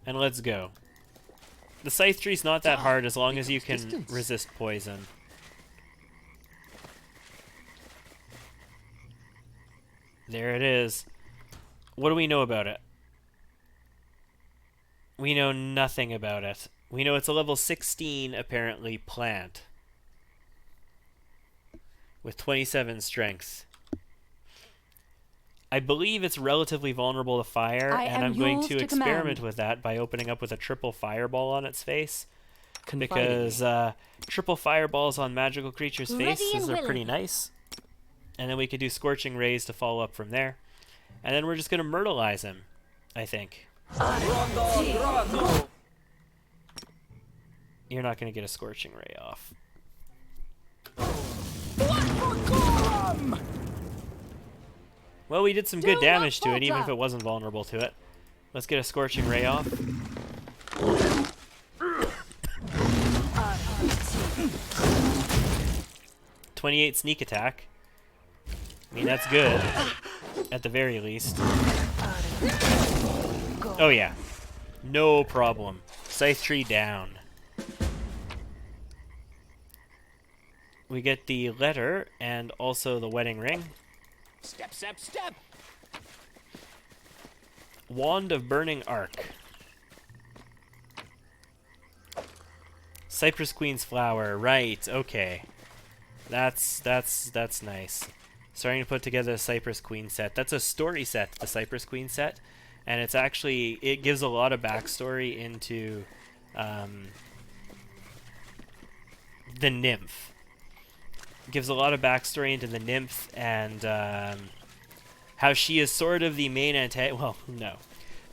And let's go. The scythe tree's not that Ah, hard as long as you can distance. resist poison. There it is. What do we know about it? We know nothing about it. We know it's a level 16, apparently, plant. With 27 strength. I believe it's relatively vulnerable to fire, I and am I'm going yours to to experiment command. with that by opening up with a triple fireball on its face. Confide in Because me. triple fireballs on magical creatures' Ready faces and are pretty willing. nice. And then we could do Scorching Rays to follow up from there. And then we're just going to myrtleize him, I think. You're not going to get a Scorching Ray off. Well, we did some good damage to it, even if it wasn't vulnerable to it. Let's get a Scorching Ray off. .28 sneak attack. I mean, that's good, at the very least. Oh yeah, no problem. Scythe tree down. We get the letter and also the wedding ring. Step, step, step. Wand of Burning Arc. Cypress Queen's Flower, right, okay. That's nice. Starting to put together a Cypress Queen set. That's a story set, the Cypress Queen set. And it's actually, it gives a lot of backstory into the nymph. It gives a lot of backstory into the nymph and how she is sort of the main well, no.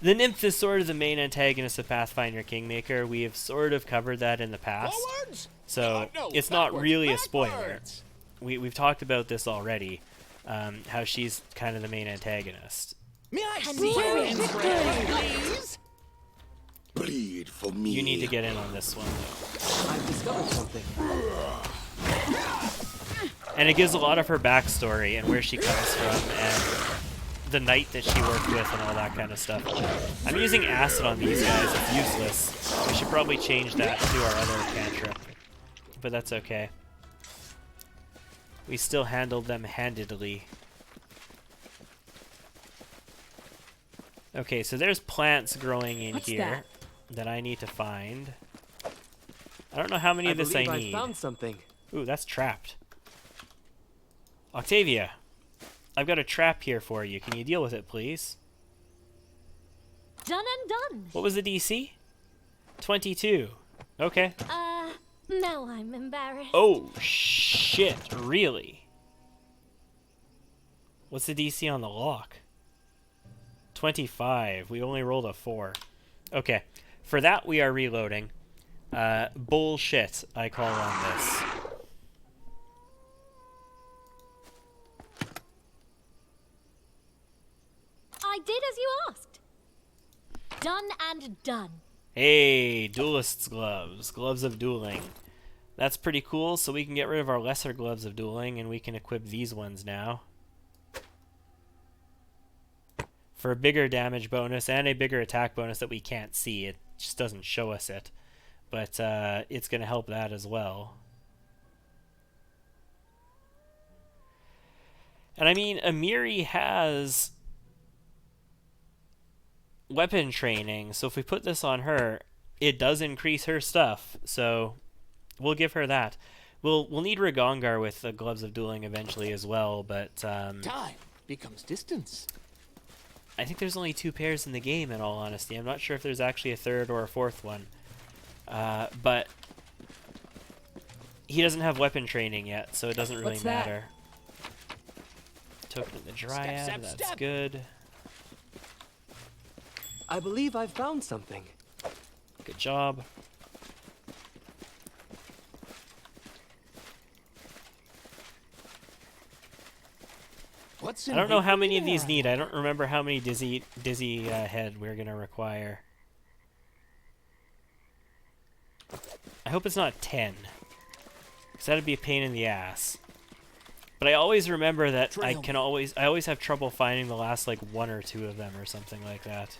The nymph is sort of the main antagonist of Pathfinder Kingmaker. We have sort of covered that in the past. Forwards. So No, it's not backwards, really a spoiler. backwards. We've talked about this already, how she's kind of the main antagonist. May I see your hands, please? Bleed for me. You need to get in on this one, though. I've discovered something. And it gives a lot of her backstory and where she comes from and the knight that she worked with and all that kind of stuff. I'm using acid on these guys. It's useless. We should probably change that to our other cantrip. But that's okay. We still handled them handedly. Okay, so there's plants growing in here that I need to find. I don't know how many of this I need. I found something. Ooh, that's trapped. Octavia, I've got a trap here for you. Can you deal with it, please? Done and done. What was the DC? 22. Okay. Now I'm embarrassed. Oh, shit. Really? What's the DC on the lock? 25. We only rolled a 4. Okay. For that, we are reloading. Bullshit, I call on this. I did as you asked. Done and done. Hey, duelist's gloves. Gloves of dueling. That's pretty cool, so we can get rid of our lesser gloves of dueling, and we can equip these ones now. For a bigger damage bonus and a bigger attack bonus that we can't see. It just doesn't show us it. But it's going to help that as well. And I mean, Amiri has weapon training, so if we put this on her, it does increase her stuff. So we'll give her that. We'll need Ragongar with the gloves of dueling eventually as well, but Time becomes distance. I think there's only 2 pairs in the game, in all honesty. I'm not sure if there's actually a third or a fourth one. But he doesn't have weapon training yet, so it doesn't really What's that? matter. Token of the Dryad, step, that's step. good. I believe I've found something. Good job. What's I in don't know how wait many of there? these need. I don't remember how many dizzy head we're going to require. I hope it's not 10. Because that'd be a pain in the ass. But I always remember that I always have trouble finding the last like 1 or 2 of them or something like that.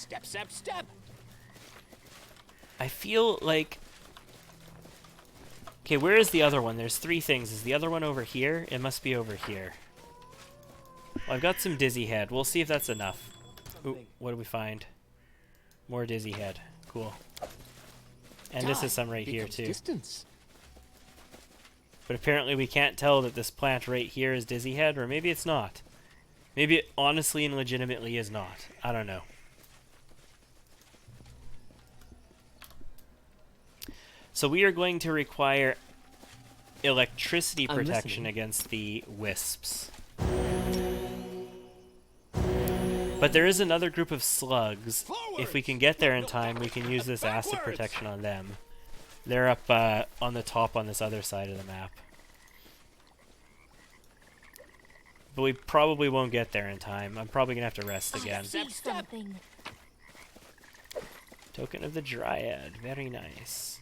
Step, step, step. I feel like... Okay, where is the other one? There's 3 things. Is the other one over here? It must be over here. Well, I've got some dizzy head. We'll see if that's enough. Ooh, what do we find? More dizzy head. Cool. And this is some right here, too. Distance. But apparently we can't tell that this plant right here is dizzy head, or maybe it's not. Maybe it honestly and legitimately is not. I don't know. So we are going to require electricity protection against the wisps. But there is another group of slugs. If we can get there in time, we can use this acid protection on them. They're up on the top on this other side of the map. But we probably won't get there in time. I'm probably going to have to rest again. Token of the Dryad. Very nice.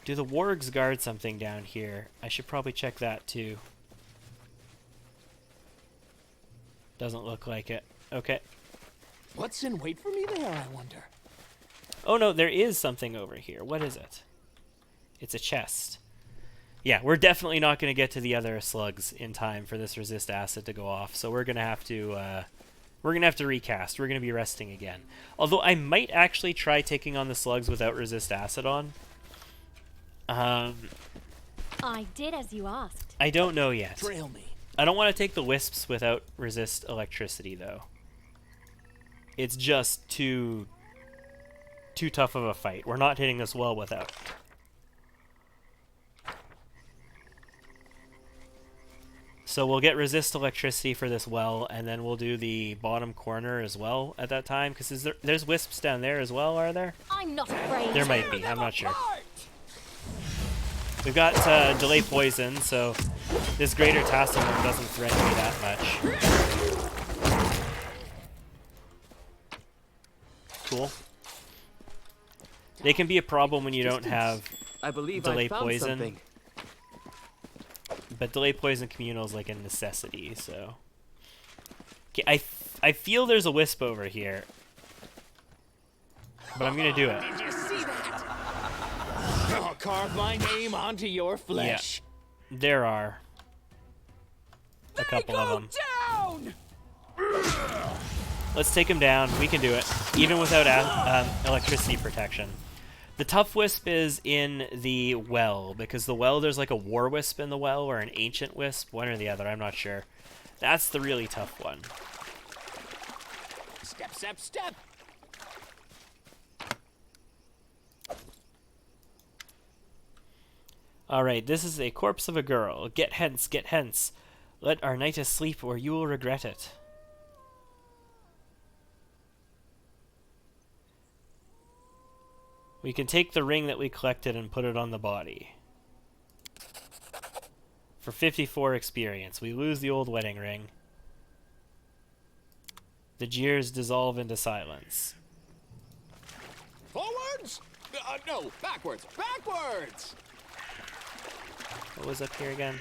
Do the wargs guard something down here? I should probably check that too. Doesn't look like it. Okay. What's in wait for me there, I wonder? Oh no, there is something over here. What is it? It's a chest. Yeah, we're definitely not going to get to the other slugs in time for this resist acid to go off. So we're going to have to recast. We're going to be resting again. Although I might actually try taking on the slugs without resist acid on. I did as you asked. I don't know yet. Trail me. I don't want to take the wisps without resist electricity though. It's just too tough of a fight. We're not hitting this well without. So we'll get resist electricity for this well, and then we'll do the bottom corner as well at that time. Because there's wisps down there as well, are there? I'm not afraid. There might be. I'm not sure. We've got delay poison, so this greater tassel one doesn't threaten me that much. Cool. They can be a problem when you don't have delay poison. Something. But delay poison communal is like a necessity, so... Okay, I feel there's a wisp over here. But I'm gonna do it. Did you see that? I'll carve my name onto your flesh. Yeah, there are a couple of them. Down! Let's take them down. We can do it, even without electricity protection. The tough wisp is in the well, because the well, there's like a war wisp in the well, or an ancient wisp, one or the other, I'm not sure. That's the really tough one. Step, step, step! Alright, this is a corpse of a girl. Get hence, get hence. Let Arnitis sleep, or you will regret it. We can take the ring that we collected and put it on the body. For 54 experience. We lose the old wedding ring. The jeers dissolve into silence. Forwards? No, backwards. Backwards! What was up here again?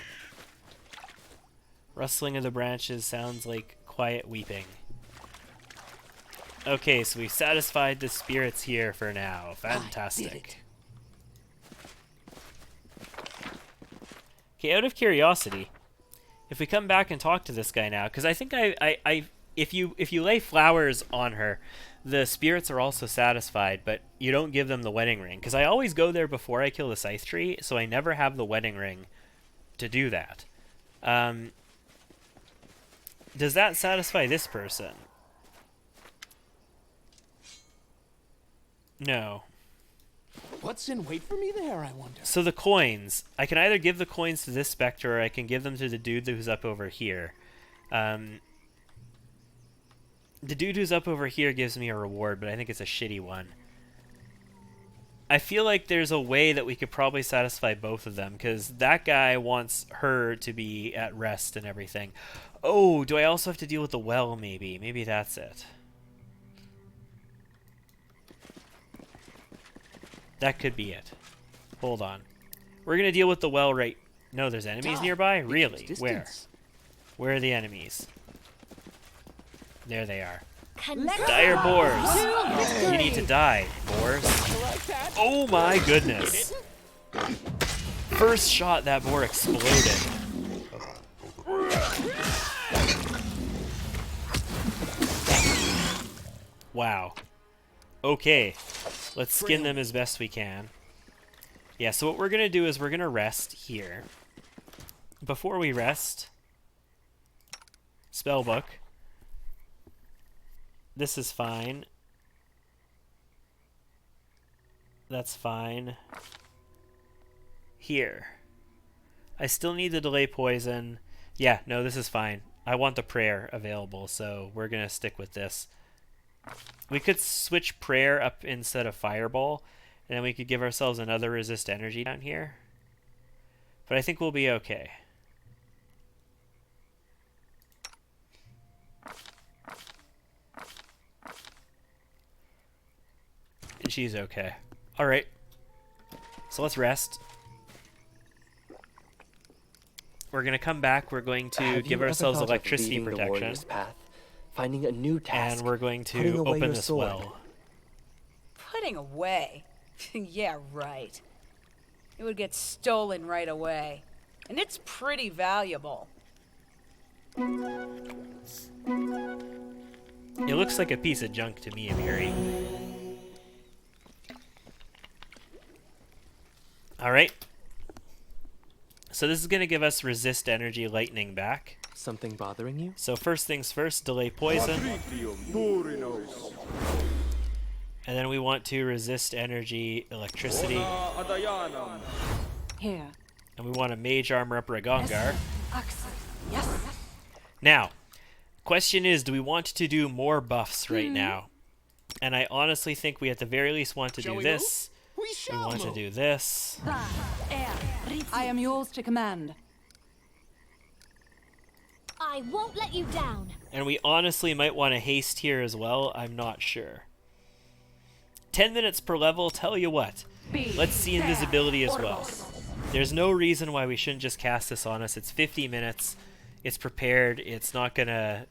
Rustling of the branches sounds like quiet weeping. Okay, so we've satisfied the spirits here for now. Fantastic. Okay, out of curiosity, if we come back and talk to this guy now, because I think if you lay flowers on her, the spirits are also satisfied, but you don't give them the wedding ring. Because I always go there before I kill the scythe tree, so I never have the wedding ring to do that. Does that satisfy this person? No. What's in wait for me there, I wonder? So the coins. I can either give the coins to this specter, or I can give them to the dude who's up over here. The dude who's up over here gives me a reward, but I think it's a shitty one. I feel like there's a way that we could probably satisfy both of them, because that guy wants her to be at rest and everything. Oh, do I also have to deal with the well, maybe? Maybe that's it. That could be it. Hold on. We're going to deal with the well right... No, there's enemies nearby? Really? Where? Where are the enemies? There they are. Dire boars. You need to die, boars. Oh my goodness. First shot, that boar exploded. Wow. Okay. Let's skin them as best we can. Yeah, so what we're going to do is we're going to rest here. Before we rest, spellbook. This is fine. That's fine. Here. I still need to delay poison. Yeah, no, this is fine. I want the prayer available, so we're going to stick with this. We could switch prayer up instead of fireball, and then we could give ourselves another resist energy down here. But I think we'll be okay. And she's okay. Alright. So let's rest. We're going to come back. We're going to give ourselves electricity protection. Finding a new task, and we're going to open this well. Putting away? Yeah, right. It would get stolen right away. And it's pretty valuable. It looks like a piece of junk to me, Amiri. Alright. So this is going to give us resist energy lightning back. Something bothering you? So first things first, delay poison. And then we want to resist energy electricity. Here. And we want to mage armor up Ragongar. Yes. Now, question is, do we want to do more buffs right now? And I honestly think we at the very least want to do this. We want to do this. I am yours to command. I won't let you down. And we honestly might want to haste here as well. I'm not sure. 10 minutes per level, tell you what. Let's see invisibility as well. There's no reason why we shouldn't just cast this on us. It's 50 minutes. It's prepared. It's not going to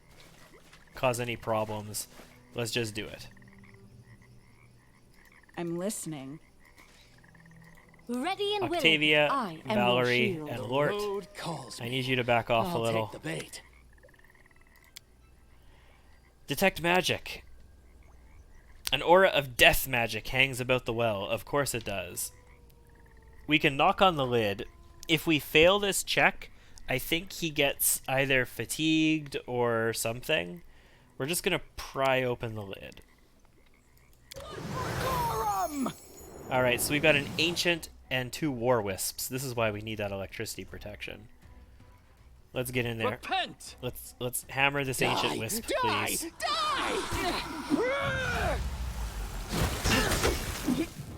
cause any problems. Let's just do it. I'm listening. Ready and Octavia, I am Valerie, your shield. and Lort. I need you to back off a little. Take the bait. Detect magic. An aura of death magic hangs about the well. Of course it does. We can knock on the lid. If we fail this check, I think he gets either fatigued or something. We're just going to pry open the lid. Alright, so we've got an ancient and 2 war wisps. This is why we need that electricity protection. Let's get in there. Repent! Let's hammer this ancient wisp, please.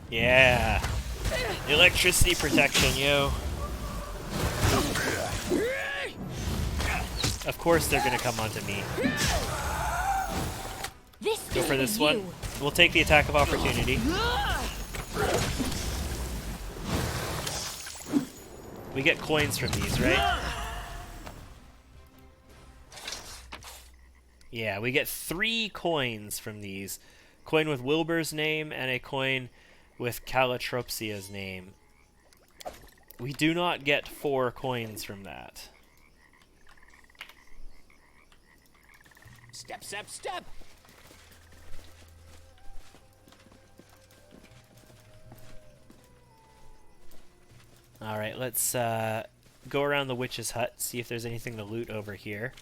Yeah. Electricity protection, yo. Of course they're gonna come onto me. Go for this one. We'll take the attack of opportunity. We get coins from these, right? Yeah, we get 3 coins from these. Coin with Wilbur's name and a coin with Calatropsia's name. We do not get 4 coins from that. Step, step, step. Alright, let's go around the witch's hut, see if there's anything to loot over here.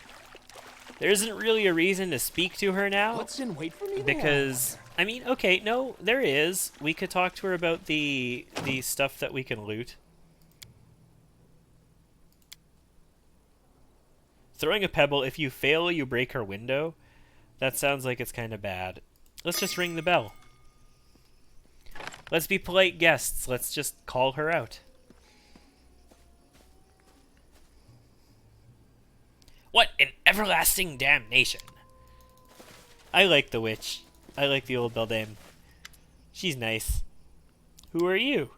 There isn't really a reason to speak to her now. What's in wait for me because, I mean, okay, no, there is. We could talk to her about the stuff that we can loot. Throwing a pebble, if you fail, you break her window. That sounds like it's kind of bad. Let's just ring the bell. Let's be polite guests. Let's just call her out. What an everlasting damnation. I like the witch. I like the old beldame. She's nice. Who are you?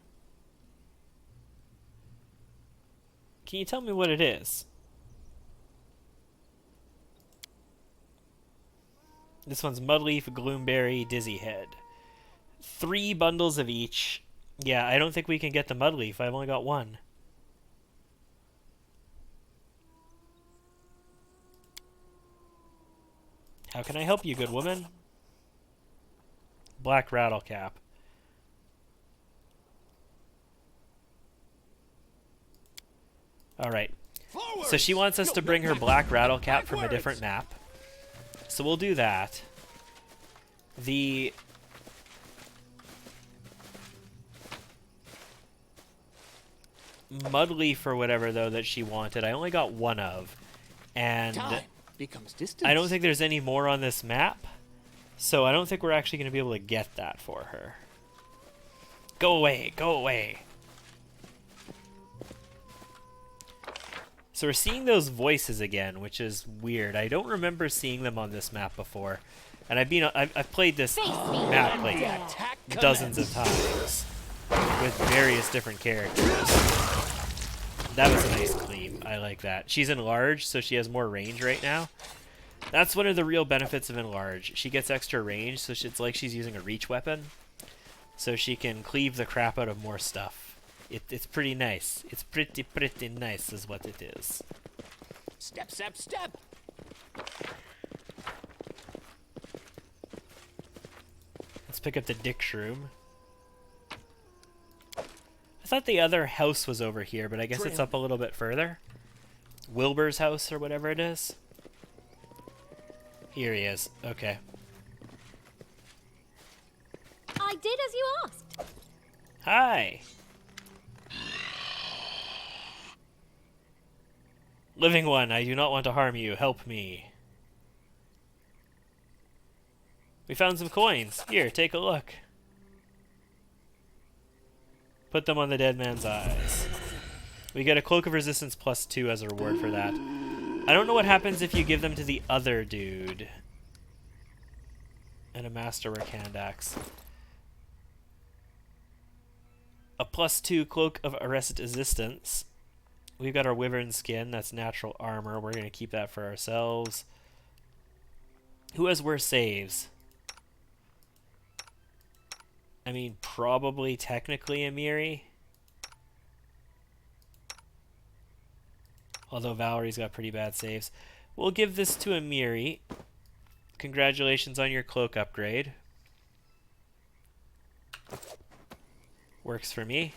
Can you tell me what it is? This one's Mudleaf, Gloomberry, Dizzy Head. 3 bundles of each. Yeah, I don't think we can get the Mudleaf. I've only got 1. How can I help you, good woman? Black Rattlecap. Alright. So she wants us to bring her Black Rattlecap from a different map. So we'll do that. The Mudleaf or whatever, though, that she wanted, I only got 1 of. And Time becomes distance. I don't think there's any more on this map. So I don't think we're actually going to be able to get that for her. Go away, go away. So we're seeing those voices again, which is weird. I don't remember seeing them on this map before. And I've played this map like dozens of times with various different characters. That was a nice cleave. I like that. She's enlarged, so she has more range right now. That's one of the real benefits of enlarge. She gets extra range, so it's like she's using a reach weapon. So she can cleave the crap out of more stuff. It's pretty nice. It's pretty nice is what it is. Step, step, step. Let's pick up the Dick Shroom. I thought the other house was over here, but I guess it's up a little bit further. Wilbur's house or whatever it is. Here he is. Okay. I did as you asked. Hi. Living one, I do not want to harm you. Help me. We found some coins. Here, take a look. Put them on the dead man's eyes. We get a Cloak of Resistance +2 as a reward for that. I don't know what happens if you give them to the other dude. And a Masterwork Hand Axe. A +2 Cloak of Resistance. We've got our Wyvern Skin. That's natural armor. We're going to keep that for ourselves. Who has worse saves? I mean, probably technically Amiri. Although Valerie's got pretty bad saves. We'll give this to Amiri. Congratulations on your cloak upgrade. Works for me.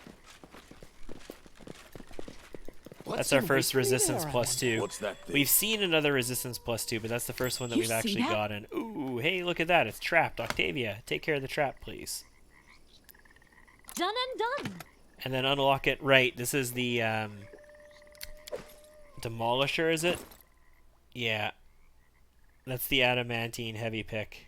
That's our first resistance +2. What's that thing? We've seen another resistance +2, but that's the first one that we've actually gotten. Ooh, hey, look at that. It's trapped. Octavia, take care of the trap, please. Done and done. And then unlock it. Right, this is the Demolisher, is it? Yeah. That's the adamantine heavy pick.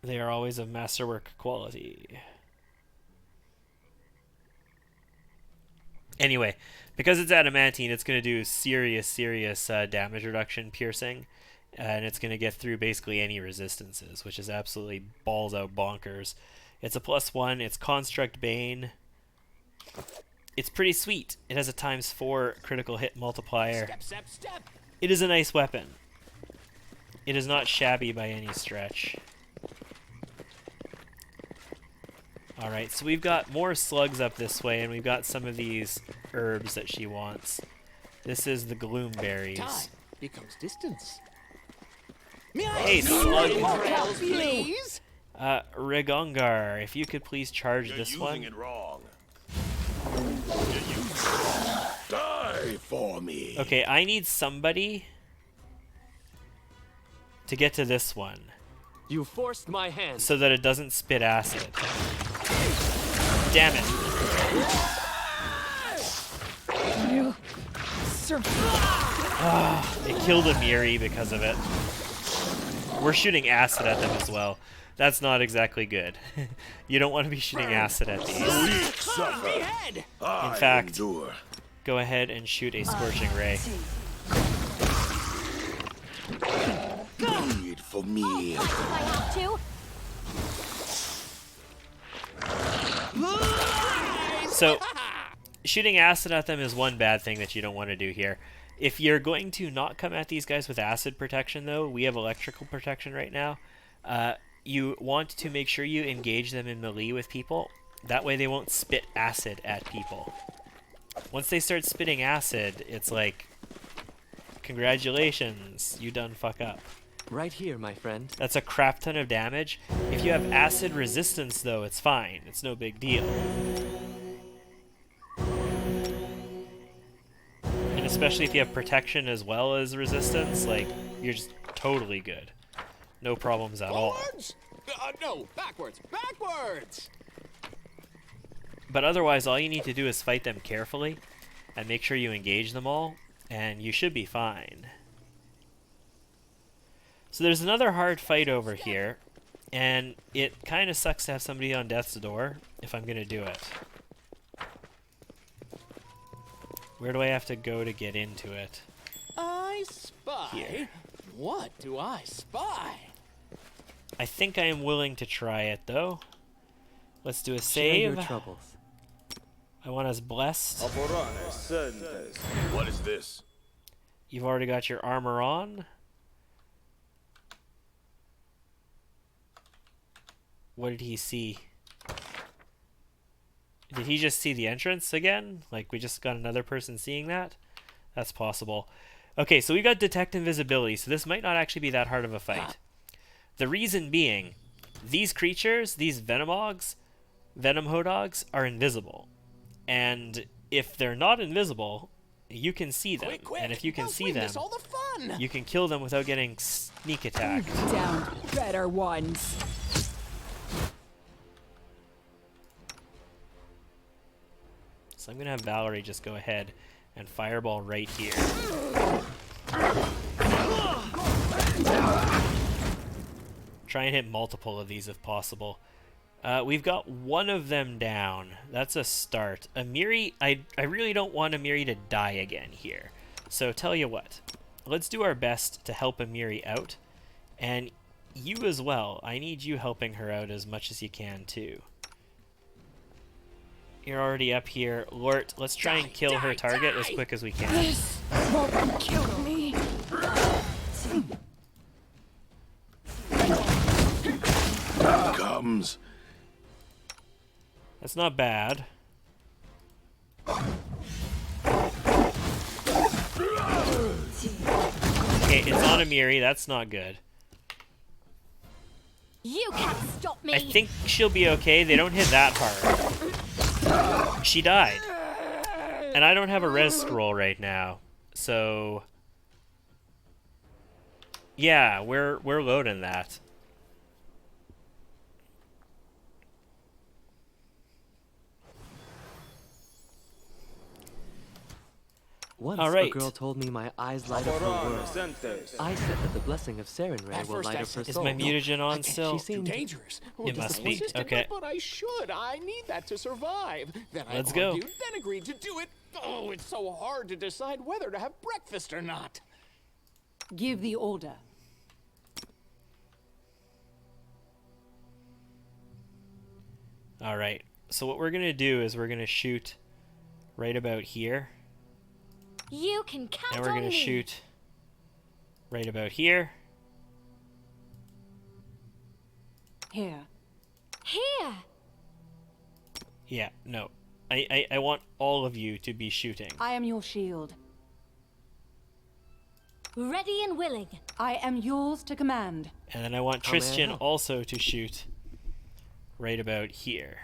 They are always of masterwork quality. Anyway, because it's adamantine, it's going to do serious damage reduction piercing. And it's going to get through basically any resistances, which is absolutely balls out bonkers. It's a +1. It's Construct Bane. It's pretty sweet. It has a ×4 critical hit multiplier. Step, step, step. It is a nice weapon. It is not shabby by any stretch. Alright, so we've got more slugs up this way, and we've got some of these herbs that she wants. This is the Gloomberries. Time becomes distance. Hey, slug! Trails, please. Regongar, if you could please charge this one. It wrong. You're using it wrong. Die for me. Okay, I need somebody to get to this one. You forced my hand. So that it doesn't spit acid. Damn it. It killed Amiri because of it. We're shooting acid at them as well. That's not exactly good. You don't want to be shooting acid at these. In fact, go ahead and shoot a Scorching Ray. Bleed for me. I have to. So, shooting acid at them is one bad thing that you don't want to do here. If you're going to not come at these guys with acid protection, though, we have electrical protection right now. You want to make sure you engage them in melee with people. That way they won't spit acid at people. Once they start spitting acid, it's like, congratulations, you done fuck up. Right here, my friend. That's a crap ton of damage. If you have acid resistance, though, it's fine. It's no big deal. And especially if you have protection as well as resistance, like, you're just totally good. No problems at all. No, backwards! Backwards! But otherwise, all you need to do is fight them carefully and make sure you engage them all, and you should be fine. So there's another hard fight over here, and it kind of sucks to have somebody on death's door if I'm going to do it. Where do I have to go to get into it? I spy. Here. What do I spy? I think I am willing to try it, though. Let's do a Share your save. troubles. I want us blessed. What is this? You've already got your armor on. What did he see? Did he just see the entrance again? Like, we just got another person seeing that? That's possible. Okay, so we got detect invisibility, so this might not actually be that hard of a fight. The reason being, these creatures, these venom hodogs, are invisible. And if they're not invisible, you can see them. Quick, and if you can don't see we them, miss all the fun. you can kill them without getting sneak attacked. Down better ones. So I'm going to have Valerie just go ahead and fireball right here. Try and hit multiple of these if possible. We've got one of them down. That's a start. Amiri, I really don't want Amiri to die again here. So tell you what, let's do our best to help Amiri out. And you as well. I need you helping her out as much as you can too. You're already up here. Lort, let's try and kill her target as quick as we can. This won't kill me. Comes. That's not bad. Okay, it's on Amiri. That's not good. You can't stop me. I think she'll be okay. They don't hit that hard. She died. And I don't have a res scroll right now. So yeah, we're loading that. Once All right. a girl told me my eyes light up her world. I said that the blessing of Sarenrae will light up her Is soul. my mutagen on She still? seemed Dangerous. It must be. Persistent, Okay. But I should. I need that to survive. Then Let's I go. argued, then agreed to do it. Oh, it's so hard to decide whether to have breakfast or not. Give the order. All right. So what we're going to do is we're going to shoot right about here. You can count And we're on going to me. shoot right about here. Here. Here. Yeah, no. I want all of you to be shooting. I am your shield. Ready and willing. I am yours to command. And then I want How may I Tristan help? also to shoot right about here.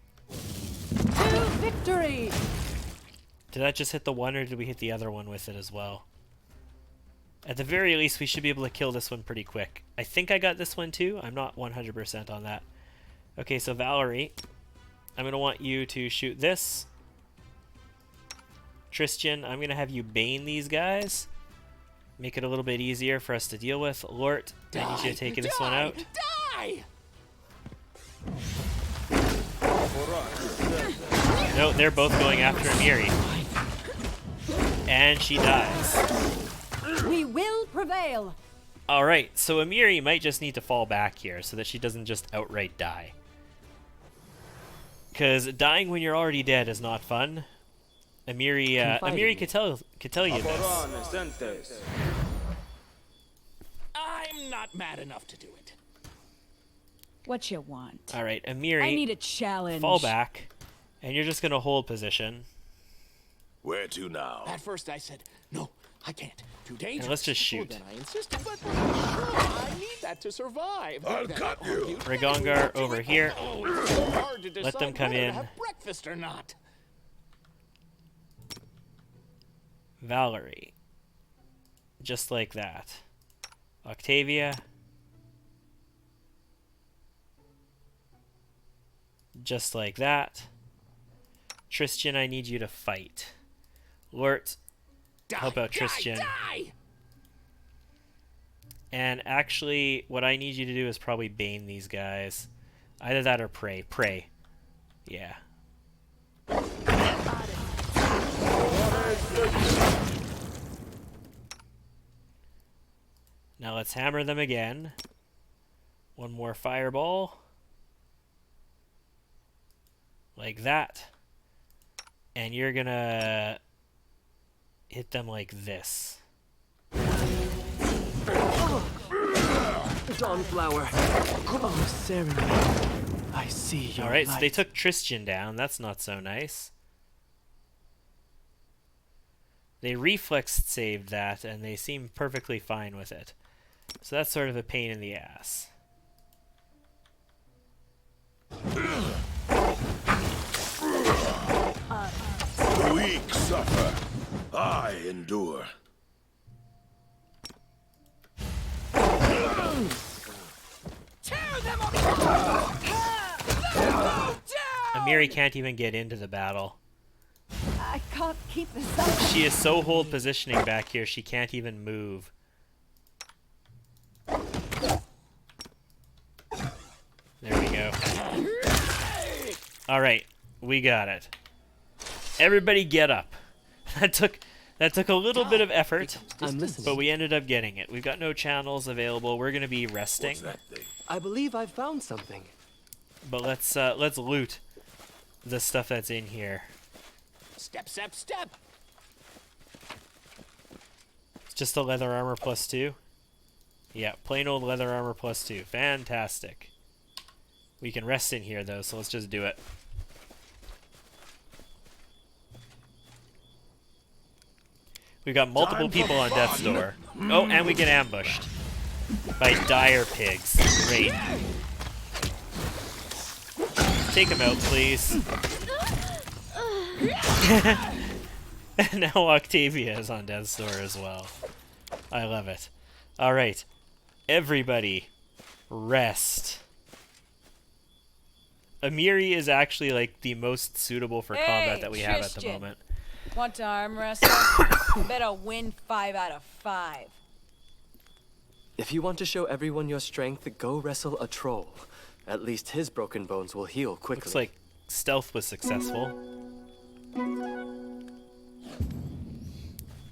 To victory! Did that just hit the one, or did we hit the other one with it as well? At the very least, we should be able to kill this one pretty quick. I think I got this one too. I'm not 100% on that. Okay, so Valerie, I'm going to want you to shoot this. Tristan, I'm going to have you bane these guys. Make it a little bit easier for us to deal with. Lort, I need you to take this one out. Die! No, they're both going after Amiri. And she dies. We will prevail! Alright, so Amiri might just need to fall back here so that she doesn't just outright die. Because dying when you're already dead is not fun. Amiri could tell you this. I'm not mad enough to do it. What you want? Alright, Amiri, I need a challenge. fall back, and you're just going to hold position. Where to now? At first I said, no, I can't. Too dangerous. And let's just shoot. Well, then I insisted, but I need that to survive. I'll cut you. Ragongar over here. Oh, it's so hard to Let them decide come whether to in. have breakfast or not. Valerie. Just like that. Octavia. Just like that. Tristan, I need you to fight. Lort, help out Tristan. Die! And actually, what I need you to do is probably bane these guys. Either that or pray. Pray. Yeah. Now let's hammer them again. One more fireball. Like that. And you're gonna hit them like this. Dawnflower. Oh, Serenade. I see your Alright, so light. they took Tristan down. That's not so nice. They reflexed saved that, and they seem perfectly fine with it. So that's sort of a pain in the ass. The weak suffer. I endure. Amiri can't even get into the battle. I can't keep this up. She is so hold positioning back here, she can't even move. There we go. Alright, we got it. Everybody get up. That took a little bit of effort, I'm listening. but we ended up getting it. We've got no channels available. We're going to be What's resting. that thing? I believe I've found something. But let's loot the stuff that's in here. Step, step, step. It's just the leather armor +2. Yeah, plain old leather armor +2. Fantastic. We can rest in here though, so let's just do it. We've got multiple people on death's door. Oh, and we get ambushed by dire pigs. Great. Take him out, please. And now Octavia is on death's door as well. I love it. Alright. Everybody, rest. Amiri is actually like the most suitable for combat that we have at the Tristan. moment. Want to arm wrestle? Better win 5 out of 5. If you want to show everyone your strength, go wrestle a troll. At least his broken bones will heal quickly. Looks like stealth was successful.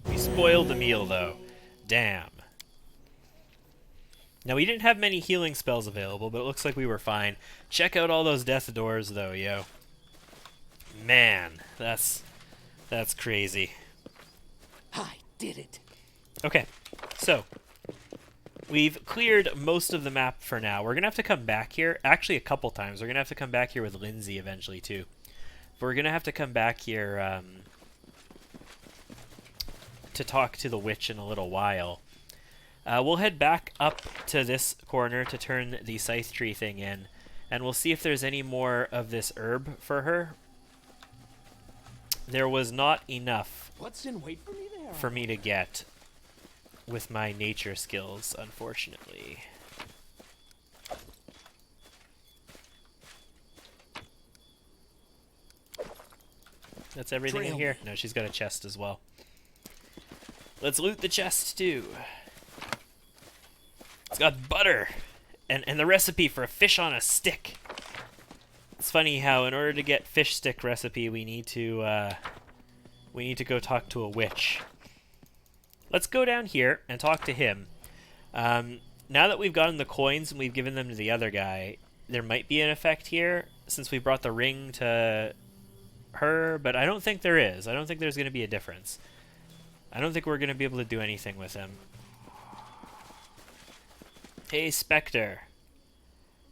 We spoiled the meal though. Damn. Now we didn't have many healing spells available, but it looks like we were fine. Check out all those death doors though, yo. Man, that's crazy. I did it. Okay, so we've cleared most of the map for now. We're gonna have to come back here, actually a couple times. We're gonna have to come back here with Lindsay eventually too. But we're gonna have to come back here to talk to the witch in a little while. We'll head back up to this corner to turn the scythe tree thing in, and we'll see if there's any more of this herb for her. There was not enough What's in wait for me there? for me to get with my nature skills, unfortunately. That's everything in here? No, she's got a chest as well. Let's loot the chest too. It's got butter and the recipe for a fish on a stick. It's funny how in order to get fish stick recipe we need to go talk to a witch. Let's go down here and talk to him. Now that we've gotten the coins and we've given them to the other guy, there might be an effect here since we brought the ring to her, but I don't think there is. I don't think there's going to be a difference. I don't think we're going to be able to do anything with him. Hey, Spectre.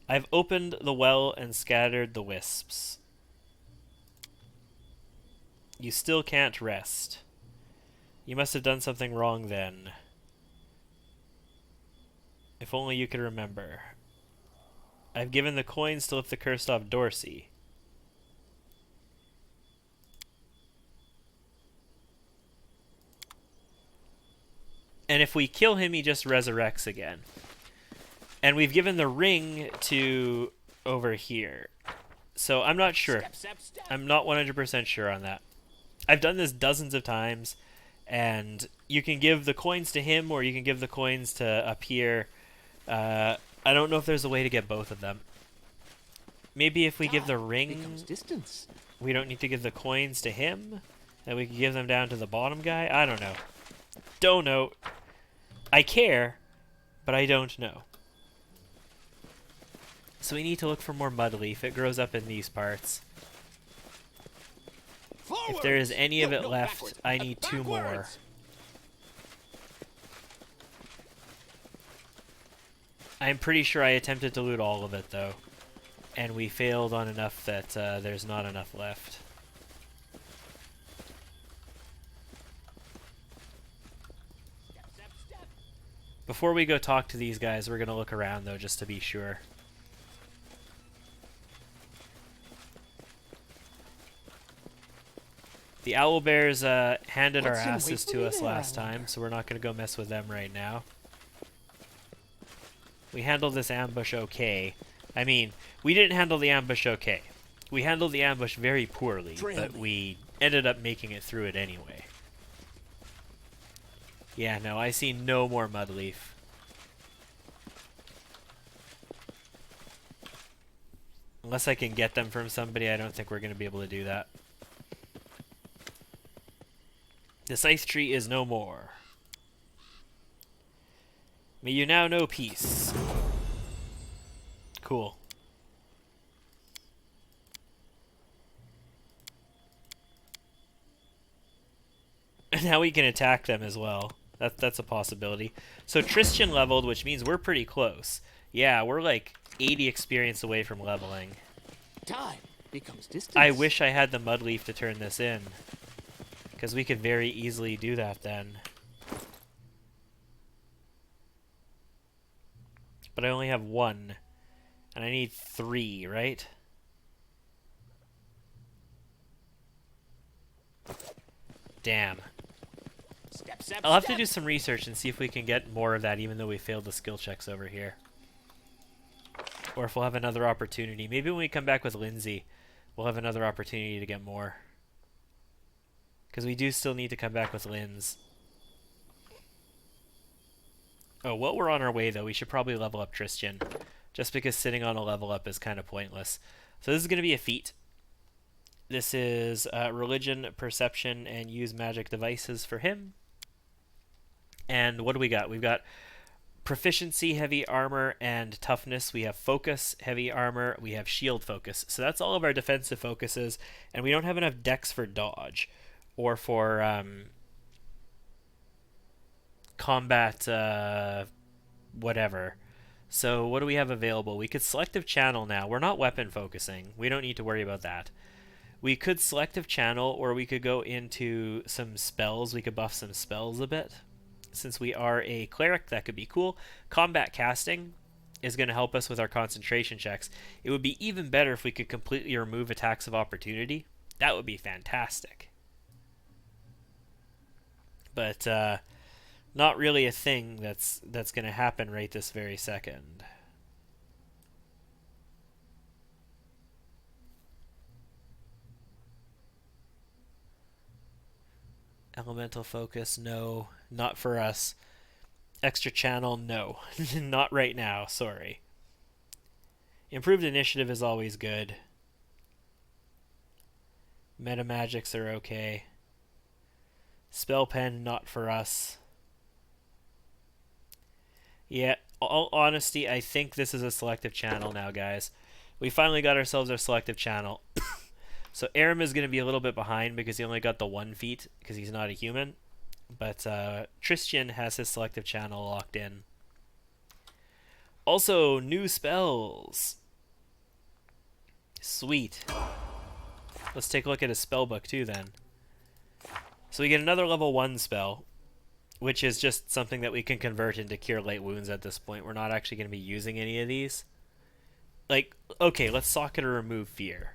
I've opened the well and scattered the wisps. You still can't rest. You must have done something wrong then. If only you could remember. I've given the coins to lift the curse off Dorsey. And if we kill him, he just resurrects again. And we've given the ring to over here. So I'm not sure. I'm not 100% sure on that. I've done this dozens of times, and you can give the coins to him or you can give the coins to up here. I don't know if there's a way to get both of them. Maybe if we give the ring, we don't need to give the coins to him, and we can give them down to the bottom guy. I don't know. Don't know. I care, but I don't know. So we need to look for more mudleaf. It grows up in these parts. If there is any of it left, I need 2 more. I'm pretty sure I attempted to loot all of it, though. And we failed on enough that there's not enough left. Before we go talk to these guys, we're going to look around, though, just to be sure. The owlbears handed our asses to us last time, so we're not going to go mess with them right now. We handled this ambush okay. I mean, we didn't handle the ambush okay. We handled the ambush very poorly, but we ended up making it through it anyway. Yeah, no, I see no more mudleaf. Unless I can get them from somebody, I don't think we're going to be able to do that. The scythe tree is no more. May you now know peace. Cool. Now we can attack them as well. That's a possibility. So Tristan leveled, which means we're pretty close. Yeah, we're like 80 experience away from leveling. Time becomes distance. I wish I had the mudleaf to turn this in, because we could very easily do that then. But I only have 1. And I need 3, right? Damn. I'll have to do some research and see if we can get more of that, even though we failed the skill checks over here. Or if we'll have another opportunity. Maybe when we come back with Lindsay, we'll have another opportunity to get more. Because we do still need to come back with Linz. Oh, while we're on our way, though, we should probably level up Tristan. Just because sitting on a level up is kind of pointless. So this is going to be a feat. This is religion, perception, and use magic devices for him. And what do we got? We've got proficiency, heavy armor, and toughness. We have focus, heavy armor. We have shield focus. So that's all of our defensive focuses. And we don't have enough dex for dodge. Or for combat, whatever. So what do we have available? We could selective channel now. We're not weapon focusing. We don't need to worry about that. We could selective channel, or we could go into some spells. We could buff some spells a bit. Since we are a cleric, that could be cool. Combat casting is going to help us with our concentration checks. It would be even better if we could completely remove attacks of opportunity. That would be fantastic. But not really a thing that's going to happen right this very second. Elemental focus, no, not for us. Extra channel, no, not right now, sorry. Improved initiative is always good. Meta magics are okay. Spell pen, not for us. Yeah, all honesty, I think this is a selective channel now, guys. We finally got ourselves our selective channel. So Aram is going to be a little bit behind because he only got the 1 feat because he's not a human. But Tristan has his selective channel locked in. Also, new spells. Sweet. Let's take a look at his spell book too then. So we get another level 1 spell, which is just something that we can convert into Cure Light Wounds at this point. We're not actually going to be using any of these. Like, okay, let's socket or remove Fear.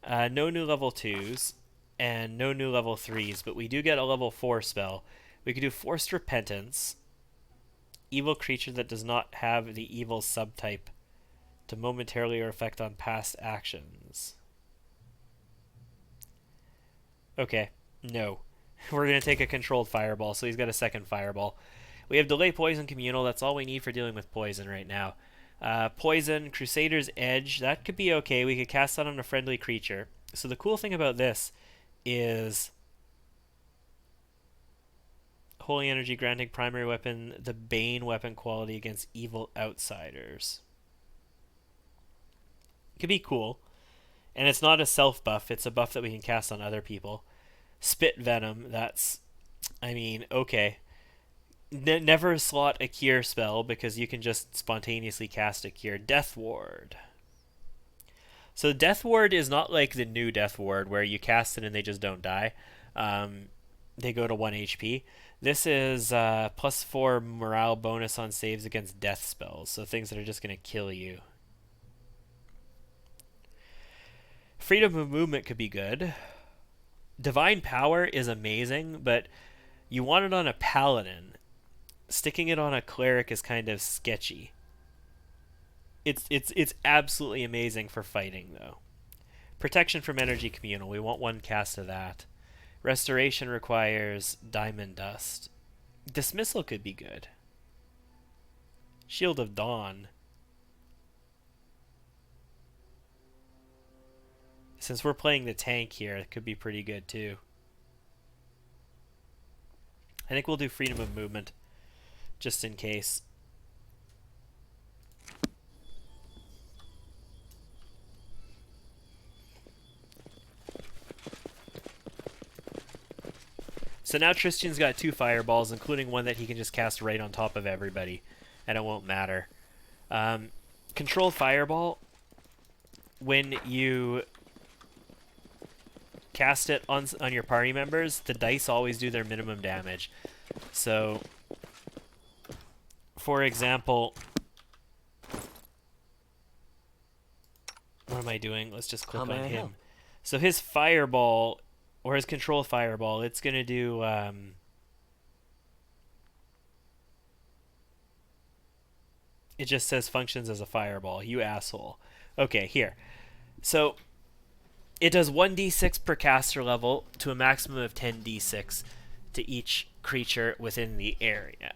No new level 2s, and no new level 3s, but we do get a level 4 spell. We can do Forced Repentance, evil creature that does not have the evil subtype to momentarily reflect on past actions. Okay, no. We're going to take a controlled fireball, so he's got a second fireball. We have Delay Poison Communal, that's all we need for dealing with poison right now. Poison, Crusader's Edge, that could be okay. We could cast that on a friendly creature. So the cool thing about this is Holy Energy granting primary weapon, the Bane weapon quality against evil outsiders. Could be cool. And it's not a self buff, it's a buff that we can cast on other people. Spit Venom, that's, I mean, okay. Never slot a cure spell because you can just spontaneously cast a cure. Death Ward. So Death Ward is not like the new Death Ward where you cast it and they just don't die. They go to 1 HP. This is +4 morale bonus on saves against death spells, so things that are just going to kill you. Freedom of movement could be good. Divine Power is amazing, but you want it on a paladin. Sticking it on a cleric is kind of sketchy. It's absolutely amazing for fighting, though. Protection from Energy Communal. We want 1 cast of that. Restoration requires Diamond Dust. Dismissal could be good. Shield of Dawn. Since we're playing the tank here, it could be pretty good too. I think we'll do Freedom of Movement, just in case. So now Tristan's got 2 fireballs, including one that he can just cast right on top of everybody, and it won't matter. Control Fireball, when you cast it on your party members, the dice always do their minimum damage. So, for example, what am I doing? Let's just click on him. So his fireball, or his control fireball, it's going to do... it just says functions as a fireball. You asshole. Okay, here. So, it does 1d6 per caster level to a maximum of 10d6 to each creature within the area.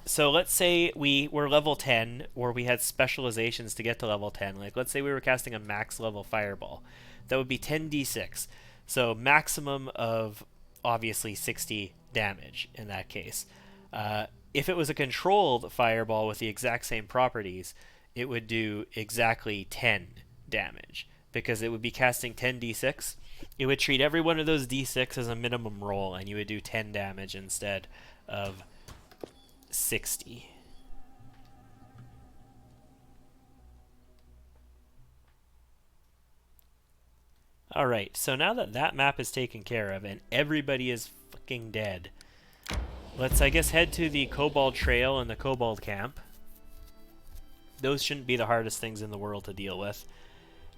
So let's say we were level 10, or we had specializations to get to level 10. Like, let's say we were casting a max level fireball. That would be 10d6. So maximum of, obviously, 60 damage in that case. If it was a controlled fireball with the exact same properties, it would do exactly 10 damage, because it would be casting 10d6. It would treat every one of those d6 as a minimum roll, and you would do 10 damage instead of 60. Alright, so now that that map is taken care of and everybody is fucking dead, let's, I guess, head to the Kobold Trail and the Kobold Camp. Those shouldn't be the hardest things in the world to deal with.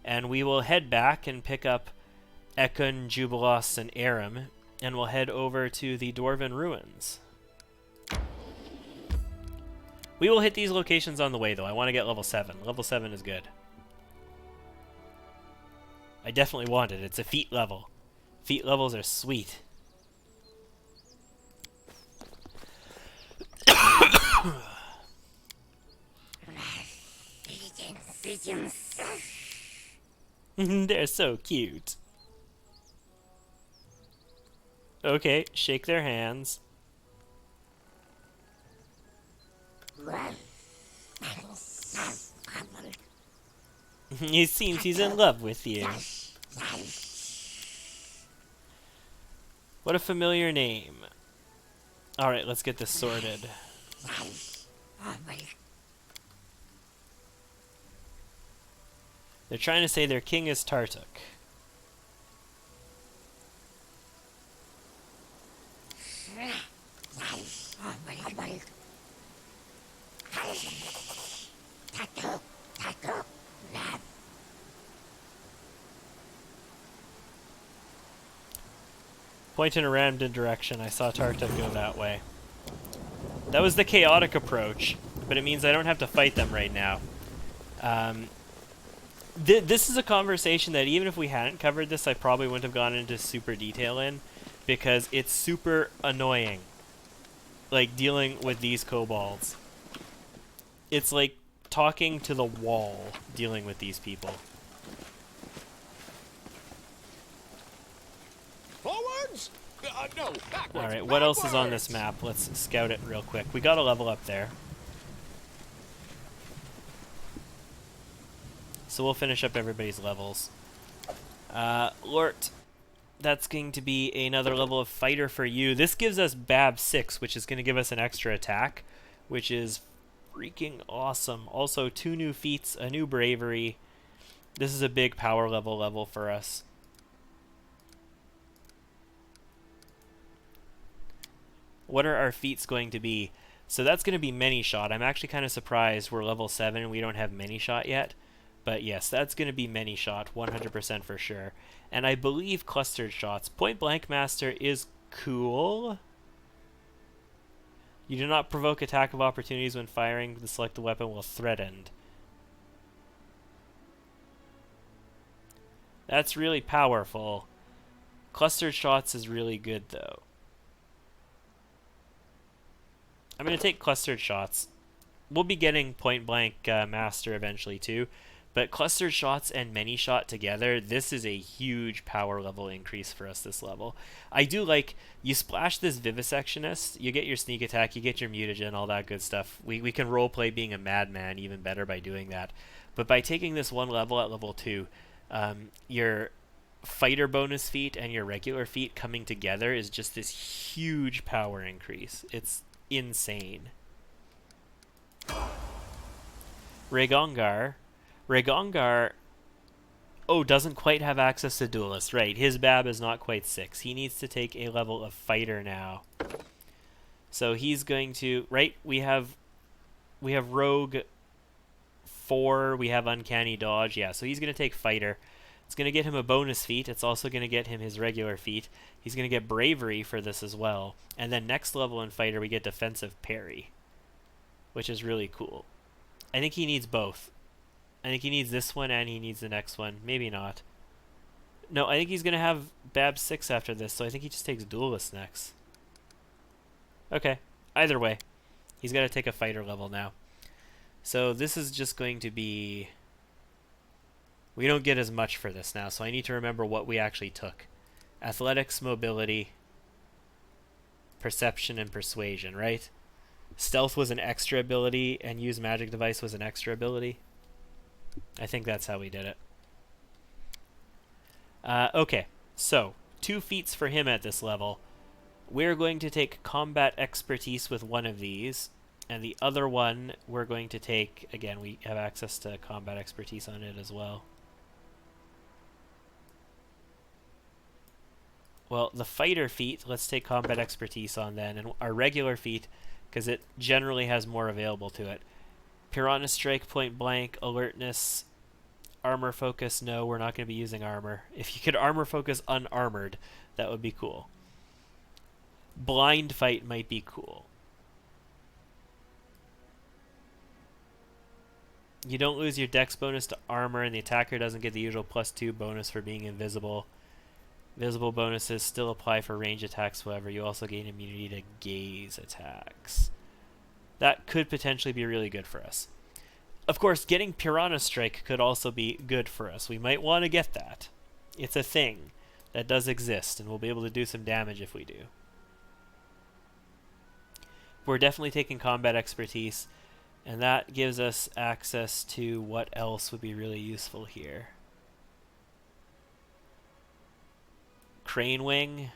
And we will head back and pick up Ekun, Jubilos, and Aram, and we'll head over to the Dwarven Ruins. We will hit these locations on the way, though. I want to get level 7. Level 7 is good. I definitely want it. It's a feat level. Feat levels are sweet. They're so cute. Okay, shake their hands. It seems he's in love with you. What a familiar name. Alright, let's get this sorted. They're trying to say their king is Tartuk. Point in a random direction. I saw Tartuk go that way. That was the chaotic approach, but it means I don't have to fight them right now. This is a conversation that even if we hadn't covered this, I probably wouldn't have gone into super detail in, because it's super annoying. Like, dealing with these kobolds. It's like talking to the wall, dealing with these people. Forwards! No, backwards. Alright, what else is on this map? Let's scout it real quick. We got a level up there. So we'll finish up everybody's levels. Lort, that's going to be another level of fighter for you. This gives us Bab 6, which is going to give us an extra attack, which is freaking awesome. Also, 2 new feats, a new bravery. This is a big power level for us. What are our feats going to be? So that's going to be many shot. I'm actually kind of surprised we're level 7 and we don't have many shot yet. But yes, that's going to be many shot, 100% for sure. And I believe clustered shots. Point blank master is cool. You do not provoke attack of opportunities when firing the selected weapon while threatened. That's really powerful. Clustered shots is really good though. I'm going to take clustered shots. We'll be getting point blank master eventually too. But clustered shots and many shot together, this is a huge power level increase for us this level. I do like, you splash this Vivisectionist, you get your sneak attack, you get your mutagen, all that good stuff. We can roleplay being a madman even better by doing that. But by taking this one level at level 2, your fighter bonus feat and your regular feat coming together is just this huge power increase. It's insane. Rhaegongar, doesn't quite have access to Duelist. Right, his BAB is not quite 6. He needs to take a level of Fighter now. So he's going to... Right, we have Rogue 4, we have Uncanny Dodge. Yeah, so he's going to take Fighter. It's going to get him a bonus feat. It's also going to get him his regular feat. He's going to get Bravery for this as well. And then next level in Fighter, we get Defensive Parry, which is really cool. I think he needs both. I think he needs this one and he needs the next one. Maybe not. No, I think he's going to have BAB 6 after this, so I think he just takes Duelist next. Okay. Either way, he's got to take a fighter level now. So this is just going to be... We don't get as much for this now, so I need to remember what we actually took. Athletics, mobility, perception, and persuasion, right? Stealth was an extra ability, and use magic device was an extra ability. I think that's how we did it. Okay, so 2 feats for him at this level. We're going to take combat expertise with one of these, and the other one we're going to take, again, we have access to combat expertise on it as well. Well, the fighter feat, let's take combat expertise on then, and our regular feat, because it generally has more available to it. Piranha Strike, point blank, alertness, armor focus. No, we're not going to be using armor. If you could armor focus unarmored, that would be cool. Blind fight might be cool. You don't lose your dex bonus to armor, and the attacker doesn't get the usual +2 bonus for being invisible. Visible bonuses still apply for range attacks, however. You also gain immunity to gaze attacks. That could potentially be really good for us. Of course, getting Piranha Strike could also be good for us. We might want to get that. It's a thing that does exist, and we'll be able to do some damage if we do. We're definitely taking combat expertise. And that gives us access to what else would be really useful here. Crane wing.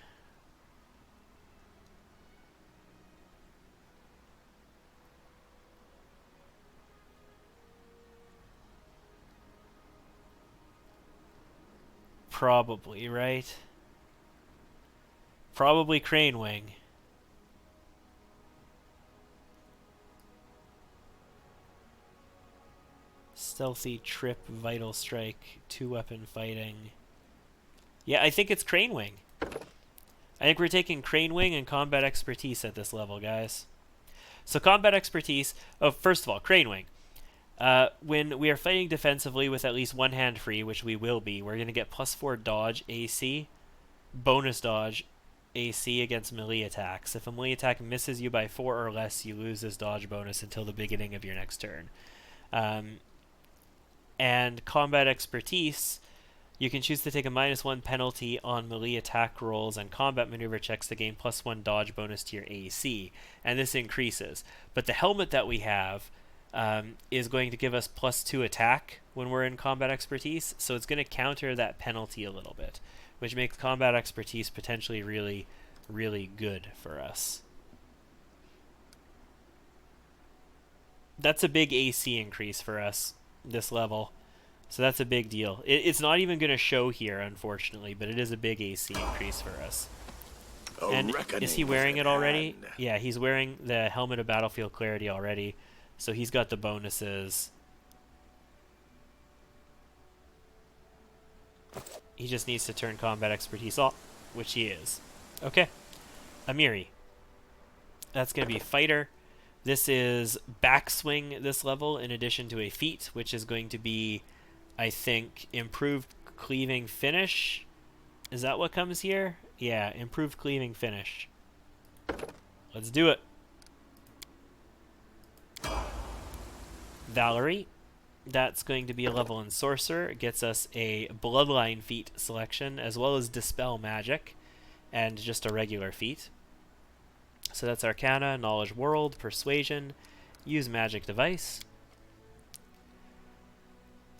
Probably, right? Probably crane wing. Stealthy, trip, vital strike, 2-weapon fighting. Yeah, I think it's crane wing. I think we're taking crane wing and combat expertise at this level, guys. So combat expertise, oh, first of all, crane wing. When we are fighting defensively with at least one hand free, which we will be, we're going to get +4 dodge AC, bonus dodge AC against melee attacks. If a melee attack misses you by 4 or less, you lose this dodge bonus until the beginning of your next turn. And combat expertise, you can choose to take a -1 penalty on melee attack rolls and combat maneuver checks to gain +1 dodge bonus to your AC, and this increases. But the helmet that we have is going to give us +2 attack when we're in combat expertise, so it's going to counter that penalty a little bit, which makes combat expertise potentially really, really good for us. That's a big AC increase for us this level, so that's a big deal. It's not even going to show here, unfortunately, but it is a big AC increase for us. And is he wearing it already? Yeah, he's wearing the Helmet of Battlefield Clarity already, so he's got the bonuses. He just needs to turn combat expertise off, which he is. Okay, Amiri. That's going to be fighter. This is backswing this level in addition to a feat, which is going to be, I think, improved cleaving finish. Is that what comes here? Yeah, improved cleaving finish. Let's do it. Valerie. That's going to be a level in Sorcerer. It gets us a Bloodline feat selection, as well as Dispel Magic, and just a regular feat. So that's Arcana, Knowledge World, Persuasion, Use Magic Device.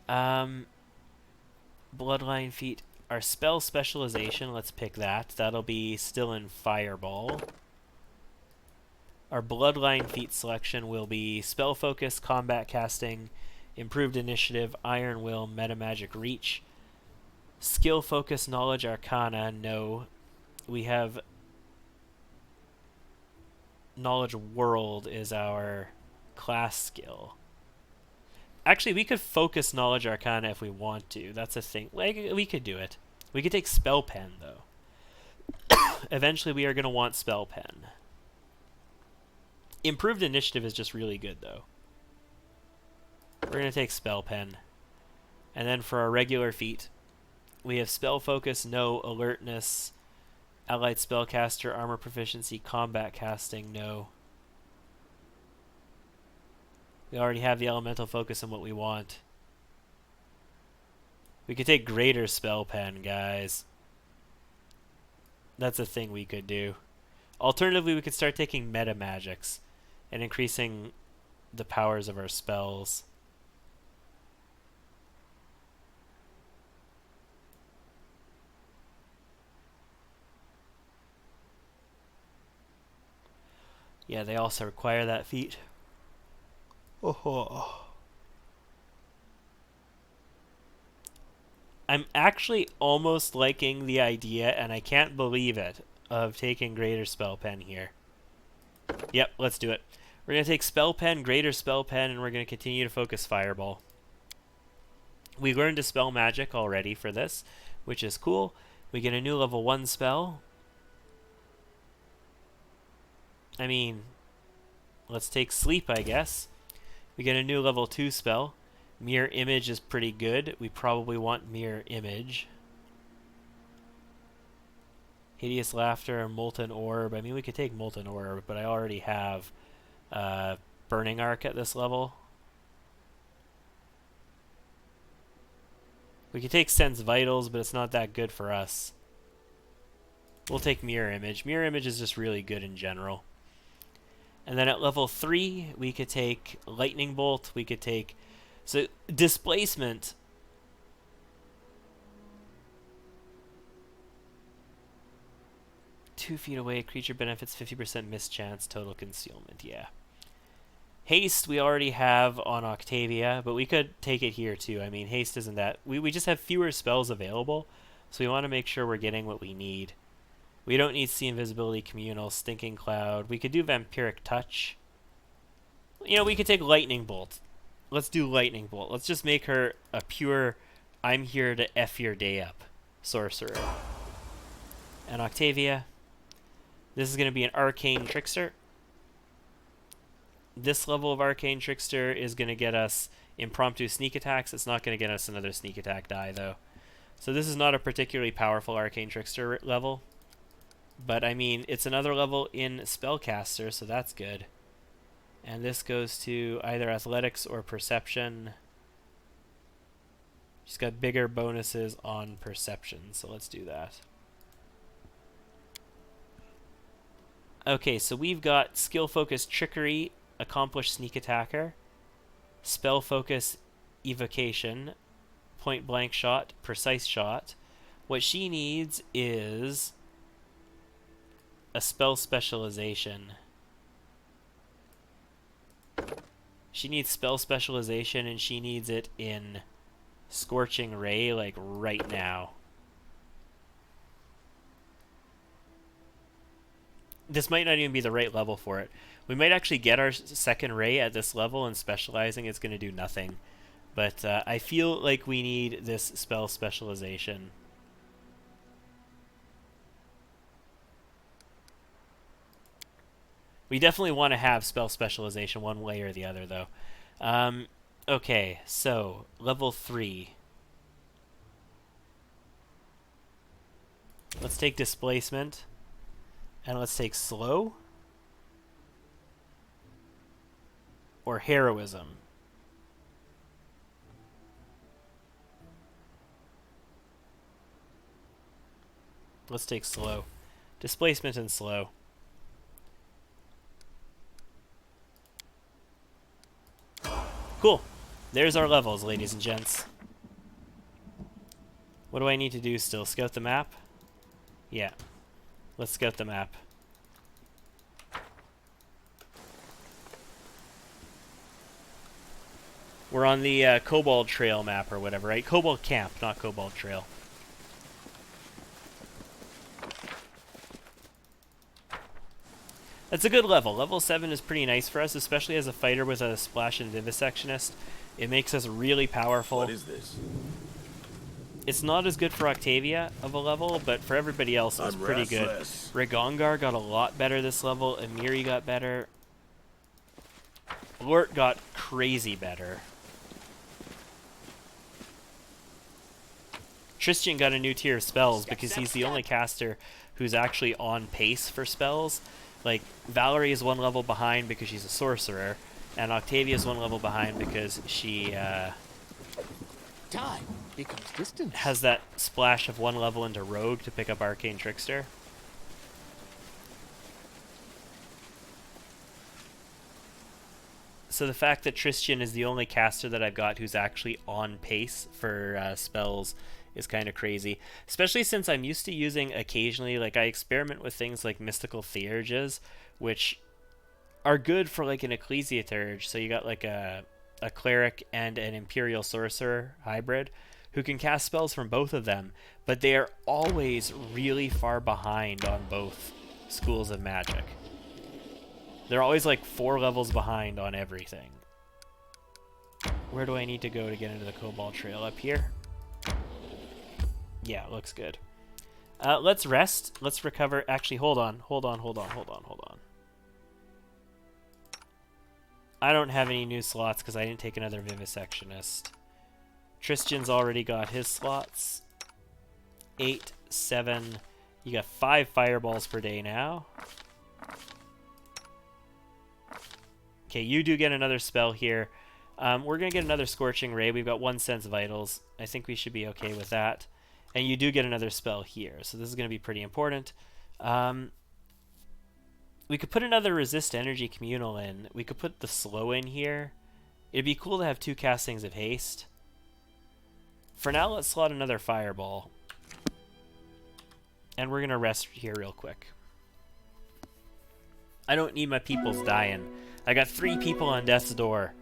Bloodline feat. Our spell specialization, let's pick that. That'll be still in Fireball. Our Bloodline feat selection will be Spell Focus, Combat Casting, Improved Initiative, Iron Will, Metamagic Reach. Skill Focus, Knowledge Arcana, no. We have Knowledge World is our class skill. Actually, we could focus Knowledge Arcana if we want to. That's a thing. Like, we could do it. We could take Spell Pen, though. Eventually, we are going to want Spell Pen. Improved Initiative is just really good, though. We're going to take Spell Pen. And then for our regular feat, we have Spell Focus, no. Alertness, Allied Spellcaster, Armor Proficiency, Combat Casting, no. We already have the Elemental Focus and what we want. We could take Greater Spell Pen, guys. That's a thing we could do. Alternatively, we could start taking Meta Magics and increasing the powers of our spells. Yeah, they also require that feat. Oh. I'm actually almost liking the idea, and I can't believe it, of taking Greater Spell Pen here. Yep, let's do it. We're going to take Spell Pen, Greater Spell Pen, and we're going to continue to focus Fireball. We learned Dispel Magic already for this, which is cool. We get a new level 1 spell. I mean, let's take Sleep, I guess. We get a new level 2 spell. Mirror Image is pretty good. We probably want Mirror Image. Hideous Laughter and Molten Orb. I mean, we could take Molten Orb, but I already have Burning Arc at this level. We could take Sense Vitals, but it's not that good for us. We'll take Mirror Image. Mirror Image is just really good in general. And then at level 3, we could take Lightning Bolt. We could take... So, Displacement... 2 feet away, creature benefits 50% mischance, total concealment. Yeah. Haste we already have on Octavia, but we could take it here too. I mean, haste isn't that... We just have fewer spells available, so we want to make sure we're getting what we need. We don't need See Invisibility, Communal, Stinking Cloud. We could do Vampiric Touch. You know, we could take Lightning Bolt. Let's do Lightning Bolt. Let's just make her a pure, I'm here to F your day up sorcerer. And Octavia, this is going to be an Arcane Trickster. This level of Arcane Trickster is going to get us impromptu sneak attacks. It's not going to get us another sneak attack die, though. So this is not a particularly powerful Arcane Trickster level. But, I mean, it's another level in Spellcaster, so that's good. And this goes to either Athletics or Perception. She's got bigger bonuses on Perception, so let's do that. Okay, so we've got Skill Focus Trickery, Accomplished Sneak Attacker, Spell Focus Evocation, Point Blank Shot, Precise Shot. What she needs is a Spell Specialization. She needs Spell Specialization, and she needs it in Scorching Ray, like right now. This might not even be the right level for it. We might actually get our second Ray at this level, and specializing is going to do nothing. But I feel like we need this Spell Specialization. We definitely want to have Spell Specialization one way or the other, though. Okay, so, level 3. Let's take Displacement. And let's take Slow. Or Heroism. Let's take Slow. Displacement and Slow. Cool. There's our levels, ladies and gents. What do I need to do still? Scout the map? Yeah. Let's scout the map. We're on the Cobalt Trail map or whatever, right? Cobalt Camp, not Cobalt Trail. That's a good level. Level 7 is pretty nice for us, especially as a fighter with a Splash and Vivisectionist. It makes us really powerful. What is this? It's not as good for Octavia of a level, but for everybody else, it's pretty good. Regongar got a lot better this level. Amiri got better. Blort got crazy better. Tristian got a new tier of spells because he's the only caster who's actually on pace for spells. Like, Valerie is one level behind because she's a sorcerer, and Octavia is one level behind because she, Time becomes distance. has that splash of one level into Rogue to pick up Arcane Trickster. So the fact that Tristian is the only caster that I've got who's actually on pace for spells is kind of crazy. Especially since I'm used to using occasionally, like I experiment with things like Mystical Theurges, which are good for like an Ecclesiaturge. So you got like a cleric and an Imperial Sorcerer hybrid who can cast spells from both of them, but they are always really far behind on both schools of magic. They're always like 4 levels behind on everything. Where do I need to go to get into the Cobalt Trail? Up here? Yeah, looks good. Let's rest. Let's recover. Actually, hold on. I don't have any new slots because I didn't take another Vivisectionist. Tristian's already got his slots. 8, 7. You got 5 fireballs per day now. Okay, you do get another spell here. We're going to get another Scorching Ray. We've got 1 Sense Vitals. I think we should be okay with that. And you do get another spell here. So this is going to be pretty important. We could put another resist energy communal in. We could put the slow in here. It'd be cool to have 2 castings of haste. For now, let's slot another fireball. And we're gonna rest here real quick. I don't need my peoples dying. I got 3 people on death's door.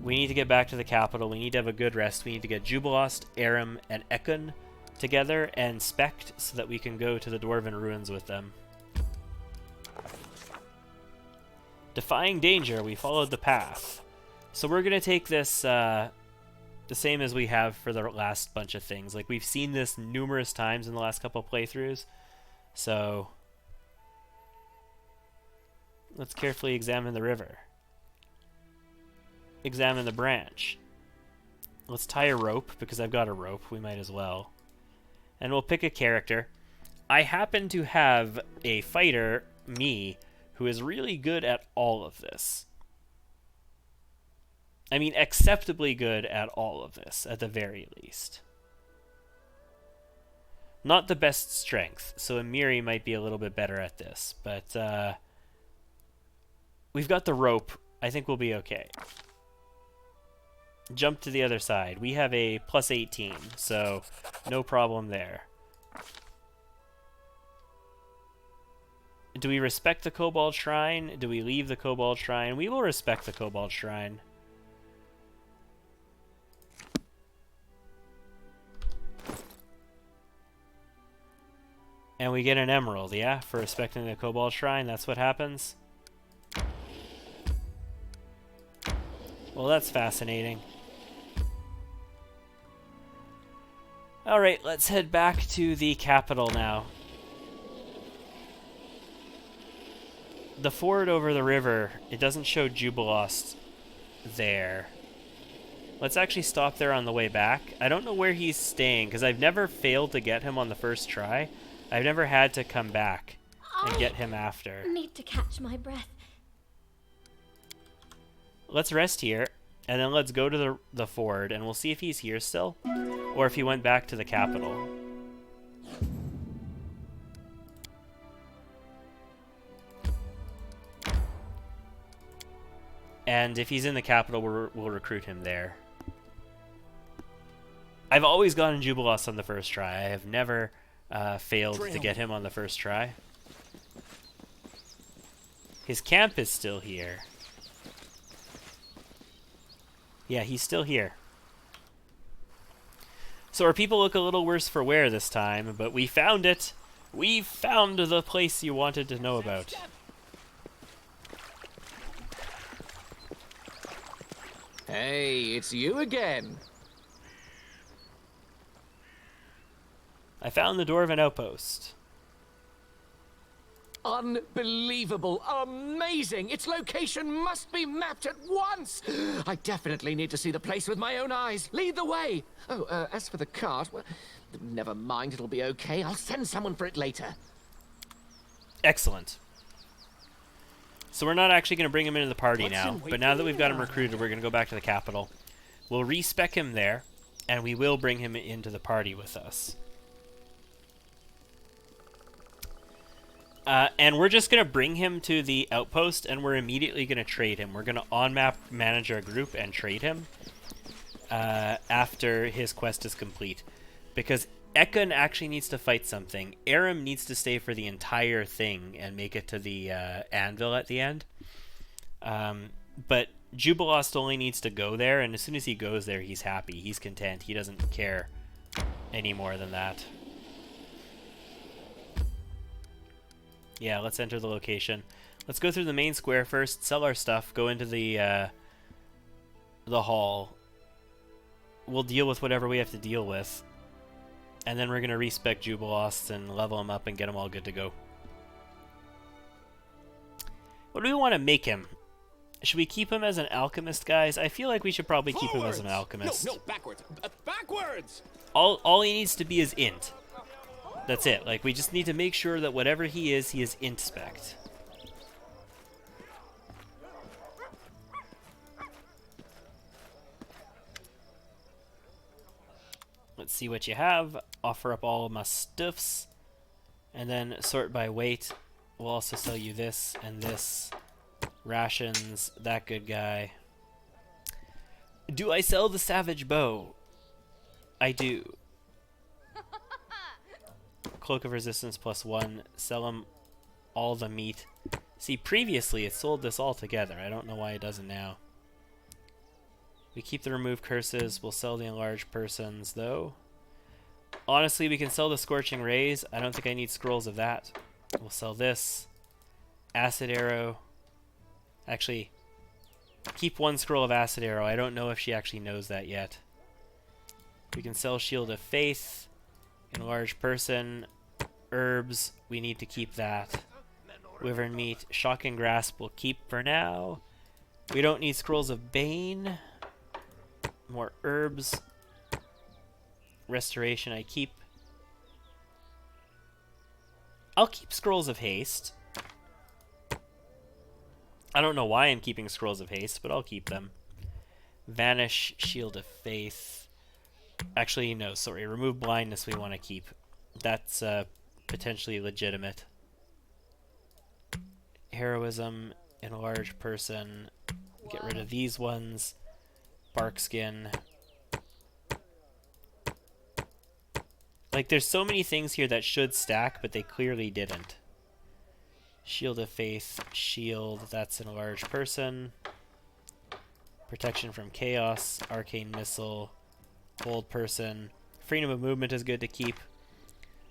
We need to get back to the capital. We need to have a good rest. We need to get Jubilost, Aram, and Ekun together and Spect so that we can go to the Dwarven ruins with them. Defying danger, we followed the path. So we're gonna take this the same as we have for the last bunch of things. Like, we've seen this numerous times in the last couple of playthroughs. So let's carefully examine the river. Examine the branch. Let's tie a rope, because I've got a rope. We might as well. And we'll pick a character. I happen to have a fighter, me, who is really good at all of this. I mean, acceptably good at all of this, at the very least. Not the best strength, so Amiri might be a little bit better at this, but we've got the rope. I think we'll be okay. Jump to the other side. We have a plus 18, so no problem there. Do we respect the Kobold Shrine? Do we leave the Kobold Shrine? We will respect the Kobold Shrine. And we get an emerald, yeah? For respecting the Kobold Shrine, that's what happens? Well, that's fascinating. Alright, let's head back to the capital now. The ford over the river, it doesn't show Jubilost there. Let's actually stop there on the way back. I don't know where he's staying, because I've never failed to get him on the first try. I've never had to come back and get him after. I need to catch my breath. Let's rest here, and then let's go to the ford, and we'll see if he's here still, or if he went back to the capital. And if he's in the capital, we'll recruit him there. I've always gotten Jubilost on the first try. I have never failed to get him on the first try. His camp is still here. Yeah, he's still here. So our people look a little worse for wear this time, but we found it. We found the place you wanted to know about. Hey, it's you again. I found the Dwarven outpost. Unbelievable. Amazing. Its location must be mapped at once. I definitely need to see the place with my own eyes. Lead the way. Oh, as for the cart, well, never mind. It'll be okay. I'll send someone for it later. Excellent. So we're not actually going to bring him into the party now, but now that we've got him recruited, we're going to go back to the capital. We'll respec him there, and we will bring him into the party with us. And we're just going to bring him to the outpost, and we're immediately going to trade him. We're going to on-map manage our group and trade him after his quest is complete. Because Ekun actually needs to fight something. Aram needs to stay for the entire thing and make it to the anvil at the end. But Jubilost only needs to go there, and as soon as he goes there, he's happy. He's content. He doesn't care any more than that. Yeah, let's enter the location. Let's go through the main square first, sell our stuff, go into the hall. We'll deal with whatever we have to deal with. And then we're going to respec Jubilost and level him up and get him all good to go. What do we want to make him? Should we keep him as an alchemist, guys? I feel like we should probably keep him as an alchemist. No, backwards. Backwards! All he needs to be is int. That's it. Like, we just need to make sure that whatever he is int spect. Let's see what you have. Offer up all of my stuffs. And then sort by weight. We'll also sell you this and this. Rations, that good guy. Do I sell the savage bow? I do. Cloak of resistance +1. Sell him all the meat. See, previously it sold this all together. I don't know why it doesn't now. We keep the remove curses. We'll sell the enlarged persons, though. Honestly, we can sell the scorching rays. I don't think I need scrolls of that. We'll sell this. Acid arrow. Actually, keep 1 scroll of acid arrow. I don't know if she actually knows that yet. We can sell shield of faith. Enlarged person. Herbs. We need to keep that. Wyvern meat. Shocking grasp we'll keep for now. We don't need scrolls of bane. More herbs. Restoration I keep. I'll keep scrolls of haste. I don't know why I'm keeping scrolls of haste, but I'll keep them. Vanish, shield of faith. Actually, no, sorry. Remove blindness we want to keep. That's potentially legitimate. Heroism, enlarged person. Get rid of these ones. Bark skin. Like, there's so many things here that should stack, but they clearly didn't. Shield of Faith, shield, that's an enlarged person. Protection from chaos, arcane missile, bold person. Freedom of movement is good to keep.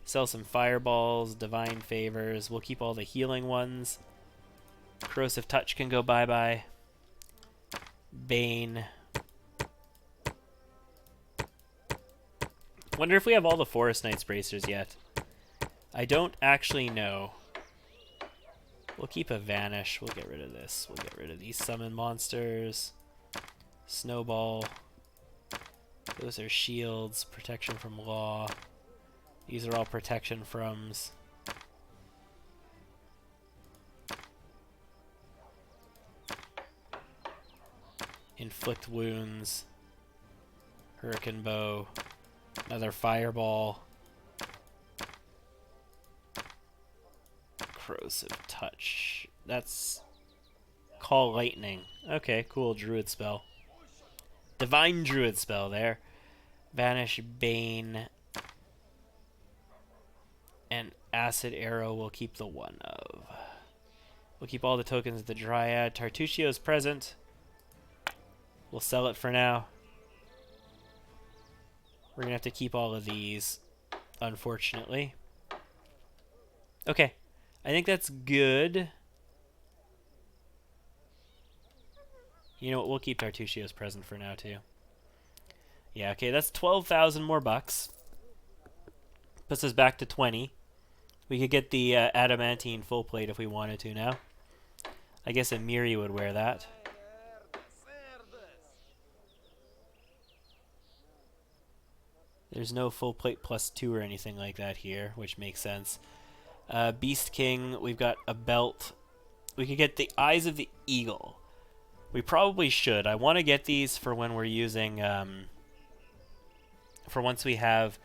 Sell some fireballs, divine favors. We'll keep all the healing ones. Corrosive touch can go bye-bye. Bane. Wonder if we have all the Forest Knight's bracers yet. I don't actually know. We'll keep a Vanish. We'll get rid of this. We'll get rid of these summon monsters. Snowball. Those are shields. Protection from law. These are all protection froms. Inflict wounds. Hurricane bow. Another fireball. Corrosive touch. That's call lightning. Okay, cool. Druid spell. Divine druid spell there. Vanish bane. And acid arrow we'll keep the 1 of. We'll keep all the tokens of the Dryad. Tartuccio's present. We'll sell it for now. We're gonna have to keep all of these, unfortunately. Okay. I think that's good. You know what? We'll keep Tartuccio's present for now, too. Yeah, okay. That's 12,000 more bucks. Puts us back to 20. We could get the adamantine full plate if we wanted to now. I guess Amiri would wear that. There's no full plate +2 or anything like that here, which makes sense. Beast King, we've got a belt. We could get the Eyes of the Eagle. We probably should. I want to get these for when we're using, for once we have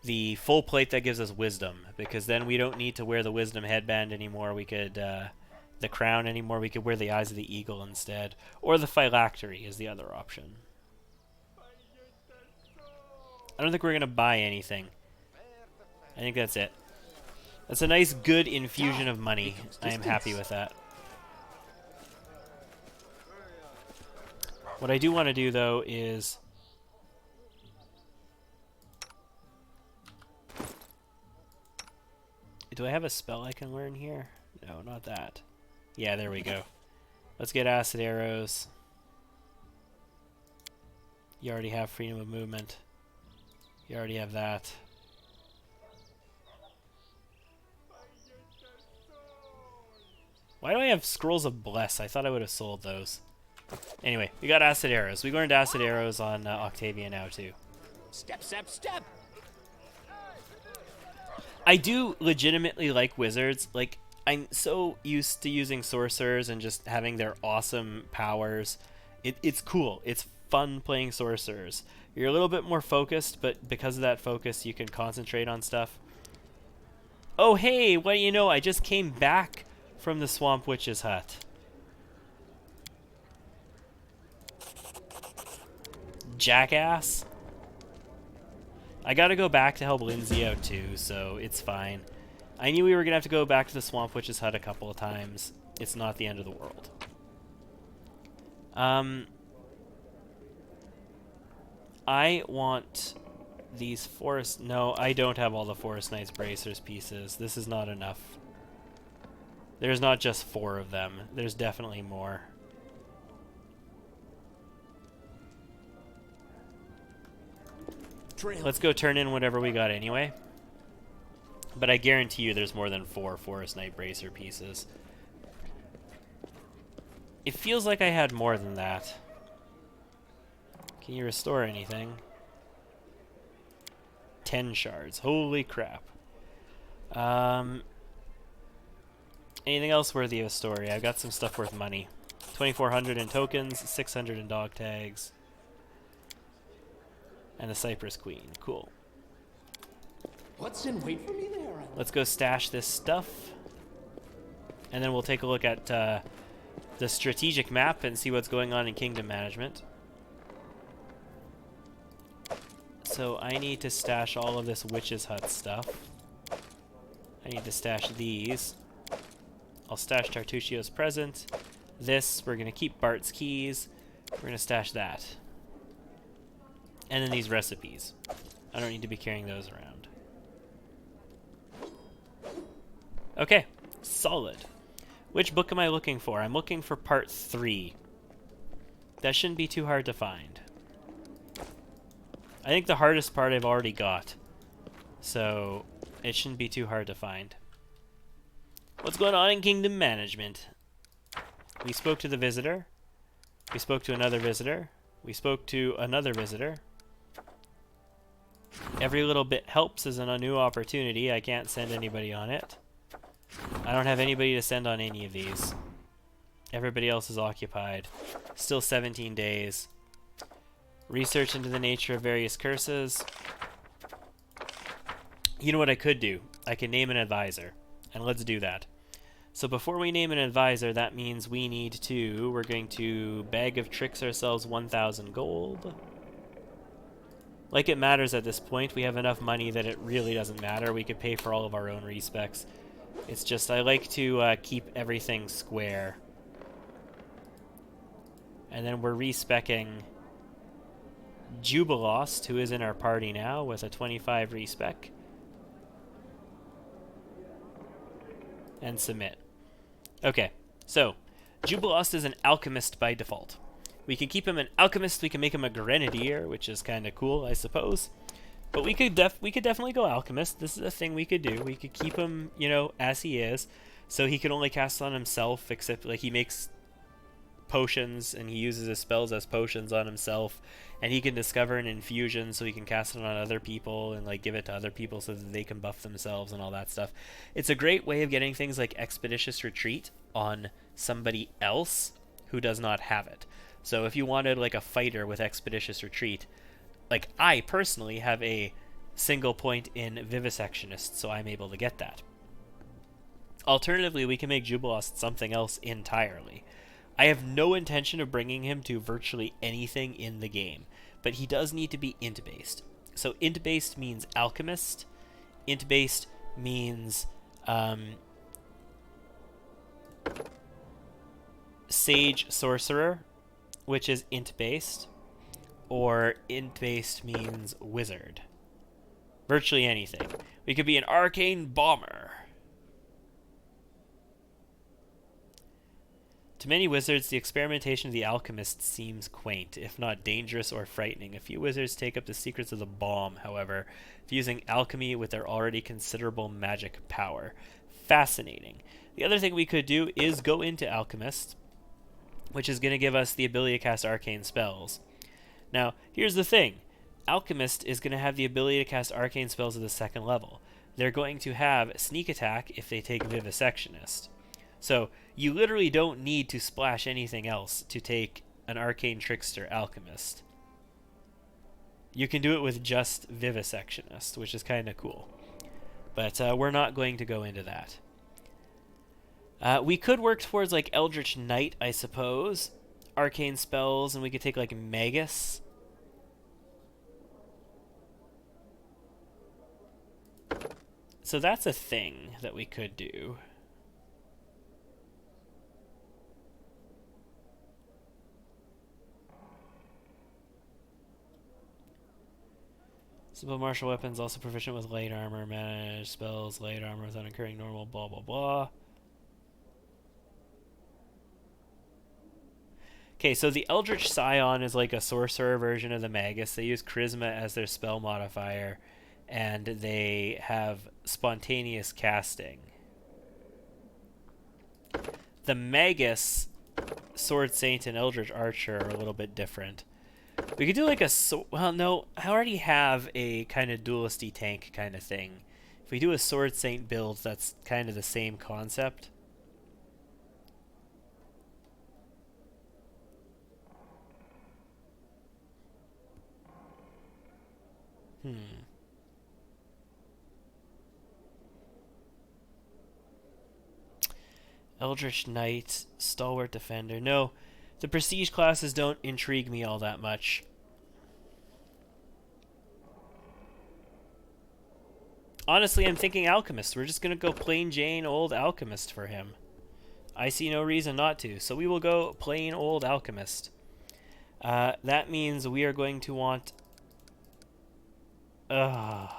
the full plate that gives us wisdom, because then we don't need to wear the wisdom headband anymore. We could, the crown anymore. We could wear the Eyes of the Eagle instead. Or the phylactery is the other option. I don't think we're going to buy anything. I think that's it. That's a nice, good infusion of money. I am happy with that. What I do want to do, though, is... Do I have a spell I can learn here? No, not that. Yeah, there we go. Let's get acid arrows. You already have freedom of movement. You already have that. Why do I have Scrolls of Bless? I thought I would have sold those. Anyway, we got acid arrows. We learned acid arrows on Octavia now, too. Step, step, step! I do legitimately like wizards. Like, I'm so used to using sorcerers and just having their awesome powers. It's cool. It's fun playing sorcerers. You're a little bit more focused, but because of that focus, you can concentrate on stuff. Oh, hey, what do you know? I just came back from the Swamp Witch's hut? Jackass? I gotta go back to help Lindsay out too, so it's fine. I knew we were gonna have to go back to the Swamp Witch's hut a couple of times. It's not the end of the world. I want these forest... No, I don't have all the Forest Knights Bracers pieces. This is not enough. There's not just 4 of them. There's definitely more. Let's go turn in whatever we got anyway. But I guarantee you there's more than 4 Forest Knight Bracer pieces. It feels like I had more than that. Can you restore anything? 10 shards. Holy crap. Anything else worthy of a story? I've got some stuff worth money. 2,400 in tokens, 600 in dog tags. And the Cypress Queen. Cool. What's in wait for me there? Let's go stash this stuff. And then we'll take a look at the strategic map and see what's going on in Kingdom Management. So I need to stash all of this Witch's Hut stuff. I need to stash these. I'll stash Tartuccio's present. This, we're going to keep Bart's keys. We're going to stash that. And then these recipes. I don't need to be carrying those around. Okay, solid. Which book am I looking for? I'm looking for part 3. That shouldn't be too hard to find. I think the hardest part I've already got. So, it shouldn't be too hard to find. What's going on in Kingdom Management? We spoke to the visitor. We spoke to another visitor. We spoke to another visitor. Every little bit helps as a new opportunity. I can't send anybody on it. I don't have anybody to send on any of these. Everybody else is occupied. Still 17 days. Research into the nature of various curses. You know what I could do? I can name an advisor. And let's do that. So before we name an advisor, that means we need to... We're going to Bag of Tricks ourselves 1,000 gold. Like it matters at this point. We have enough money that it really doesn't matter. We could pay for all of our own respecs. It's just I like to keep everything square. And then we're respecking Jubilost, who is in our party now, with a 25 respec. And submit. Okay, so Jubilost is an alchemist by default. We can keep him an alchemist, we can make him a grenadier, which is kind of cool, I suppose. But we could definitely go alchemist. This is a thing we could do. We could keep him, you know, as he is, so he can only cast on himself, except like he makes potions and he uses his spells as potions on himself, and he can discover an infusion so he can cast it on other people and like give it to other people so that they can buff themselves and all that stuff. It's a great way of getting things like Expeditious Retreat on somebody else who does not have it. So if you wanted like a fighter with Expeditious Retreat, like I personally have a single point in Vivisectionist, so I'm able to get that. Alternatively, we can make Jubilost something else entirely. I have no intention of bringing him to virtually anything in the game, but he does need to be int-based. So int-based means alchemist, int-based means sage sorcerer, which is int-based, or int-based means wizard. Virtually anything. We could be an arcane bomber. To many wizards, the experimentation of the alchemist seems quaint, if not dangerous or frightening. A few wizards take up the secrets of the bomb, however, fusing alchemy with their already considerable magic power. Fascinating. The other thing we could do is go into alchemist, which is going to give us the ability to cast arcane spells. Now, here's the thing. Alchemist is going to have the ability to cast arcane spells at the 2nd level. They're going to have sneak attack if they take Vivisectionist. So, you literally don't need to splash anything else to take an Arcane Trickster Alchemist. You can do it with just Vivisectionist, which is kind of cool. But we're not going to go into that. We could work towards like Eldritch Knight, I suppose. Arcane spells, and we could take like Magus. So that's a thing that we could do. Simple martial weapons, also proficient with light armor, manage spells, light armor without incurring normal, blah blah blah. Okay, so the Eldritch Scion is like a sorcerer version of the Magus. They use Charisma as their spell modifier, and they have spontaneous casting. The Magus, Sword Saint, and Eldritch Archer are a little bit different. We could do like a... well, no, I already have a kind of dualisty tank kind of thing. If we do a Sword Saint build, that's kind of the same concept. Eldritch Knight, Stalwart Defender. No, the prestige classes don't intrigue me all that much. Honestly, I'm thinking Alchemist. We're just going to go plain Jane old Alchemist for him. I see no reason not to, so we will go plain old Alchemist. That means we are going to want... that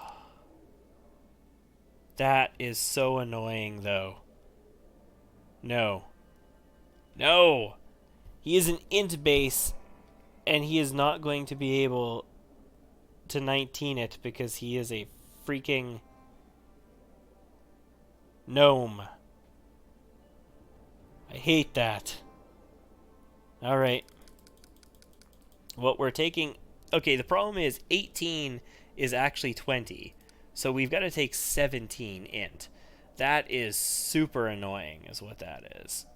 is so annoying, though. No. No! He is an int base, and he is not going to be able to 19 it because he is a freaking gnome. I hate that. Alright. What we're taking... okay, the problem is 18 is actually 20. So we've got to take 17 int. That is super annoying, is what that is.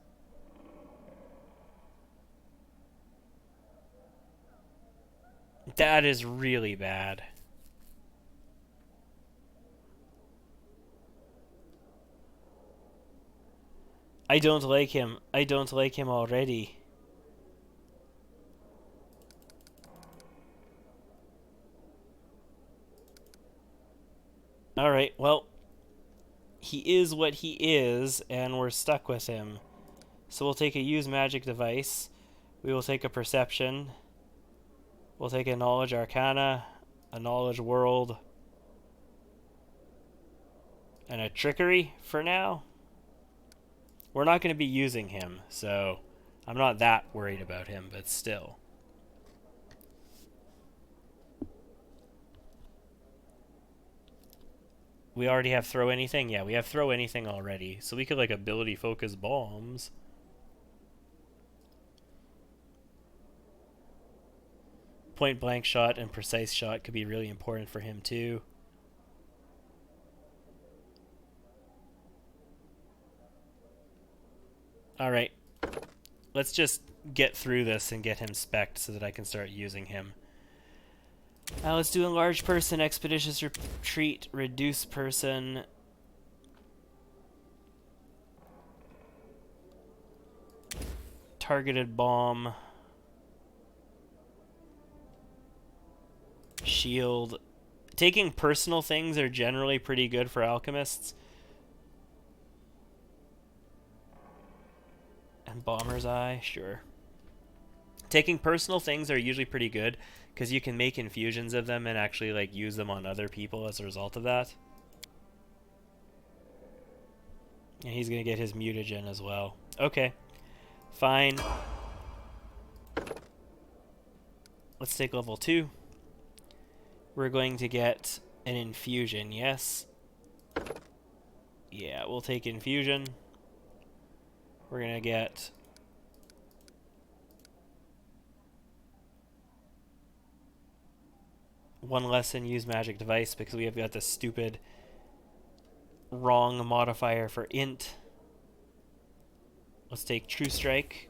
That is really bad. I don't like him. I don't like him already. Alright, well... he is what he is, and we're stuck with him. So we'll take a use magic device. We will take a perception. We'll take a knowledge arcana, a knowledge world, and a trickery for now. We're not going to be using him, so I'm not that worried about him, but still. We already have throw anything? Yeah, we have throw anything already. So we could like ability focus bombs. Point blank shot and precise shot could be really important for him too. Alright. Let's just get through this and get him spec'd so that I can start using him. Let's do enlarge person, expeditious retreat, reduce person. Targeted bomb. Shield. Taking personal things are generally pretty good for alchemists. And bomber's eye, sure. Taking personal things are usually pretty good because you can make infusions of them and actually like use them on other people as a result of that. And he's gonna get his mutagen as well. Okay, fine. Let's take level 2. We're going to get an infusion, yes? Yeah, we'll take infusion. We're gonna get... one lesson, use magic device, because we have got this stupid wrong modifier for int. Let's take True Strike.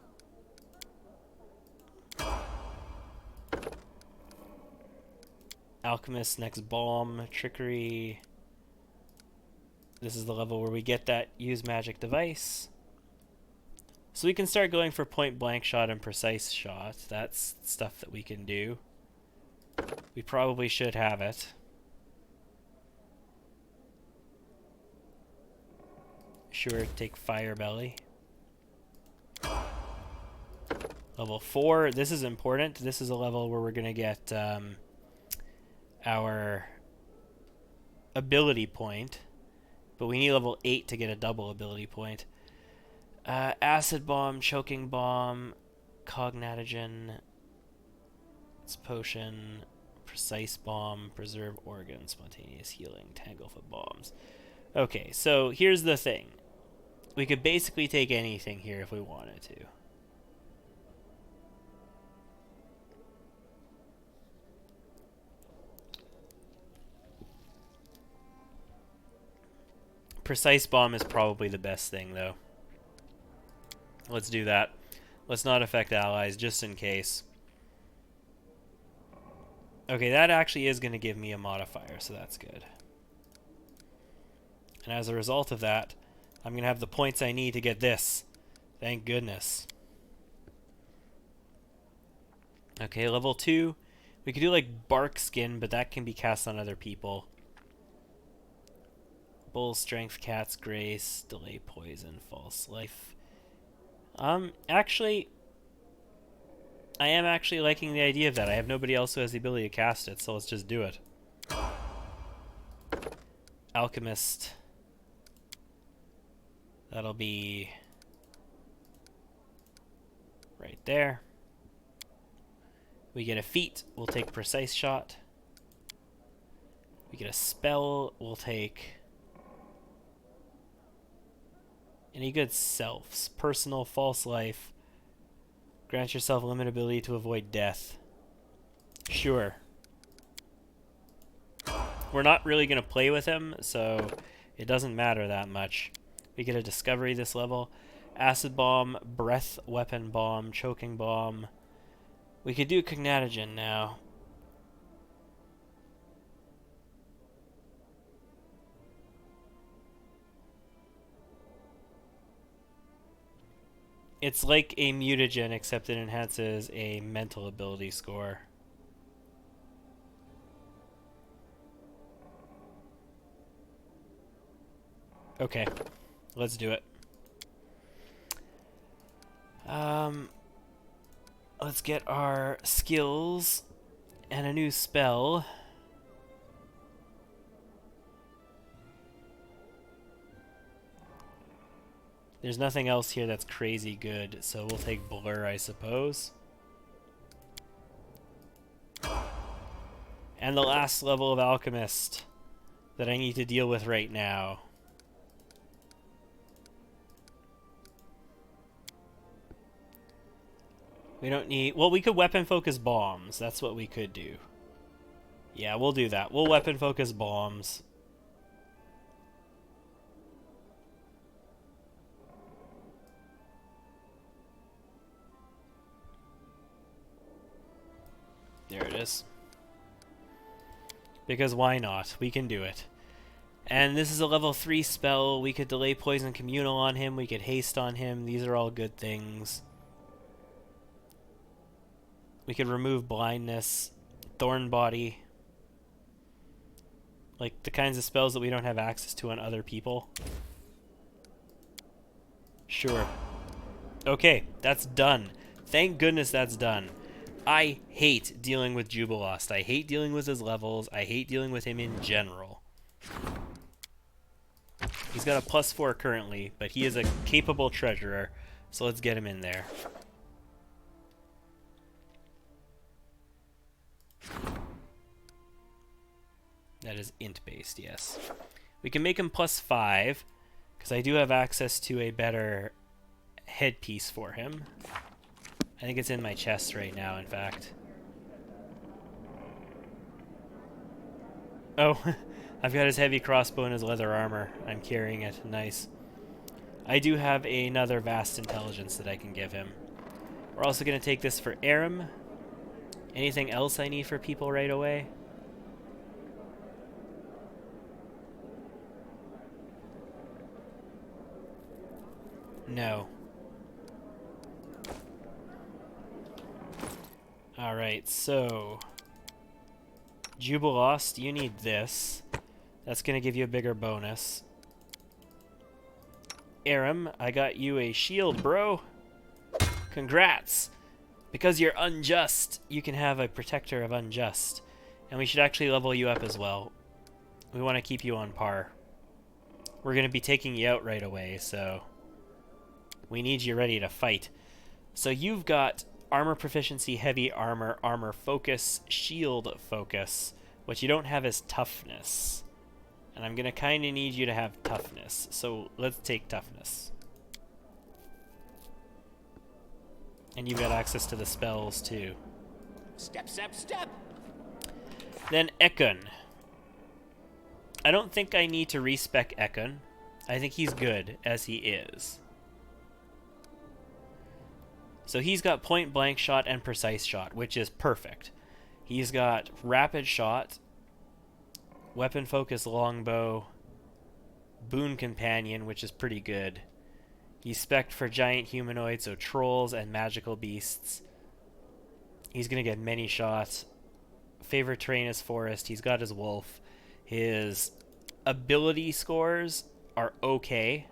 Alchemist, next bomb, trickery. This is the level where we get that use magic device. So we can start going for point blank shot and precise shot. That's stuff that we can do. We probably should have it. Sure, take Fire Belly. Level 4, this is important. This is a level where we're going to get our ability point. But we need level 8 to get a double ability point. Acid Bomb, Choking Bomb, Cognatogen, Potion, Precise Bomb, Preserve Organ, Spontaneous Healing, Tanglefoot Bombs. Okay, so here's the thing. We could basically take anything here if we wanted to. Precise Bomb is probably the best thing, though. Let's do that. Let's not affect allies, just in case. Okay, that actually is going to give me a modifier, so that's good. And as a result of that, I'm going to have the points I need to get this. Thank goodness. Okay, level 2. We could do like Bark Skin, but that can be cast on other people. Bull Strength, Cat's Grace, Delay Poison, False Life. Actually, I am actually liking the idea of that. I have nobody else who has the ability to cast it, so let's just do it. Alchemist. That'll be right there. We get a feat, we'll take Precise Shot. We get a spell, we'll take any good selves. Personal, False Life. Grant yourself limited ability to avoid death. Sure. We're not really going to play with him, so it doesn't matter that much. We get a discovery this level. Acid Bomb, Breath Weapon Bomb, Choking Bomb. We could do Cognatogen now. It's like a mutagen, except it enhances a mental ability score. Okay, let's do it. Let's get our skills and a new spell. There's nothing else here that's crazy good, so we'll take Blur, I suppose. And the last level of Alchemist that I need to deal with right now. We don't need... Well, we could weapon focus bombs. That's what we could do. Yeah, we'll do that. We'll weapon focus bombs. There it is. Because why not? We can do it. And this is a level 3 spell. We could delay Poison Communal on him. We could haste on him. These are all good things. We could remove blindness, Thorn Body. Like the kinds of spells that we don't have access to on other people. Sure. Okay, that's done. Thank goodness that's done. I hate dealing with Jubilost. I hate dealing with his levels. I hate dealing with him in general. He's got a +4 currently, but he is a capable treasurer, so let's get him in there. That is int-based, yes. We can make him +5, because I do have access to a better headpiece for him. I think it's in my chest right now, in fact. Oh, I've got his heavy crossbow and his leather armor. I'm carrying it. Nice. I do have another vast intelligence that I can give him. We're also going to take this for Aram. Anything else I need for people right away? No. Alright, so... Jubilost, you need this. That's going to give you a bigger bonus. Aram, I got you a shield, bro. Congrats! Because you're unjust, you can have a Protector of Unjust. And we should actually level you up as well. We want to keep you on par. We're going to be taking you out right away, so... we need you ready to fight. So you've got Armor Proficiency, Heavy Armor, Armor Focus, Shield Focus. What you don't have is Toughness. And I'm going to kind of need you to have Toughness. So let's take Toughness. And you've got access to the spells, too. Step, step, step! Then Ekun. I don't think I need to respec Ekun. I think he's good as he is. So he's got point blank shot and precise shot, which is perfect. He's got rapid shot, weapon focus longbow, boon companion, which is pretty good. He's spec'd for giant humanoids, so trolls and magical beasts. He's going to get many shots. Favorite terrain is forest. He's got his wolf. His ability scores are okay.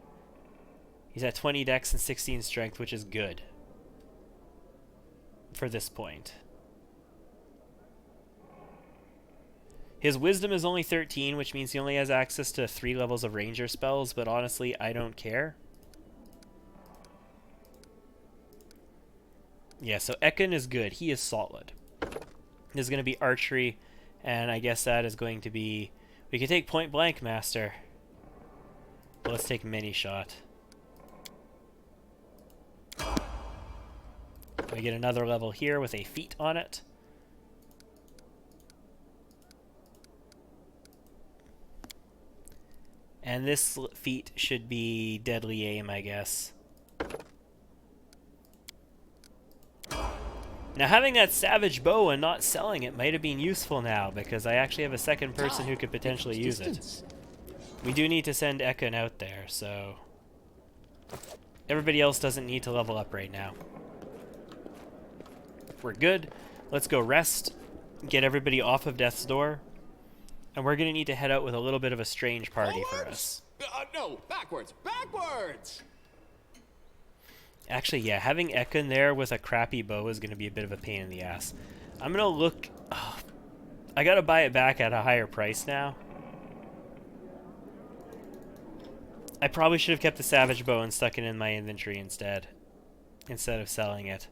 He's at 20 dex and 16 strength, which is good for this point. His wisdom is only 13, which means he only has access to 3 levels of ranger spells, but honestly, I don't care. Yeah, so Ekun is good. He is solid. There's going to be archery, and I guess that is going to be... we can take point blank, master. But let's take many shot. We get another level here with a feat on it. And this feat should be deadly aim, I guess. Now, having that savage bow and not selling it might have been useful now, because I actually have a second person who could potentially use it. We do need to send Ekun out there, so... everybody else doesn't need to level up right now. We're good. Let's go rest, get everybody off of Death's Door, and we're going to need to head out with a little bit of a strange party for us. No, backwards, backwards! Actually, yeah, having Ekun there with a crappy bow is going to be a bit of a pain in the ass. I'm going to look... oh, I got to buy it back at a higher price now. I probably should have kept the Savage Bow and stuck it in my inventory instead of selling it.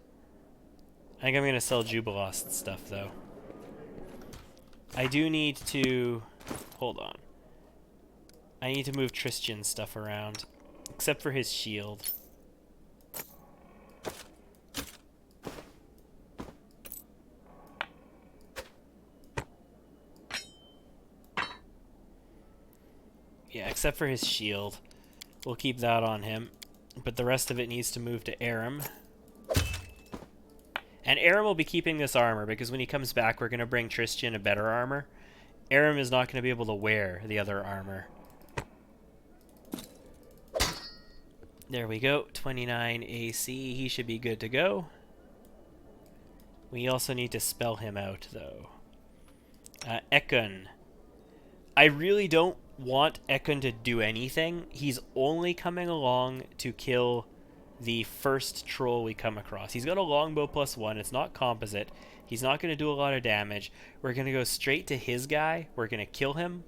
I think I'm going to sell Jubilost stuff, though. I do need to... hold on. I need to move Tristan's stuff around, except for his shield. Yeah, except for his shield. We'll keep that on him. But the rest of it needs to move to Aram. And Aram will be keeping this armor, because when he comes back, we're going to bring Tristan a better armor. Aram is not going to be able to wear the other armor. There we go. 29 AC. He should be good to go. We also need to spell him out, though. Ekun. I really don't want Ekun to do anything. He's only coming along to kill the first troll we come across. He's got a longbow +1. It's not composite. He's not going to do a lot of damage. We're going to go straight to his guy. We're going to kill him.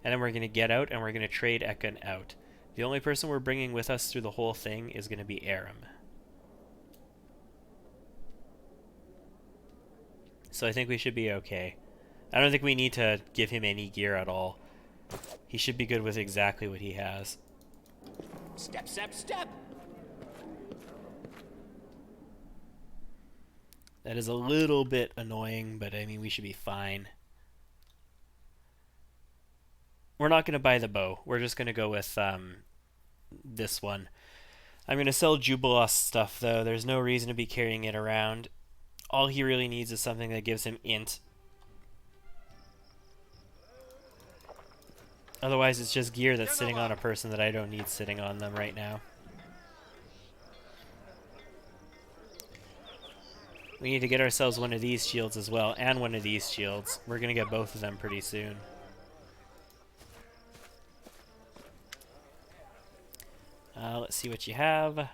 And then we're going to get out and we're going to trade Ekun out. The only person we're bringing with us through the whole thing is going to be Aram. So I think we should be okay. I don't think we need to give him any gear at all. He should be good with exactly what he has. Step, step, step! That is a little bit annoying, but I mean, we should be fine. We're not going to buy the bow. We're just going to go with this one. I'm going to sell Jubilost stuff, though. There's no reason to be carrying it around. All he really needs is something that gives him int. Otherwise, it's just gear that's sitting on a person that I don't need sitting on them right now. We need to get ourselves one of these shields as well, and one of these shields. We're gonna get both of them pretty soon. Let's see what you have.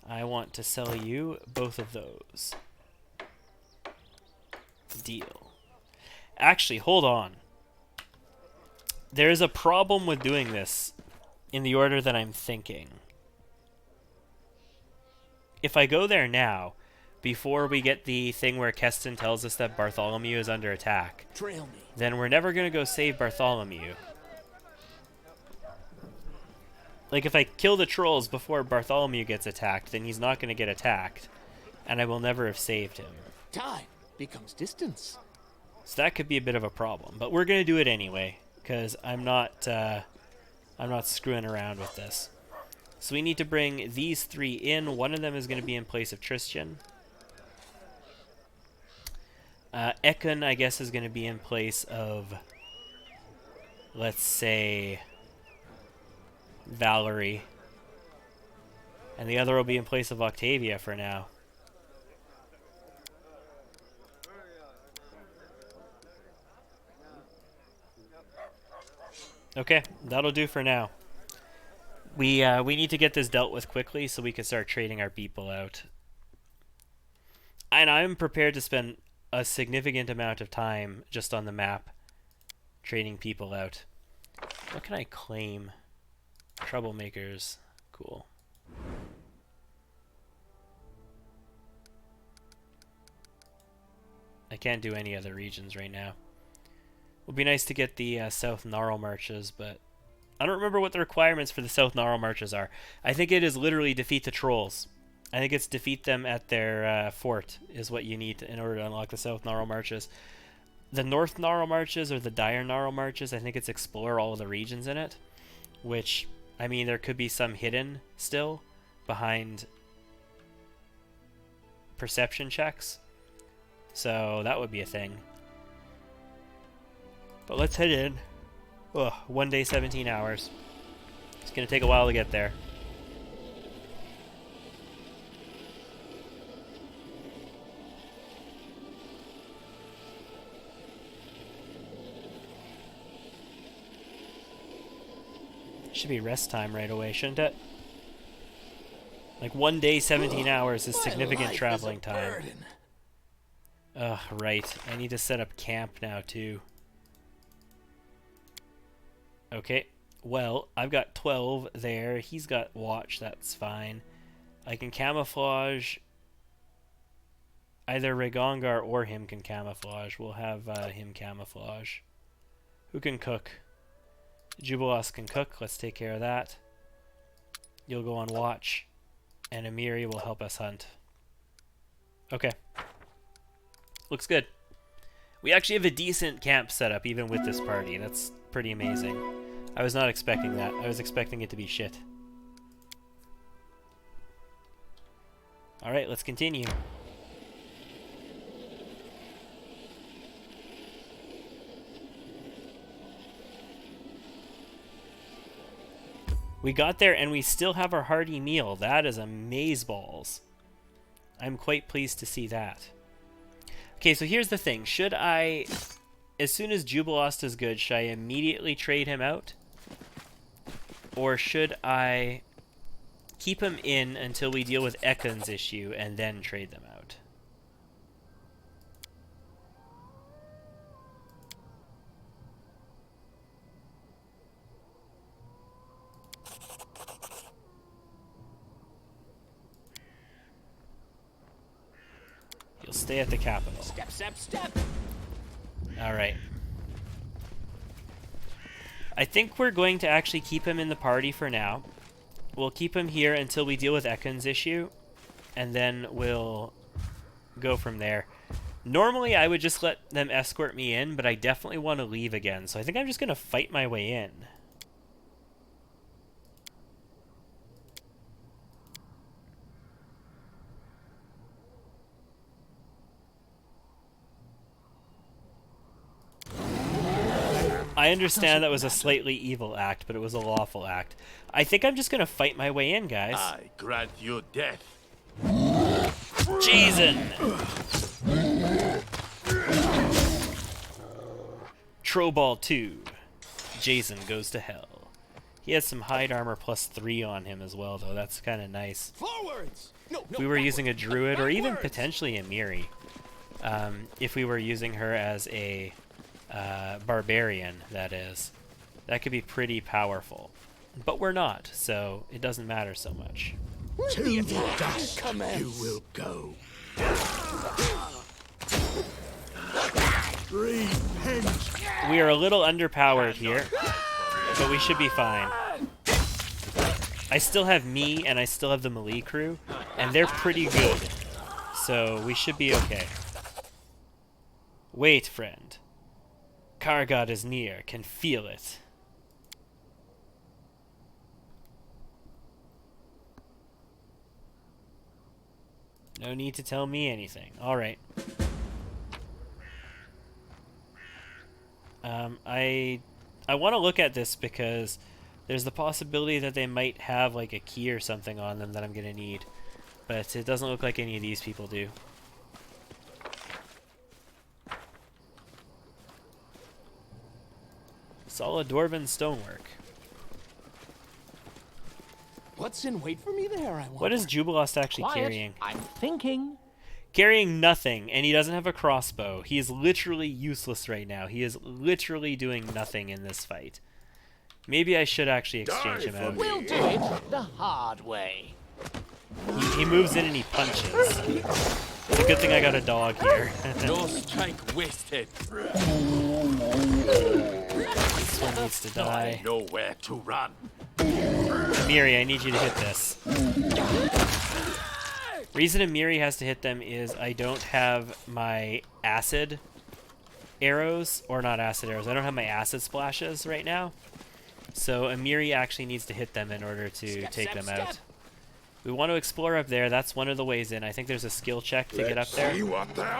I want to sell you both of those. Deal. Actually, hold on. There's a problem with doing this in the order that I'm thinking. If I go there now, before we get the thing where Keston tells us that Bartholomew is under attack, Trail me. then we're never going to go save Bartholomew. Like, if I kill the trolls before Bartholomew gets attacked, then he's not going to get attacked, and I will never have saved him. Time becomes distance. So that could be a bit of a problem, but we're going to do it anyway, because I'm not screwing around with this. So we need to bring these three in. One of them is going to be in place of Tristan. Ekon, I guess, is going to be in place of, let's say, Valerie. And the other will be in place of Octavia for now. Okay, that'll do for now. We need to get this dealt with quickly so we can start trading our people out. And I'm prepared to spend a significant amount of time just on the map trading people out. What can I claim? Troublemakers. Cool. I can't do any other regions right now. It would be nice to get the South Gnarl Marches, but I don't remember what the requirements for the South Gnarl Marches are. I think it is literally defeat the trolls. I think it's defeat them at their fort is what you need in order to unlock the South Gnarl Marches. The North Gnarl Marches or the Dire Gnarl Marches, I think it's explore all of the regions in it, which, I mean, there could be some hidden still behind perception checks. So that would be a thing. But let's head in. Ugh, 1 day, 17 hours. It's going to take a while to get there. Should be rest time right away, shouldn't it? Like 1 day, 17 hours is significant traveling time. Ugh, right. I need to set up camp now, too. Okay, well, I've got 12 there. He's got watch, that's fine. I can camouflage. Either Regongar or him can camouflage. We'll have him camouflage. Who can cook? Jubilos can cook. Let's take care of that. You'll go on watch. And Amiri will help us hunt. Okay. Looks good. We actually have a decent camp setup even with this party. That's pretty amazing. I was not expecting that. I was expecting it to be shit. Alright, let's continue. We got there and we still have our hearty meal. That is amazeballs. I'm quite pleased to see that. Okay, so here's the thing. Should I, as soon as Jubilost is good, should I immediately trade him out? Or should I keep him in until we deal with Ekon's issue and then trade them out? You'll stay at the capital. Step, step, step. All right. I think we're going to actually keep him in the party for now. We'll keep him here until we deal with Ekon's issue, and then we'll go from there. Normally, I would just let them escort me in, but I definitely want to leave again, so I think I'm just going to fight my way in. I understand that was a slightly evil act, but it was a lawful act. I think I'm just going to fight my way in, guys. I grant you death. Jason! Troball 2. Jason goes to hell. He has some hide armor +3 on him as well, though. That's kind of nice. Forwards! No, If we were using a druid, or even potentially a Miri, if we were using her as a barbarian, that is, that could be pretty powerful. But we're not, so it doesn't matter so much. To the dust you will go. Repent. We are a little underpowered here, but we should be fine. I still have me, and I still have the melee crew, and they're pretty good. So we should be okay. Wait, friend. Kargad is near, can feel it. No need to tell me anything. Alright. I want to look at this because there's the possibility that they might have like a key or something on them that I'm going to need. But it doesn't look like any of these people do. Solid dwarven stonework. What's in wait for me there, I wonder? What is Jubilost actually Quiet. carrying? I'm thinking. Carrying nothing, and he doesn't have a crossbow. He is literally useless right now. He is literally doing nothing in this fight. Maybe I should actually exchange him out. We'll do it the hard way. He moves in and he punches. It's a good thing I got a dog here. No strength wasted. This one needs to die. I know where to run. Miri, I need you to hit this. Reason Amiri has to hit them is I don't have my acid arrows, or not acid arrows, I don't have my acid splashes right now. So Amiri actually needs to hit them in order to take them out. We want to explore up there, that's one of the ways in. I think there's a skill check to get up there,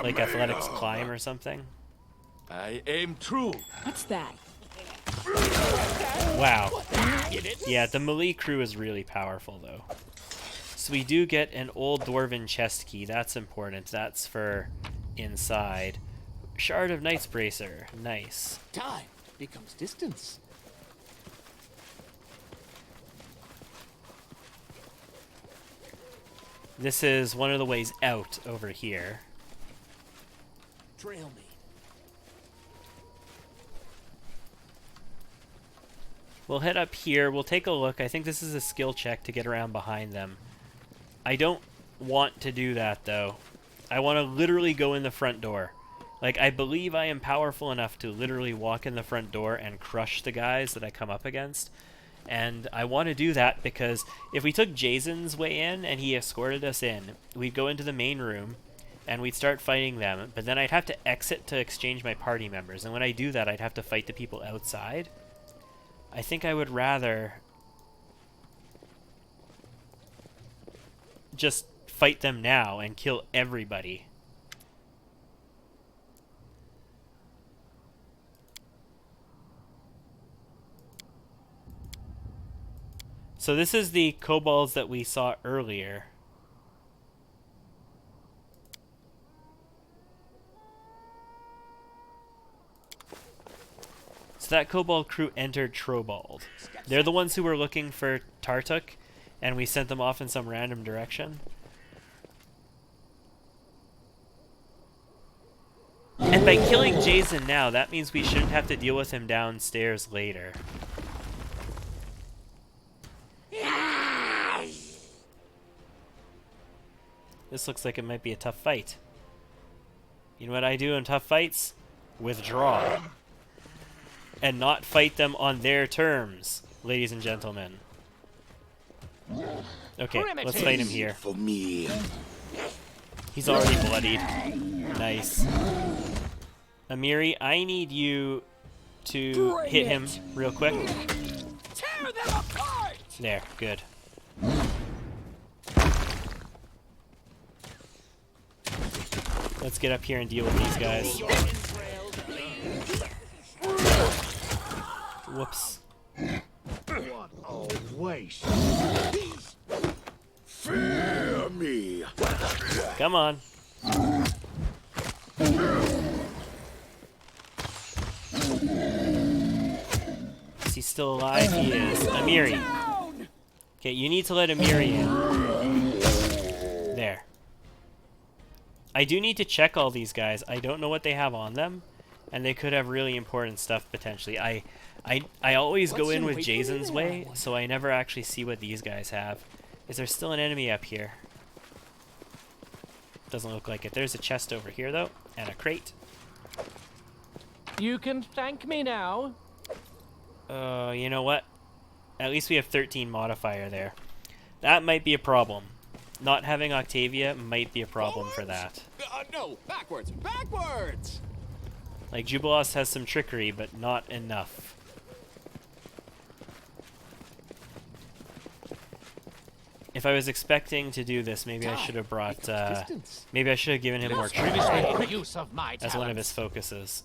like athletics climb or something. I aim true. What's that? Wow. Yeah, the melee crew is really powerful though. So we do get an old dwarven chest key. That's important. That's for inside. Shard of Knight's Bracer. Nice. Time becomes distance. This is one of the ways out over here. Trail me. We'll head up here. We'll take a look. I think this is a skill check to get around behind them. I don't want to do that, though. I want to literally go in the front door. Like, I believe I am powerful enough to literally walk in the front door and crush the guys that I come up against. And I want to do that because if we took Jason's way in and he escorted us in, we'd go into the main room and we'd start fighting them. But then I'd have to exit to exchange my party members. And when I do that, I'd have to fight the people outside. I think I would rather just fight them now and kill everybody. So this is the kobolds that we saw earlier. So that kobold crew entered Trobald. They're the ones who were looking for Tartuk, and we sent them off in some random direction. And by killing Jason now, that means we shouldn't have to deal with him downstairs later. This looks like it might be a tough fight. You know what I do in tough fights? Withdraw. And not fight them on their terms, ladies and gentlemen. Okay, let's fight him here. For me. He's already bloodied. Nice. Amiri, I need you to hit him real quick. Tear them apart! There, good. Let's get up here and deal with these guys. Whoops. What a waste. Fear me. Come on. Is he still alive? He is. Amiri. Okay, you need to let Amiri in. There. I do need to check all these guys. I don't know what they have on them, and they could have really important stuff potentially. I always go in with Jason's way, so I never actually see what these guys have. Is there still an enemy up here? Doesn't look like it. There's a chest over here, though, and a crate. You can thank me now. You know what? At least we have 13 modifier there. That might be a problem. Not having Octavia might be a problem for that. No, backwards, backwards! Like, Jubilos has some trickery, but not enough. If I was expecting to do this, maybe I should have brought, maybe I should have given him more trickery Use of my as one of his focuses.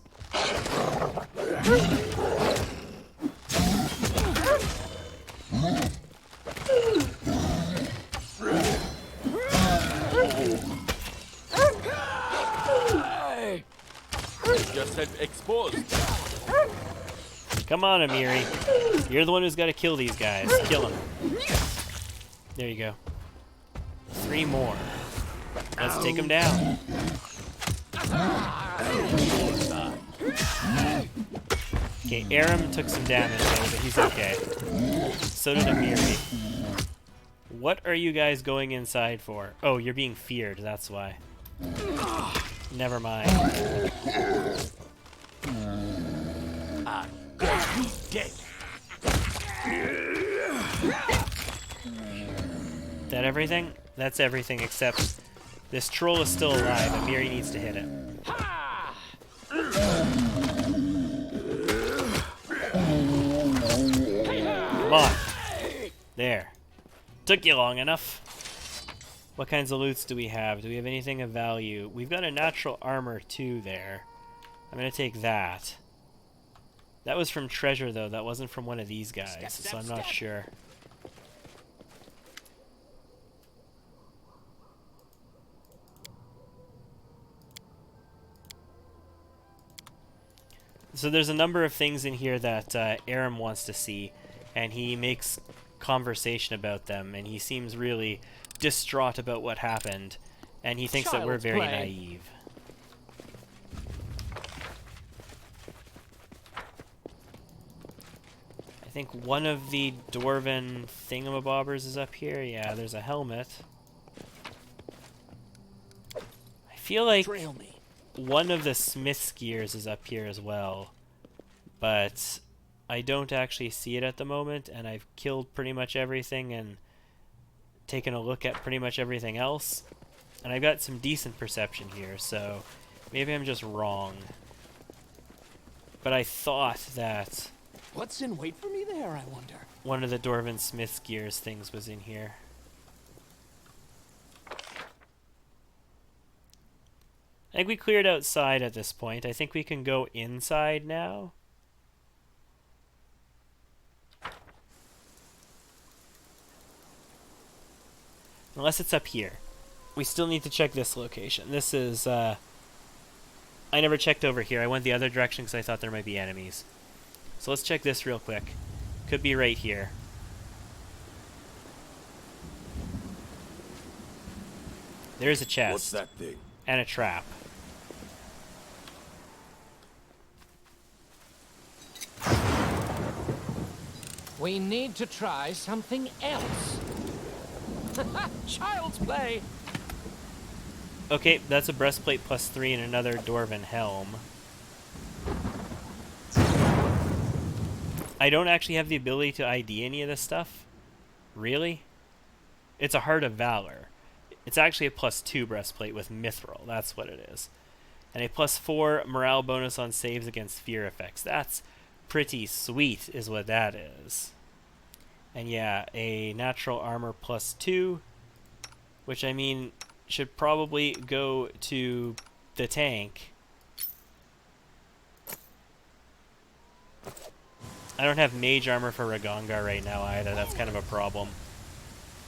Just said exposed. Come on, Amiri. You're the one who's got to kill these guys. Kill them. There you go. 3 more. Let's take them down. Okay, Aram took some damage though, but he's okay. So did Amiri. What are you guys going inside for? Oh, you're being feared, that's why. Never mind. Dead. That everything? That's everything except this troll is still alive. Amiri needs to hit it. Come on. There. Took you long enough. What kinds of loots do we have? Do we have anything of value? We've got a natural armor too there. I'm gonna take that. That was from treasure though, that wasn't from one of these guys, so I'm not sure. So there's a number of things in here that Aram wants to see, and he makes conversation about them, and he seems really distraught about what happened, and he thinks that we're very naive. I think one of the dwarven thingamabobbers is up here. Yeah, there's a helmet. I feel like one of the smith's gears is up here as well, but I don't actually see it at the moment, and I've killed pretty much everything and taken a look at pretty much everything else, and I've got some decent perception here, so maybe I'm just wrong. But I thought that What's in wait for me there, I wonder? one of the dwarven smith's gears things was in here. I think we cleared outside at this point. I think we can go inside now. Unless it's up here. We still need to check this location. This is, I never checked over here. I went the other direction because I thought there might be enemies. So let's check this real quick. Could be right here. There's a chest. What's that thing? And a trap. We need to try something else. Child's play. Okay, that's a breastplate +3 and another dwarven helm. I don't actually have the ability to ID any of this stuff. Really? It's a Heart of Valor. It's actually a +2 breastplate with Mithril. That's what it is. And a +4 morale bonus on saves against fear effects. That's pretty sweet is what that is. And yeah, a natural armor +2, which I mean should probably go to the tank. I don't have mage armor for Ragongar right now either. That's kind of a problem.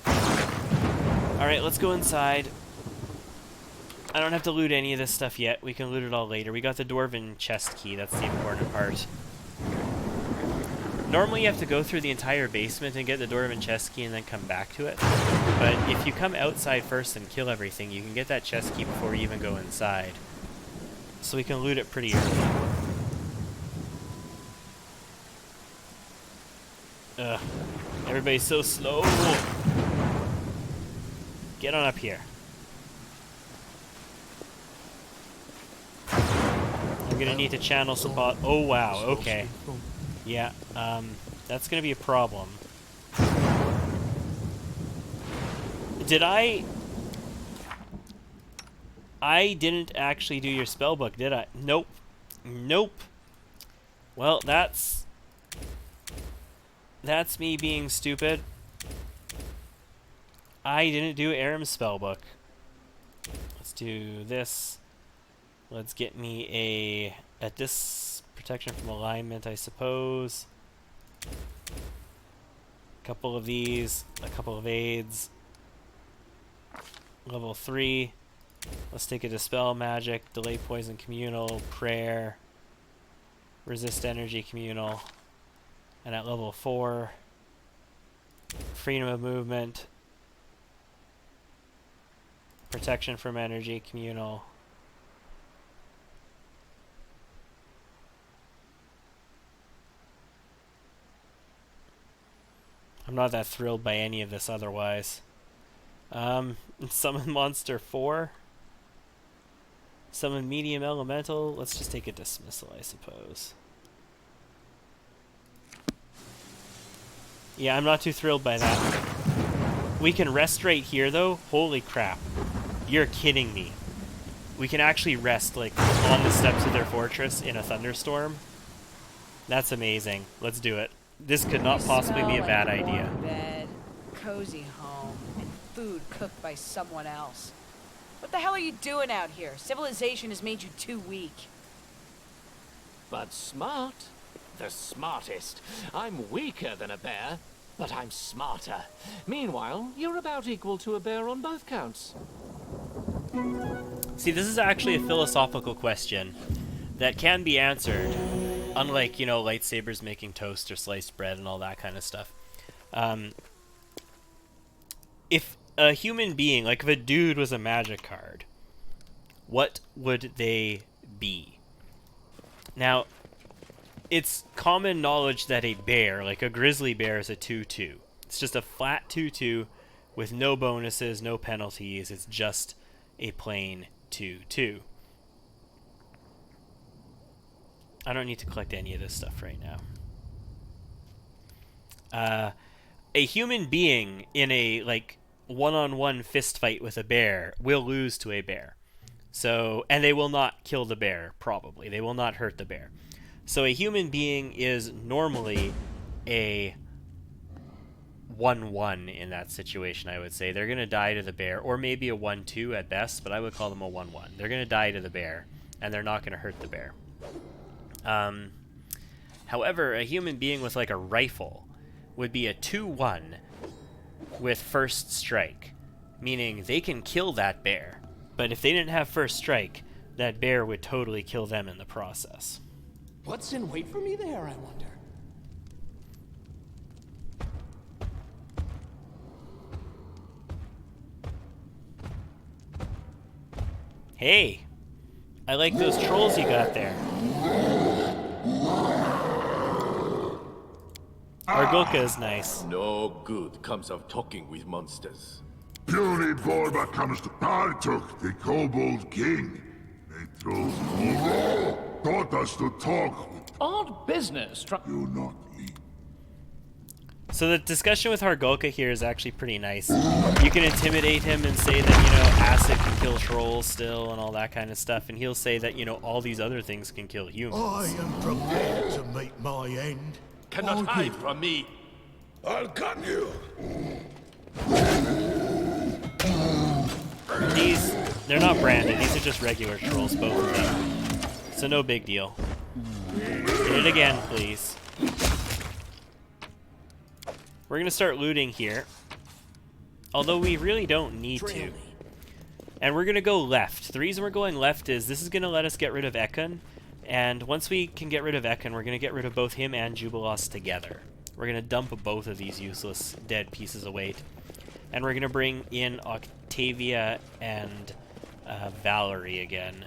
Alright, let's go inside. I don't have to loot any of this stuff yet. We can loot it all later. We got the Dwarven chest key. That's the important part. Normally you have to go through the entire basement and get the Dwarven chest key and then come back to it. But if you come outside first and kill everything, you can get that chest key before you even go inside. So we can loot it pretty early. Ugh. Everybody's so slow. Get on up here. I'm gonna need to channel some bot. Oh wow, okay. Yeah, that's gonna be a problem. Did I didn't actually do your spellbook, did I? Nope. Nope. Well, that's me being stupid. I didn't do Aram's spellbook. Let's do this. Let's get me a protection from alignment, I suppose. A couple of these, a couple of aids. Level 3. Let's take a Dispel Magic, Delay Poison Communal, Prayer, Resist Energy Communal. And at level 4, Freedom of Movement, Protection from Energy Communal. I'm not that thrilled by any of this otherwise. Summon Monster 4. Summon Medium Elemental. Let's just take a Dismissal, I suppose. Yeah, I'm not too thrilled by that. We can rest right here, though. Holy crap. You're kidding me. We can actually rest, like, on the steps of their fortress in a thunderstorm. That's amazing. Let's do it. This could not possibly be a bad idea. Warm bed, cozy home, and food cooked by someone else. What the hell are you doing out here? Civilization has made you too weak. But smart. The smartest. I'm weaker than a bear, but I'm smarter. Meanwhile, you're about equal to a bear on both counts. See, this is actually a philosophical question that can be answered, unlike, you know, lightsabers making toast or sliced bread and all that kind of stuff. If a human being, like if a dude was a magic card, what would they be? Now, it's common knowledge that a bear, like a grizzly bear, is a 2/2. It's just a flat 2/2 with no bonuses, no penalties. It's just a plain 2/2. I don't need to collect any of this stuff right now. A human being in a, like, one-on-one fist fight with a bear will lose to a bear. So, and they will not kill the bear, probably. They will not hurt the bear. So a human being is normally a 1-1 in that situation, I would say. They're going to die to the bear, or maybe a 1-2 at best, but I would call them a 1-1. They're going to die to the bear, and they're not going to hurt the bear. However, a human being with like a rifle would be a 2-1 with first strike, meaning they can kill that bear, but if they didn't have first strike, that bear would totally kill them in the process. What's in wait for me there, I wonder? Hey, I like those trolls you got there. Argulka is nice. No good comes of talking with monsters. Purely boy what comes to Bartok, the Kobold King. They trolls taught us to talk. Odd business. You not leave. So the discussion with Hargulka here is actually pretty nice. You can intimidate him and say that, you know, acid can kill trolls still and all that kind of stuff, and he'll say that, you know, all these other things can kill humans. I am prepared to meet my end. Cannot hide from me. I'll cut you. They're not branded, these are just regular trolls, both of them. So no big deal. Hit it again, please. We're gonna start looting here. Although we really don't need to. And we're going to go left. The reason we're going left is this is going to let us get rid of Ekon. And once we can get rid of Ekon, we're going to get rid of both him and Jubilos together. We're going to dump both of these useless dead pieces of weight. And we're going to bring in Octavia and Valerie again.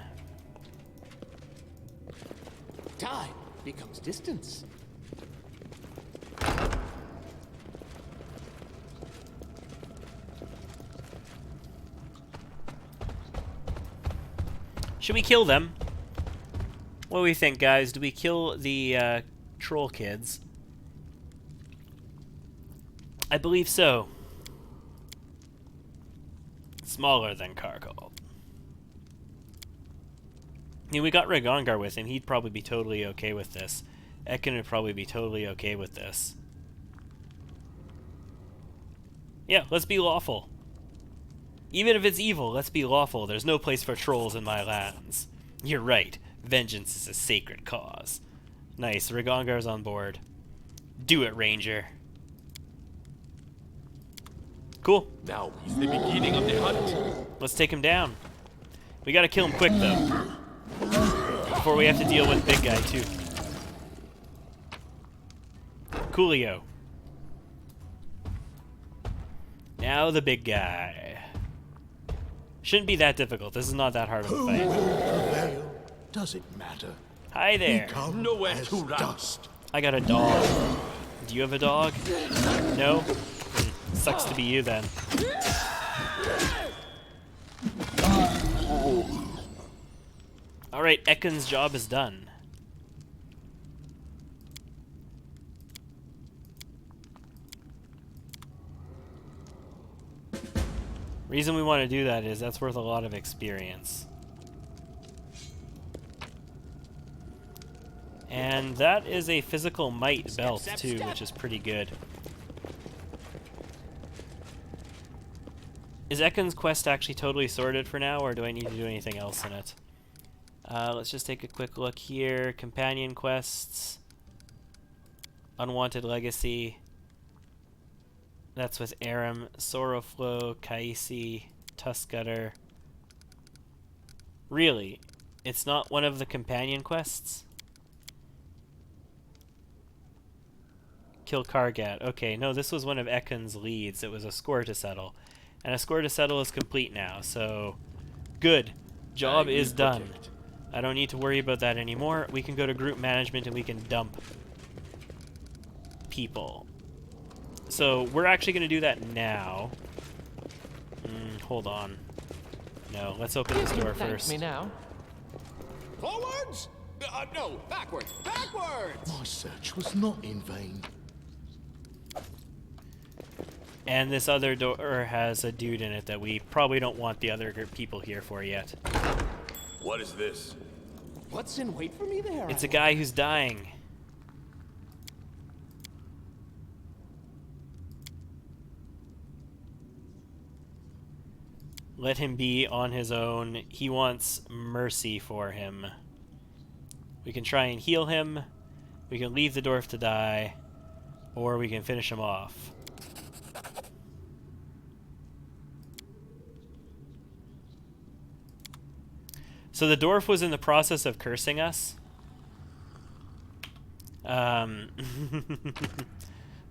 Time becomes distance. Should we kill them? What do we think, guys? Do we kill the troll kids? I believe so. Smaller than Karkal. I mean, we got Ragongar with him. He'd probably be totally okay with this. Ekon would probably be totally okay with this. Yeah, let's be lawful. Even if it's evil, let's be lawful. There's no place for trolls in my lands. You're right. Vengeance is a sacred cause. Nice. Ragongar's on board. Do it, Ranger. Cool. Now is the beginning of the hunt. Let's take him down. We gotta kill him quick, though. Before we have to deal with big guy, too. Coolio. Now the big guy. Shouldn't be that difficult. This is not that hard of a fight. Does it matter? Hi there. Nowhere to run. Dust. I got a dog. Do you have a dog? No? Sucks to be you then. Alright, Ekon's job is done. Reason we want to do that is that's worth a lot of experience. And that is a physical might belt too, which is pretty good. Is Ekon's quest actually totally sorted for now, or do I need to do anything else in it? Let's just take a quick look here. Companion quests. Unwanted Legacy. That's with Aram, Sorrowflow, Kaisi, Tuskgutter. Really? It's not one of the companion quests? Kill Kargat. Okay, no, this was one of Ekon's leads. It was a score to settle. And a score to settle is complete now, so good. Job is done. I don't need to worry about that anymore. We can go to group management and we can dump people. So we're actually going to do that now. Hold on. No, let's open this door first. Me now. Forwards? No, backwards. Backwards! My search was not in vain. And this other door has a dude in it that we probably don't want the other people here for yet. What is this? What's in wait for me there? It's a guy who's dying. Let him be on his own. He wants mercy for him. We can try and heal him. We can leave the dwarf to die. Or we can finish him off. So the dwarf was in the process of cursing us.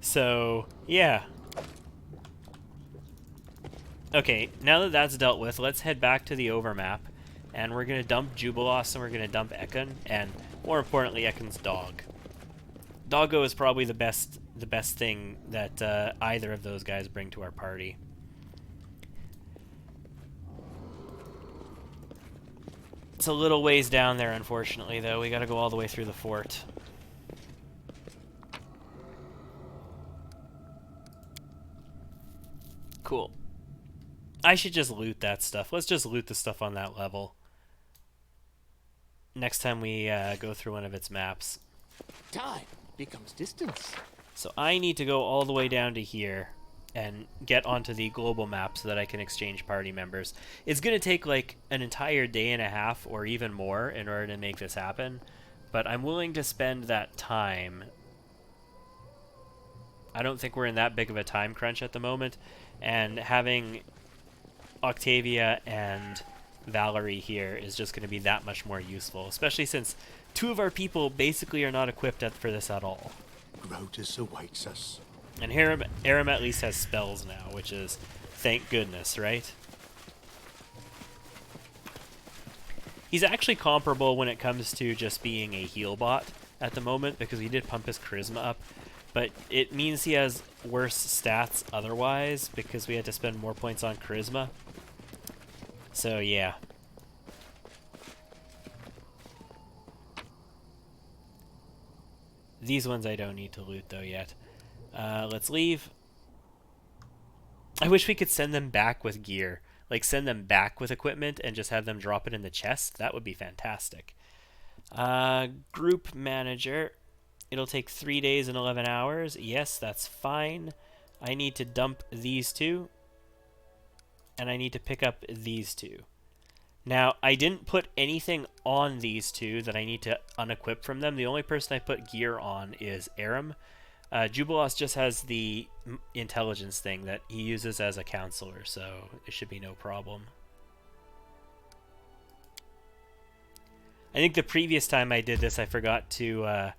So, yeah. Okay, now that that's dealt with, let's head back to the overmap. And we're going to dump Jubilos and we're going to dump Ekon. And more importantly, Ekon's dog. Doggo is probably the best thing that either of those guys bring to our party. It's a little ways down there, unfortunately, though. We gotta go all the way through the fort. Cool. I should just loot that stuff. Let's just loot the stuff on that level. Next time we go through one of its maps. Time becomes distance. So I need to go all the way down to here and get onto the global map so that I can exchange party members. It's going to take like an entire day and a half or even more in order to make this happen, but I'm willing to spend that time. I don't think we're in that big of a time crunch at the moment, and having Octavia and Valerie here is just going to be that much more useful, especially since 2 of our people basically are not equipped for this at all. Grotus awaits us. And Aram at least has spells now, which is thank goodness, right? He's actually comparable when it comes to just being a heal bot at the moment, because we did pump his charisma up, but it means he has worse stats otherwise because we had to spend more points on charisma. So yeah. These ones I don't need to loot though yet. Let's leave. I wish we could send them back with gear. Like send them back with equipment and just have them drop it in the chest. That would be fantastic. Group manager. It'll take 3 days and 11 hours. Yes, that's fine. I need to dump these 2. And I need to pick up these 2. Now, I didn't put anything on these 2 that I need to unequip from them. The only person I put gear on is Aram. Jubilos just has the intelligence thing that he uses as a counselor, so it should be no problem. I think the previous time I did this, I forgot to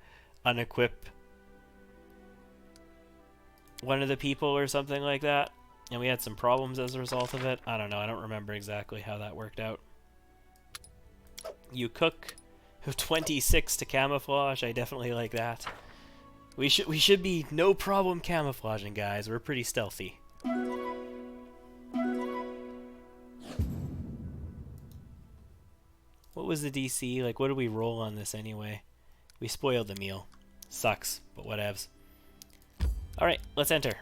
unequip one of the people or something like that, and we had some problems as a result of it. I don't know. I don't remember exactly how that worked out. You cook 26 to camouflage. I definitely like that. We should be no problem camouflaging, guys. We're pretty stealthy. What was the DC? Like, what did we roll on this anyway? We spoiled the meal. Sucks, but whatevs. Alright, let's enter.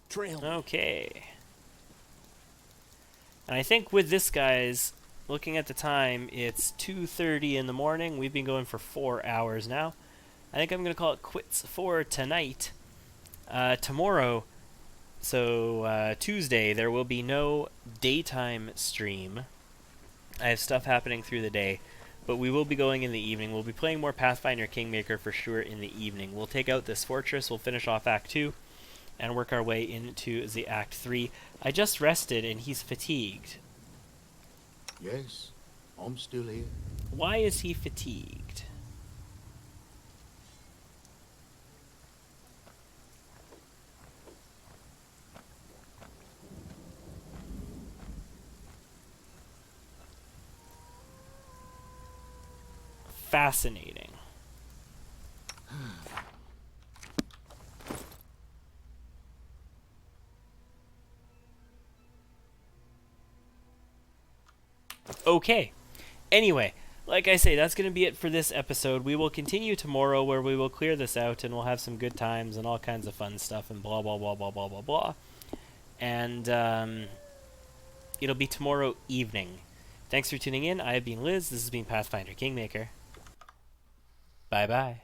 Trail. Okay. And I think with this, guys, looking at the time, it's 2:30 in the morning. We've been going for 4 hours now. I think I'm going to call it quits for tonight. Tomorrow, so Tuesday, there will be no daytime stream. I have stuff happening through the day, but we will be going in the evening. We'll be playing more Pathfinder Kingmaker for sure in the evening. We'll take out this fortress, we'll finish off Act 2, and work our way into the Act 3. I just rested and he's fatigued. Yes, I'm still here. Why is he fatigued? Fascinating. Okay. Anyway, like I say, that's going to be it for this episode. We will continue tomorrow where we will clear this out and we'll have some good times and all kinds of fun stuff and blah, blah, blah, blah, blah, blah, blah. And it'll be tomorrow evening. Thanks for tuning in. I have been Liz. This has been Pathfinder Kingmaker. Bye-bye.